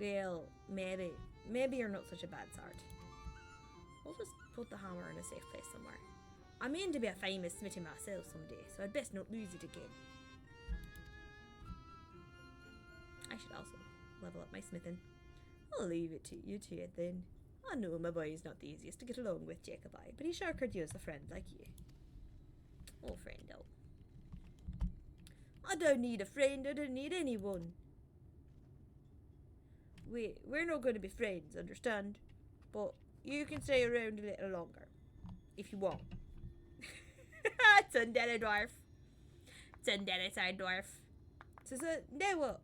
Speaker 1: Well, maybe you're not such a bad sort. I'll just put the hammer in a safe place somewhere. I'm in to be a famous smithy myself someday, so I'd best not lose it again. I should also level up my smithing. I'll leave it to you two then. I know my boy's not the easiest to get along with, Jacobi, but he sure could use a friend like you. Oh, friendo. I don't need a friend, I don't need anyone. We're not going to be friends, understand? But you can stay around a little longer, if you want. Tsundere dwarf. Tsundere side dwarf. So, now what?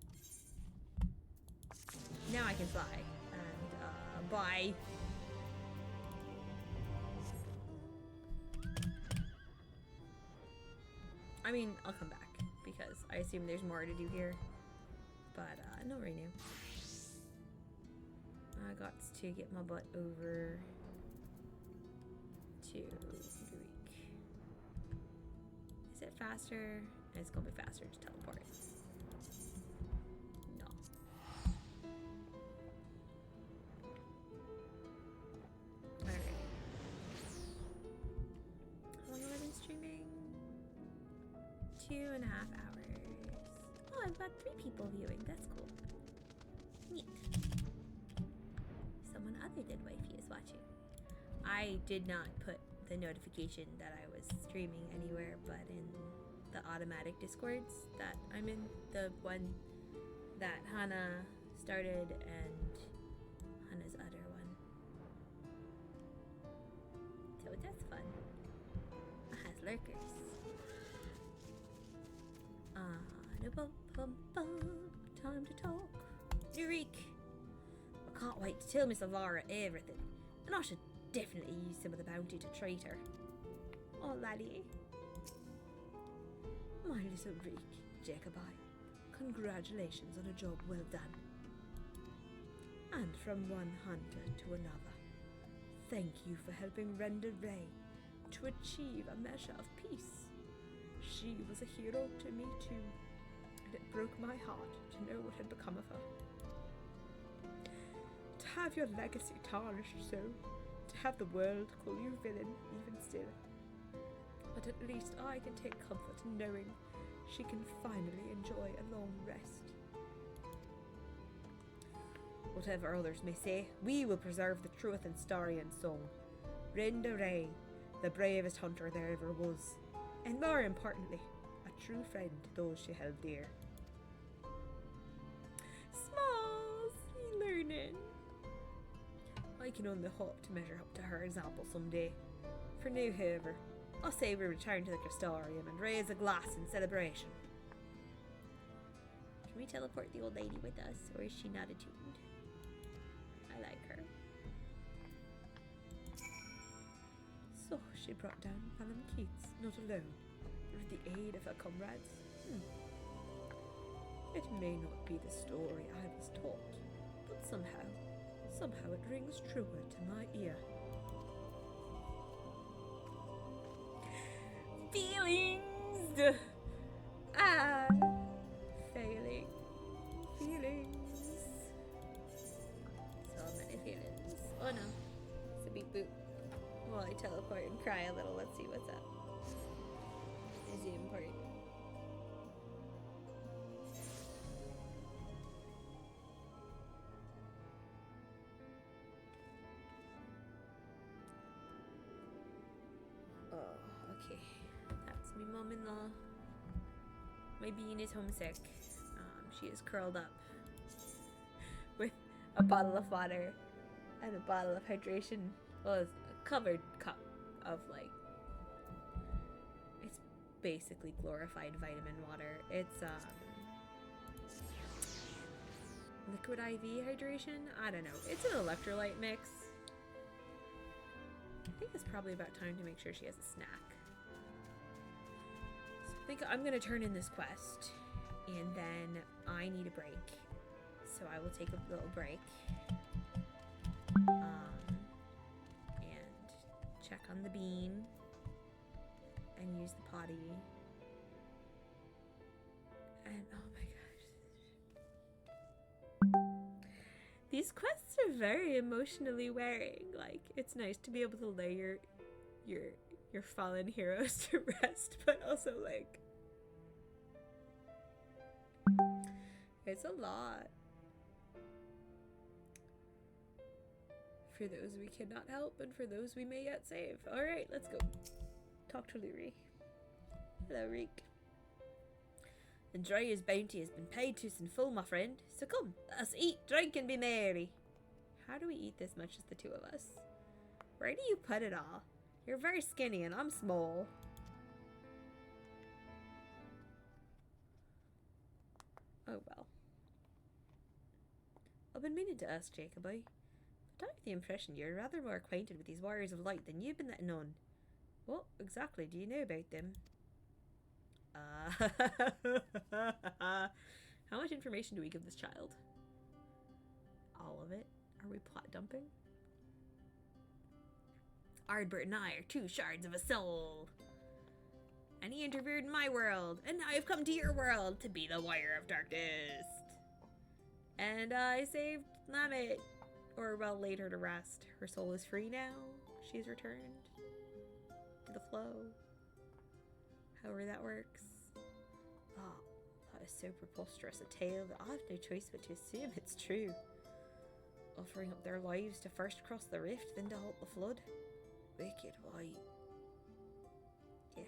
Speaker 1: Now I can fly. And, bye. I mean, I'll come back, because I assume there's more to do here. But, no right now. I got to get my butt over to Greek. Is it faster? It's gonna be faster to teleport. No. Alright. How long have I been streaming? 2.5 hours. Oh, I've got 3 people viewing. That's cool. Neat. Someone other than wifey is watching. I did not put the notification that I was streaming anywhere but in the automatic discords that I'm in, the one that Hannah started and Hannah's other one. So that's fun. It has lurkers. Time to talk. Eureka! I can't wait to tell Miss Alvara everything, and I should definitely use some of the bounty to treat her. Oh, laddie. My little Reek, Jacobi, congratulations on a job well done. And from one hunter to another, thank you for helping Renda Ray to achieve a measure of peace. She was a hero to me too, and it broke my heart to know what had become of her. To have your legacy tarnished so, to have the world call you villain even still. But at least I can take comfort in knowing she can finally enjoy a long rest. Whatever others may say, we will preserve the truth in story and song. Renda Ray, the bravest hunter there ever was, and more importantly, a true friend to those she held dear. Smalls, learning. I can only hope to measure up to her example someday. For now, however, I'll say we return to the Crystarium and raise a glass in celebration. Can we teleport the old lady with us, or is she not attuned? I like her. So she brought down Madame Keats, not alone, but with the aid of her comrades. It may not be the story I was taught, but somehow it rings truer to my ear. Feelings! Ah! Failing. Feelings. So many feelings. Oh no. It's a beep boop. Well, I teleport and cry a little. Let's see what's up. Resume part. Okay, that's my mom-in-law. My bean is homesick. She is curled up with a bottle of water and a bottle of hydration. Well, it's a covered cup of it's basically glorified vitamin water. It's liquid IV hydration. I don't know. It's an electrolyte mix. I think it's probably about time to make sure she has a snack. So I think I'm gonna turn in this quest, and then I need a break. So I will take a little break. And check on the bean. And use the potty. And oh my gosh. These quests are very emotionally wearing. Like, it's nice to be able to lay your fallen heroes to rest, but also it's a lot. For those we cannot help, and for those we may yet save. Alright, let's go. Talk to Luri. Hello, Reek. Andrea's bounty has been paid to us in full, my friend. So come, let us eat, drink, and be merry. How do we eat this much as the two of us? Where do you put it all? You're very skinny and I'm small. Oh well. I've been meaning to ask Jacoby, but I have the impression you're rather more acquainted with these warriors of light than you've been letting on. What exactly do you know about them? How much information do we give this child? All of it? Are we plot dumping? Ardbert and I are two shards of a soul. And he interfered in my world, and now I've come to your world to be the Warrior of Darkness. And I saved Lamet. Or, well, laid her to rest. Her soul is free now. She's returned to the flow. However that works. Oh, that is so preposterous a tale that I have no choice but to assume it's true. Offering up their lives to first cross the rift, then to halt the flood. Wicked white. Yeah.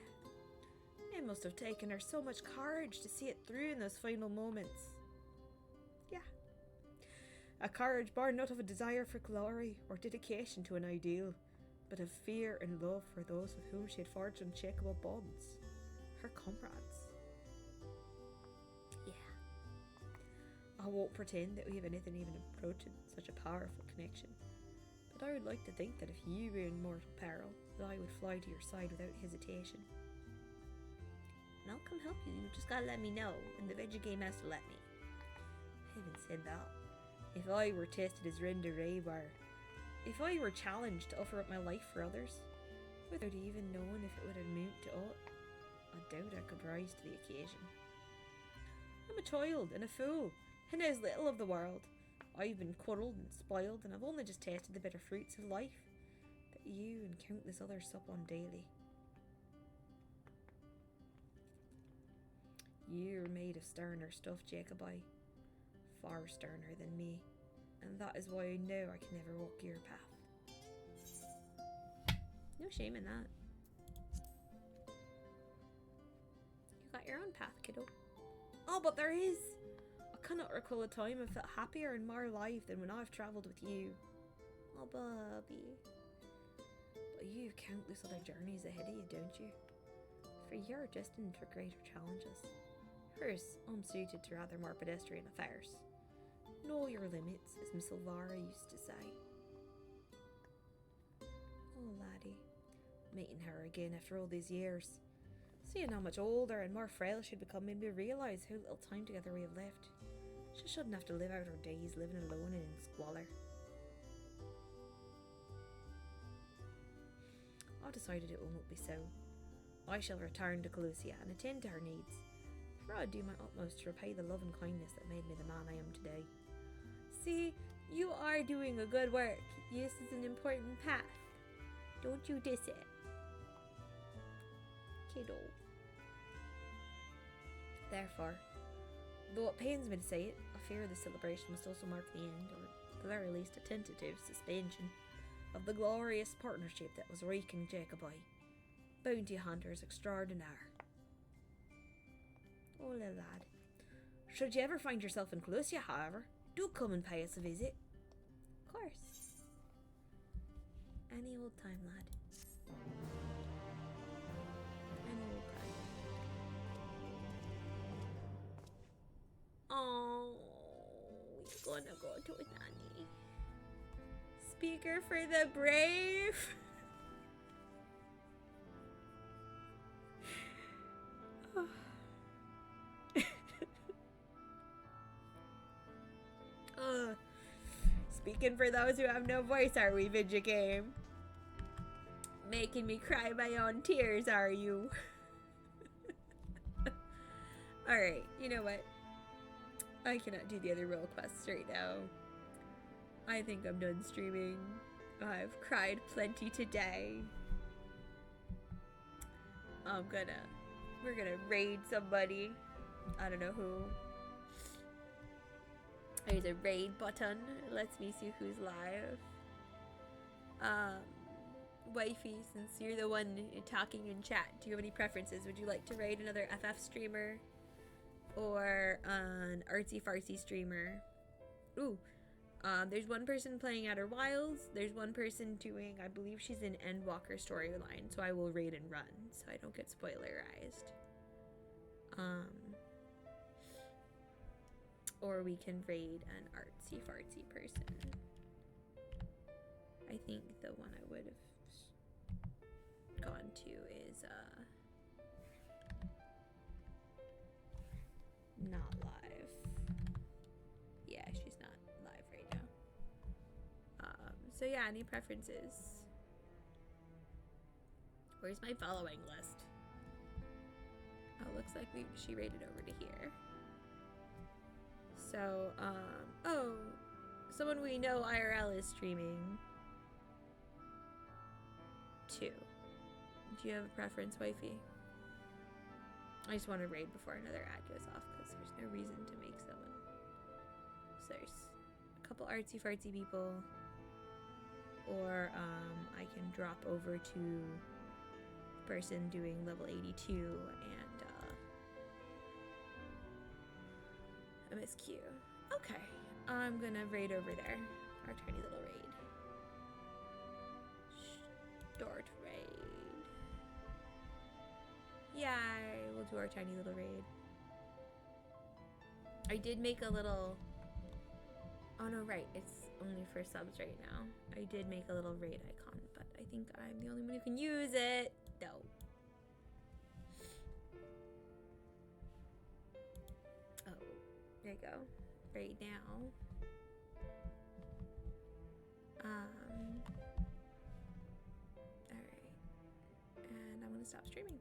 Speaker 1: It must have taken her so much courage to see it through in those final moments. Yeah. A courage born not of a desire for glory or dedication to an ideal, but of fear and love for those with whom she had forged unshakable bonds. Her comrades. Yeah. I won't pretend that we have anything even approaching such a powerful connection, but I would like to think that if you were in mortal peril, that I would fly to your side without hesitation. And I'll come help you. You just gotta let me know, and the Veggie Game has to let me. Having said that, if I were tested as Render Raybar, if I were challenged to offer up my life for others, without even knowing if it would amount to aught, I doubt I could rise to the occasion. I'm a child and a fool, and knows little of the world. I've been cuddled and spoiled, and I've only just tasted the bitter fruits of life that you and countless others sup on daily. You're made of sterner stuff, Jacobi. Far sterner than me, and that is why I know I can never walk your path. No shame in that. You got your own path, kiddo. Oh, but there is! I cannot recall a time I felt happier and more alive than when I've travelled with you. Oh, Bobby. But you've countless other journeys ahead of you, don't you? For you're destined for greater challenges. Hers, unsuited to rather more pedestrian affairs. Know your limits, as Miss Elvira used to say. Oh, laddie. Meeting her again after all these years. Seeing how much older and more frail she'd become made me realise how little time together we have left. She shouldn't have to live out her days living alone and in squalor. I've decided it will not be so. I shall return to Calusia and attend to her needs, for I'll do my utmost to repay the love and kindness that made me the man I am today. See, you are doing a good work. This is an important path. Don't you diss it. Kiddo. Therefore, though it pains me to say it, I fear the celebration must also mark the end, or at the very least a tentative suspension, of the glorious partnership that was wreaking Jacobi, bounty hunters extraordinaire. Oh, little lad. Should you ever find yourself in Calusia, however, do come and pay us a visit. Of course. Any old time, lad. Any old time. Oh, we're gonna go to Nanny. Speaker for the brave. Speaking for those who have no voice, are we, Vidya Game? Making me cry my own tears, are you? Alright, you know what? I cannot do the other role quests right now. I think I'm done streaming. I've cried plenty today. We're gonna raid somebody. I don't know who. There's a raid button. It lets me see who's live. Wifey, since you're the one talking in chat, do you have any preferences? Would you like to raid another FF streamer? Or an artsy fartsy streamer? Ooh. There's one person playing Outer Wilds. There's one person doing, I believe she's in Endwalker storyline, so I will raid and run, so I don't get spoilerized. Or we can raid an artsy fartsy person. I think the one I would have gone to is not live. Yeah, she's not live right now. So yeah, any preferences? Where's my following list? Oh, looks like she raided over to here. So, oh, someone we know IRL is streaming. 2. Do you have a preference, wifey? I just want to raid before another ad goes off because there's no reason to make someone. So there's a couple artsy fartsy people, or I can drop over to the person doing level 82 and MSQ. Okay, I'm gonna raid over there. Our tiny little raid. Start raid. Yay, we'll do our tiny little raid. I did make a little... Oh no, right, it's only for subs right now. I did make a little raid icon, but I think I'm the only one who can use it. No. Oh, there you go. Right now. Alright. And I'm gonna stop streaming.